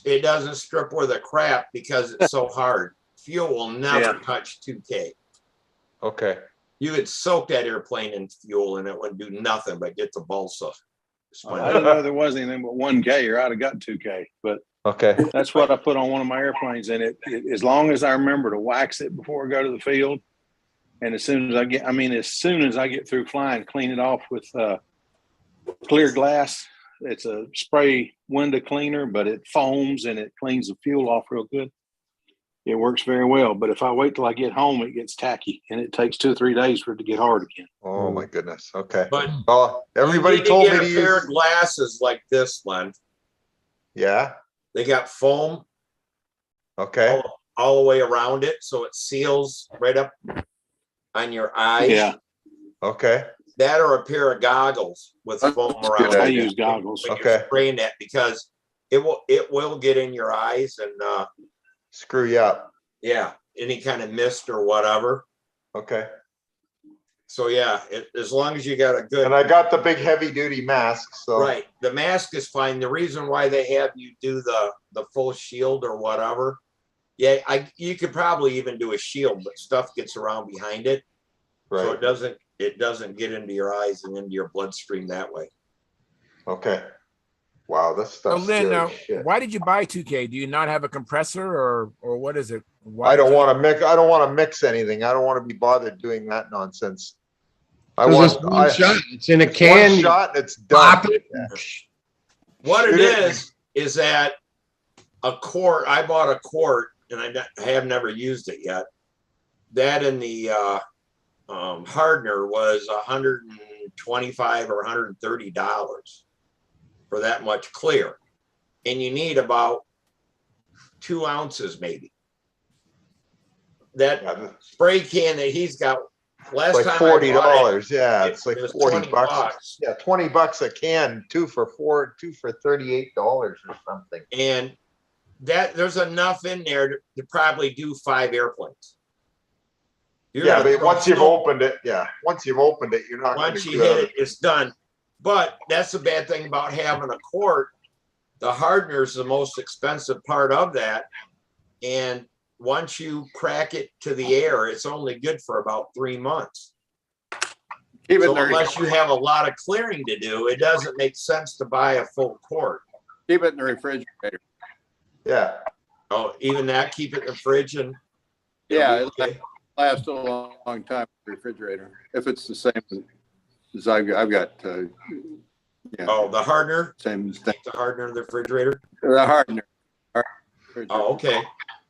it doesn't strip with a crap because it's so hard. Fuel will never Yeah. touch 2K. Okay. You could soak that airplane in fuel and it wouldn't do nothing but get the balsa. I didn't know there was anything but 1K, or I'd have got 2K. But Okay. that's what I put on one of my airplanes, and it as long as I remember to wax it before I go to the field, and as soon as I get through flying, clean it off with clear glass. It's a spray window cleaner, but it foams and it cleans the fuel off real good. It works very well. But if I wait till I get home, it gets tacky, and it takes 2 or 3 days for it to get hard again. Oh my goodness. Okay. But Well, everybody you need told to me get to a pair use. of glasses like this one. Yeah. They got foam Okay. all the way around it, so it seals right up on your eyes. Yeah. Okay. That or a pair of goggles with foam around it. I use goggles. When Okay. you're spraying that because it will get in your eyes and Screw you up. yeah, any kind of mist or whatever. Okay. So yeah, as long as you got a good And I got the big heavy duty mask. So. right, the mask is fine. The reason why they have you do the full shield or whatever, yeah, you could probably even do a shield, but stuff gets around behind it, so Right. it doesn't get into your eyes and into your bloodstream that way. Okay. Wow, this So stuff's Lynn, scary now, as shit. why did you buy 2K? Do you not have a compressor or what is it? Why I don't did you- want to mix. I don't want to mix anything. I don't want to be bothered doing that nonsense. I Because want. it's one shot. It's in a it's can. One you shot and it's pop done. it. What it Shoot is that a quart, I bought a quart and I have never used it yet. That and the hardener was $125 or $130 for that much clear. And you need about 2 ounces maybe. That Yeah, spray can that he's got last it's like time I bought it, $40. Yeah, it's like it was 40 20 bucks. bucks. Yeah, 20 bucks a can. 2 for $38 or something. And that there's enough in there to probably do 5 airplanes. You're Yeah, gonna but throw once you've snow- opened it, once you've opened it, you're not going once to you do hit it. it, it's done. But that's the bad thing about having a quart. The hardener is the most expensive part of that. And once you crack it to the air, it's only good for about 3 months. Keep it So in the, unless you have a lot of clearing to do, it doesn't make sense to buy a full quart. keep it in the refrigerator. Yeah. Oh, even that, keep it in the fridge and Yeah, it'll be okay. last a long time in the refrigerator. If it's the same as I've got, yeah. Oh, the hardener? Same thing. The hardener in the refrigerator? The hardener. Oh, okay.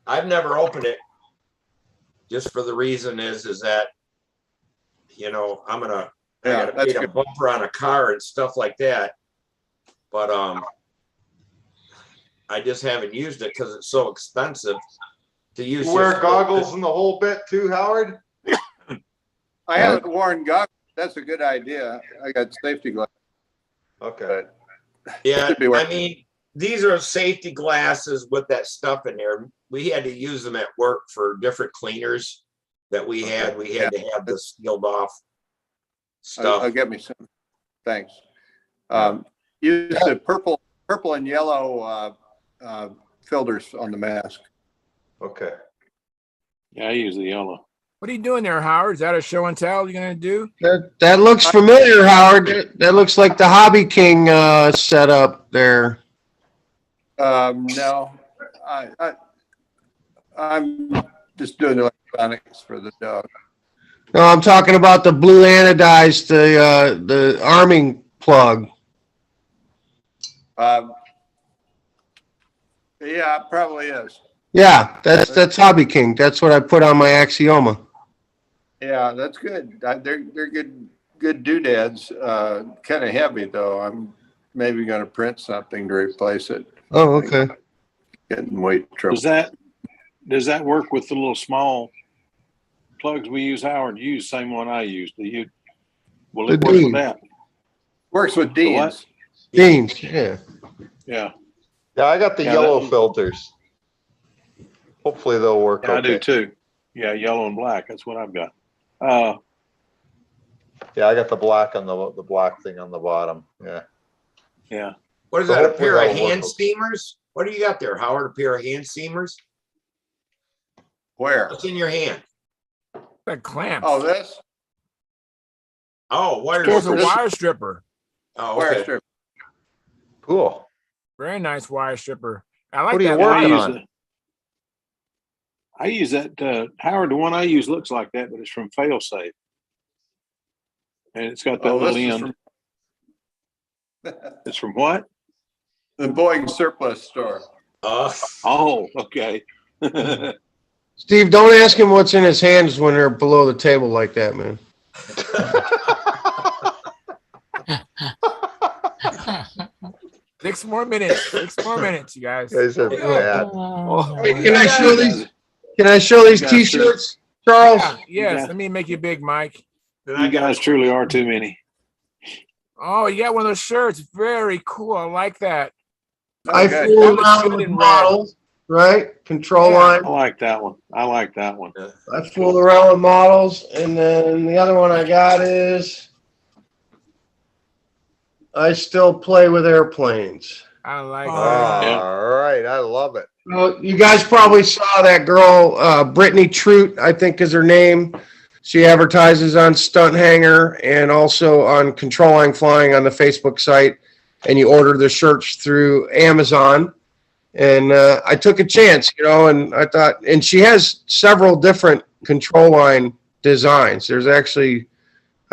I've never opened it. Just for the reason is that, you know, I gotta pay a bumper on a car and stuff like that. But I just haven't used it because it's so expensive to use. You wear goggles and the whole bit too, Howard? I haven't worn goggles. That's a good idea. I got safety glasses. Okay. Yeah, I mean, these are safety glasses with that stuff in there. We had to use them at work for different cleaners that we had. We had to have the sealed off stuff. I'll get me some. Thanks. Use the purple and yellow filters on the mask. Okay. Yeah, I use the yellow. What are you doing there, Howard? Is that a show and tell you're gonna do? That looks familiar, Howard. That looks like the Hobby King setup there. No, I'm just doing electronics for the dog. No, I'm talking about the blue anodized, the arming plug. Yeah, it probably is. Yeah, that's Hobby King. That's what I put on my Axioma. Yeah, that's good. They're good doodads. Kind of heavy though. I'm maybe going to print something to replace it. Oh, okay. Getting weight trouble. Does that work with the little small plugs we use, Howard? You use the same one I use. Will it work with that? Works with Deans. Deans, yeah. Yeah. Yeah, I got the yellow filters. Hopefully they'll work. Yeah, okay. I do too. Yeah, yellow and black. That's what I've got. Yeah, I got the black on the black thing on the bottom. Yeah. Yeah. What is that? A pair of hand steamers? What do you got there, Howard? A pair of hand steamers? Where? What's in your hand? That clamp. Oh, this? Oh, wire There's a wire stripper. Oh, okay. Wire stripper. Cool. Very nice wire stripper. I like what are you that. working on? I use that, Howard, the one I use looks like that, but it's from Failsafe. And it's got that little end. It's from what? The Boeing surplus store. Oh, okay. Steve, don't ask him what's in his hands when they're below the table like that, man. 6 more minutes. 6 more minutes, you guys. Guys are bad. Can I show these? Can I show these T-shirts, Charles? Yeah, yes. Let me make you big, Mike. You guys truly are too many. Oh, you got one of those shirts. Very cool. I like that. I fool around with models, right? Control line. I like that one. I like that one. I fool around with models, and then the other one I got is I still play with airplanes. I like that. All right, I love it. Well, you guys probably saw that girl, Brittany Trout, I think is her name. She advertises on Stunthangar and also on Control Line Flying on the Facebook site. And you order the shirts through Amazon. And I took a chance, and I thought, and she has several different Control Line designs. There's actually,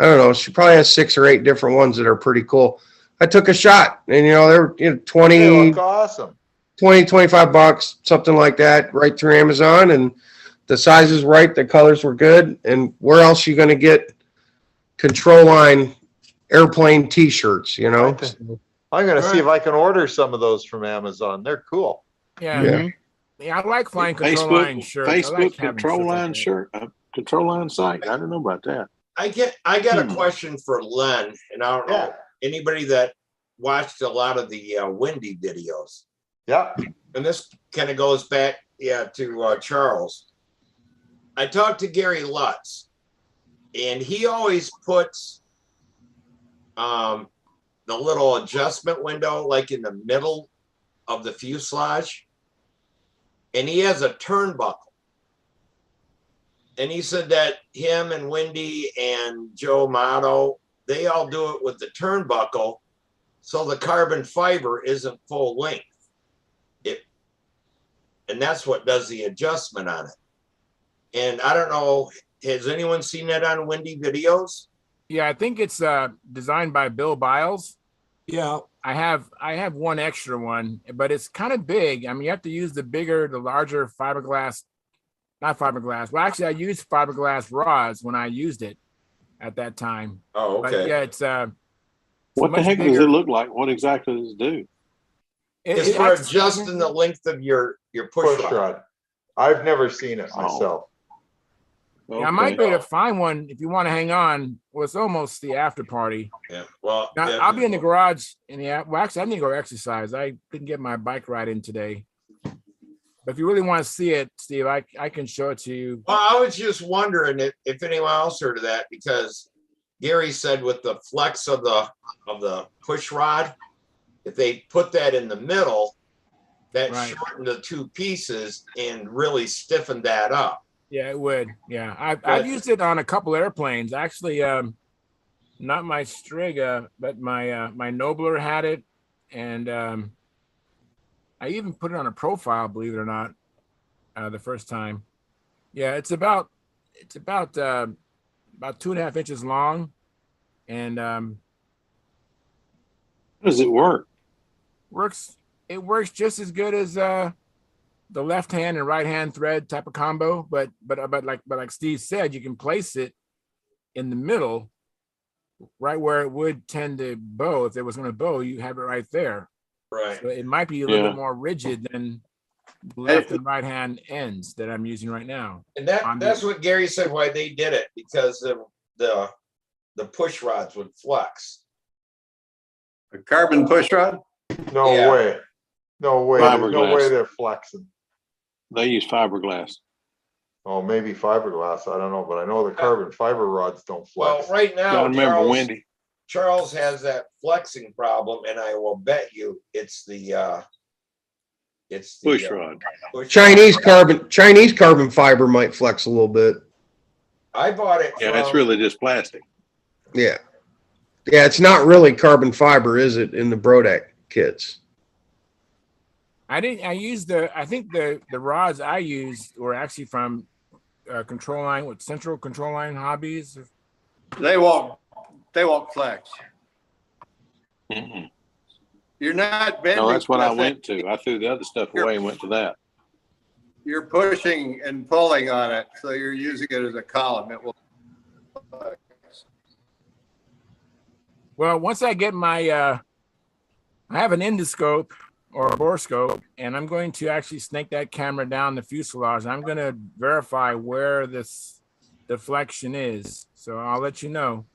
I don't know, she probably has 6 or 8 different ones that are pretty cool. I took a shot, and they're 20, they look awesome. 20, 25 bucks, something like that, right through Amazon. And the size is right, the colors were good. And where else are you going to get Control Line airplane T-shirts? I'm going to see if I can order some of those from Amazon. They're cool. Yeah, I like flying Control Line shirts. Facebook Control Line shirt, Control Line site. I don't know about that. I got a question for Len, and I don't know anybody that watched a lot of the Windy videos. Yeah. And this kind of goes back, to Charles. I talked to Gary Lutz, and he always puts the little adjustment window like in the middle of the fuselage, and he has a turnbuckle. And he said that him and Wendy and Joe Motto, they all do it with the turnbuckle, so the carbon fiber isn't full length. And that's what does the adjustment on it. And I don't know has anyone seen that on Windy Videos? Yeah, I think it's designed by Bill Biles. Yeah. I have one extra one, but it's kind of big. I mean, you have to use the larger fiberglass, not fiberglass. Well, actually, I used fiberglass rods when I used it at that time. Oh, But okay. yeah, it's What the much heck does bigger. it look like? What exactly does it do? It's it for acts- adjusting the length of your push Push rod. rod. I've never seen it Oh. myself. Yeah, I might Okay. be able to find one if you want to hang on. Well, it's almost the after party. Yeah. Well, Now, yeah, I'll be in the garage well, actually, I need to go exercise. I didn't get my bike ride in today. But if you really want to see it, Steve, I can show it to you. Well, I was just wondering if anyone else heard of that, because Gary said with the flex of the push rod, if they put that in the middle, that Right. shortened the two pieces and really stiffened that up. Yeah, it would. Yeah, I've But- used it on a couple airplanes. Actually, not my Strega, but my Nobler had it, and I even put it on a profile. Believe it or not, the first time. Yeah, it's about 2.5 inches long, and How does it work? it works just as good as the left hand and right hand thread type of combo, but like Steve said, you can place it in the middle, right where it would tend to bow. If there was going to bow, you have it right there. Right. So it might be a little Yeah. bit more rigid than the left and right hand ends that I'm using right now. And that's what Gary said why they did it, because the push rods would flex. A carbon push rod? No Yeah. way. No way. There's no Fiberglass. way they're flexing. They use fiberglass. Oh, maybe fiberglass. I don't know, but I know the carbon fiber rods don't Well, flex. right now, Gotta remember Wendy. Charles has that flexing problem, and I will bet you it's the Push rod. push Chinese rod. carbon fiber might flex a little bit. I bought it. Yeah, it's from- really just plastic. Yeah. Yeah, it's not really carbon fiber, is it, in the Brodak kits? I think the rods I used were actually from Control Line with Central Control Line Hobbies. They won't flex. Mm-mm. You're not bending. No, that's what I with it. went to. I threw the other stuff away and went to that. You're pushing and pulling on it, so you're using it as a column. It will. Well, once I get my, I have an endoscope or a borescope, and I'm going to actually snake that camera down the fuselage. I'm going to verify where this deflection is. So I'll let you know.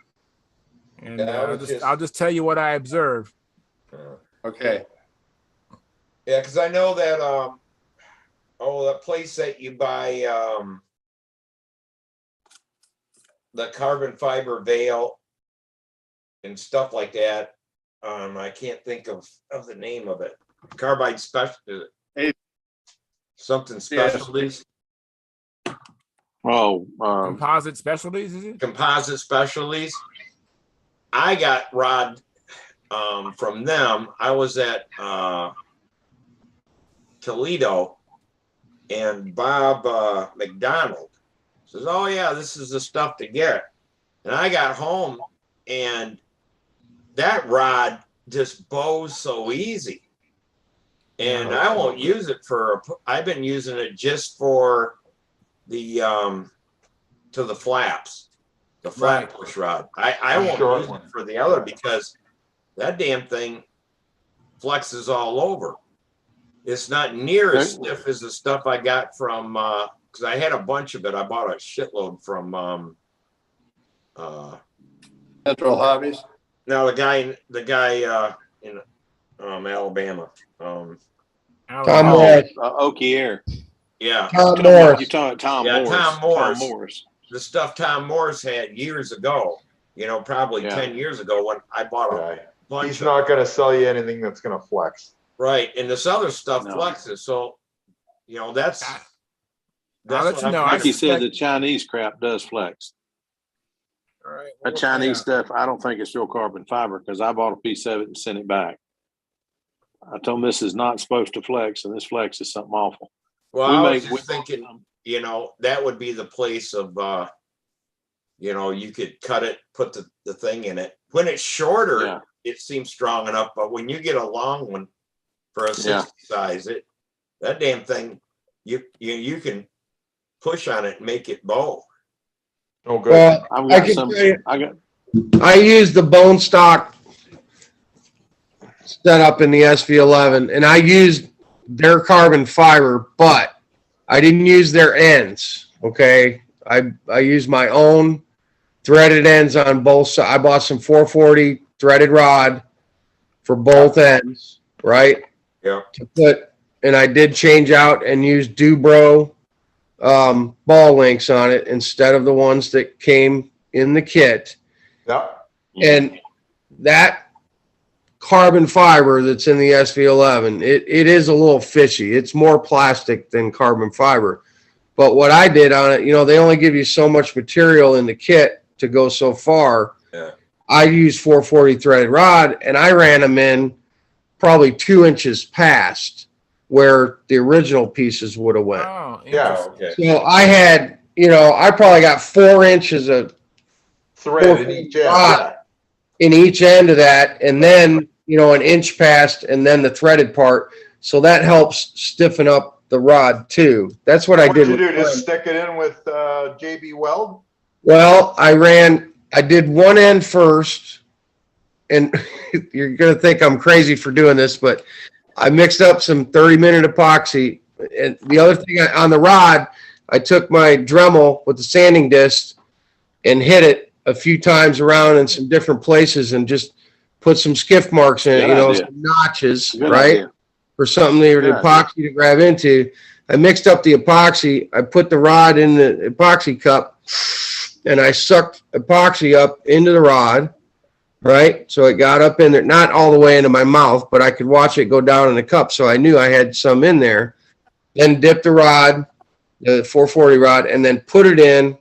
And Yeah, I'll just tell you what I observed. Okay. Yeah, because I know that that place that you buy the carbon fiber veil and stuff like that. I can't think of the name of it. Carbide special. Something specialties. Oh, Composite Specialties, is it? Composite specialties. I got rod from them. I was at Toledo, and Bob McDonald says, "Oh yeah, this is the stuff to get." And I got home, and that rod just bows so easy. And I won't use it I've been using it just for the to the flaps, the flat push rod. I won't use it for the other because that damn thing flexes all over. It's not near as stiff as the stuff I got from because I had a bunch of it. I bought a shitload from Central Hobbies. now the guy in Alabama. Tom Morris. Okie Air. Yeah. Tom Morris. You're talking Tom Yeah, Morris. Tom Morris. Tom Morris. The stuff Tom Morris had years ago, probably 10 years ago when I bought a bunch. He's not going to sell you anything that's going to flex. Right. And this other stuff No. flexes. So, that's I'll what let you I'm know. trying Like you to- said, the Chinese crap does flex. All right. That Chinese stuff, I don't think it's real carbon fiber because I bought a piece of it and sent it back. I told them this is not supposed to flex, and this flex is something awful. Well, We I was make- just thinking, that would be the place of you could cut it, put the thing in it. When it's shorter, Yeah. it seems strong enough, but when you get a long one for a 60 size, that damn thing, you can push on it and make it bow. Oh, good. Well, I can tell you, I use the bone stock setup in the SV11, and I used their carbon fiber, but I didn't use their ends. Okay, I used my own threaded ends on both sides. I bought some 440 threaded rod for both ends, right? Yeah. To put, and I did change out and use Dubro ball links on it instead of the ones that came in the kit. Yeah. And that carbon fiber that's in the SV11, it is a little fishy. It's more plastic than carbon fiber. But what I did on it, they only give you so much material in the kit to go so far. Yeah. I used 440 threaded rod, and I ran them in probably 2 inches past where the original pieces would have went. Oh, Yeah. Okay. So I had, I probably got 4 inches of Thread in each end. rod in each end of that, and then, an inch past, and then the threaded part. So that helps stiffen up the rod too. That's what I What did. did you with do? Just mine. stick it in with JB Weld? Well, I did one end first, and you're going to think I'm crazy for doing this, but I mixed up some 30-minute epoxy. And the other thing on the rod, I took my Dremel with the sanding disc and hit it a few times around in some different places and just put some skiff marks in it, Good idea. some notches, Good right? idea. For something there, the Good epoxy to grab into. I mixed up the epoxy. I put the rod in the epoxy cup, and I sucked epoxy up into the rod, right? So it got up in there, not all the way into my mouth, but I could watch it go down in the cup. So I knew I had some in there. Then dip the rod, the 440 rod, and then put it in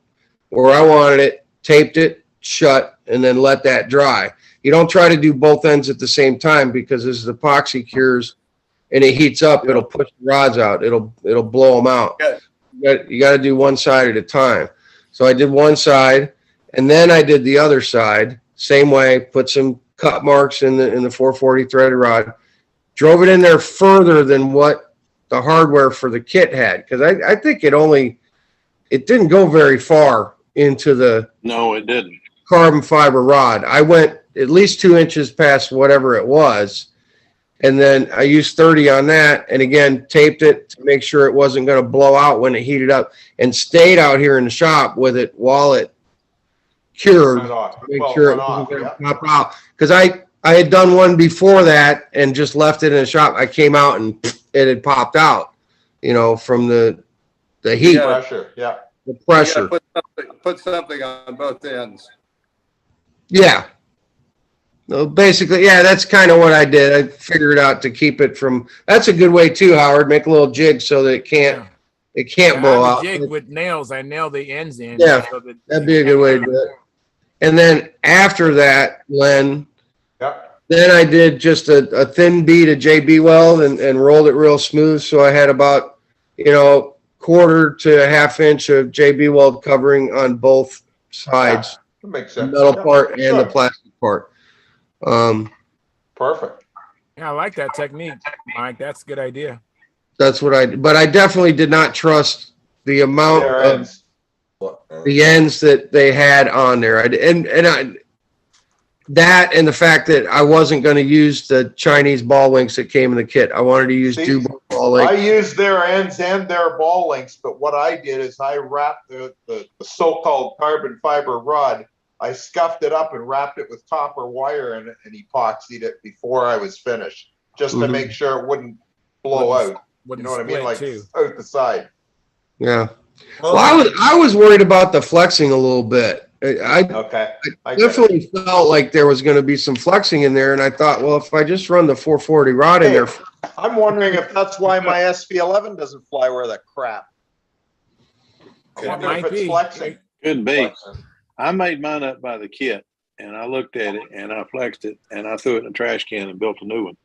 where I wanted it, taped it shut, and then let that dry. You don't try to do both ends at the same time, because as the epoxy cures and it heats up, it'll push the rods out. It'll blow them out. You got to do one side at a time. So I did one side, and then I did the other side, same way, put some cut marks in the 440 threaded rod, drove it in there further than what the hardware for the kit had, because I think it didn't go very far into the No, it didn't. carbon fiber rod. I went at least 2 inches past whatever it was, and then I used 30 on that, and again taped it to make sure it wasn't going to blow out when it heated up, and stayed out here in the shop with it while it cured to make sure it wasn't going to pop out. Because I had done one before that and just left it in the shop. I came out and it had popped out, from the heat. Pressure, yeah. The pressure. You gotta put something on both ends. Yeah. No, basically, yeah, that's kind of what I did. I figured out to keep it from. That's a good way too, Howard. Make a little jig so that it can't blow out. Jig with nails. I nail the ends in. Yeah, so that that'd be a good way to do it. And then after that, Len, then I did just a thin bead of JB Weld and rolled it real smooth. So I had about, quarter to a half inch of JB Weld covering on both sides. That makes The sense. metal Yeah, part and the sure. plastic part. Perfect. Yeah, I like that technique, Mike. That's a good idea. That's what but I definitely did not trust the amount Their of ends. the ends that they had on there. That and the fact that I wasn't going to use the Chinese ball links that came in the kit. I wanted to use Dubai ball links. I used their ends and their ball links, but what I did is I wrapped the so-called carbon fiber rod. I scuffed it up and wrapped it with copper wire and epoxied it before I was finished, just to make sure it wouldn't blow out. You know what I mean? Like out the side. Yeah. Well, I was worried about the flexing a little bit. I definitely felt like there was going to be some flexing in there, and I thought, well, if I just run the 440 rod in there. I'm wondering if that's why my SV11 doesn't fly where the crap. I wonder if it's flexing. Could be. I made mine up by the kit, and I looked at it, and I flexed it, and I threw it in a trash can and built a new one.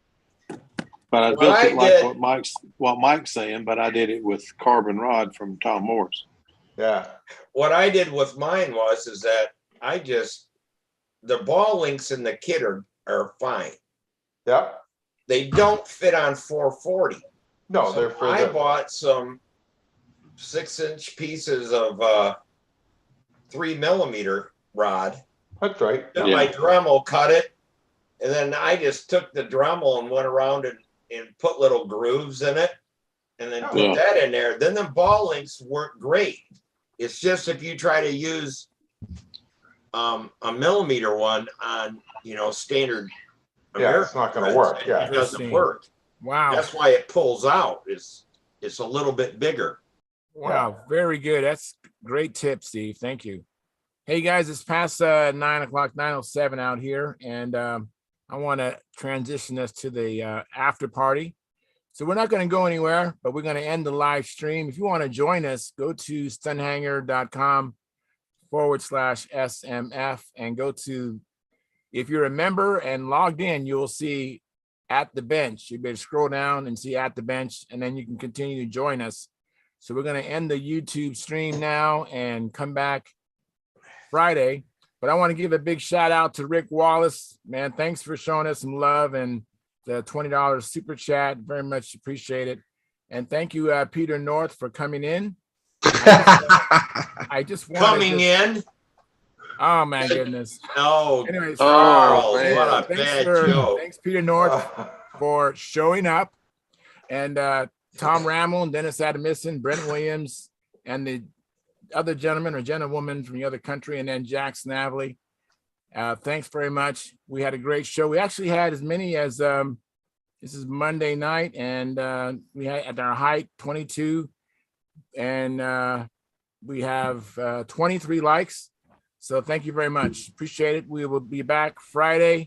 But I built it like what Mike's saying, but I did it with carbon rod from Tom Morris. Yeah. What I did with mine is that the ball links in the kit are fine. Yep. They don't fit on 440. No, So they're for I the, bought some 6-inch pieces of 3mm rod. that's right. Then Yeah. my Dremel cut it, and then I just took the Dremel and went around and put little grooves in it, and then put Yeah. that in there. Then the ball links work great. It's just if you try to use a millimeter one on standard Yeah, it's not gonna threads, work. it Yeah. doesn't Interesting. work. Wow. That's why it pulls out. It's a little bit bigger. Wow. Very good. That's great tip, Steve. Thank you. Hey guys, it's past 9 o'clock, 9:07 out here, and I want to transition us to the after party. So we're not going to go anywhere, but we're going to end the live stream. If you want to join us, go to stunthanger.com/SMF and go to, if you're a member and logged in, you'll see at the bench. You better scroll down and see at the bench, and then you can continue to join us. So we're going to end the YouTube stream now and come back Friday. But I want to give a big shout out to Rick Wallace. Man, thanks for showing us some love and the $20 super chat. Very much appreciate it. And thank you, Peter North, for coming in. I just want Coming in. Oh my goodness. Oh, Anyways, Charles, man. what a bad joke. Thanks, Peter North, for showing up. And Tom Rammel, Dennis Adamison, Brent Williams, and the other gentleman or gentlewoman from the other country, and then Jack Snavely. Thanks very much. We had a great show. We actually had as many as this is Monday night, and we had at our height 22, and we have 23 likes. So thank you very much. Appreciate it. We will be back Friday.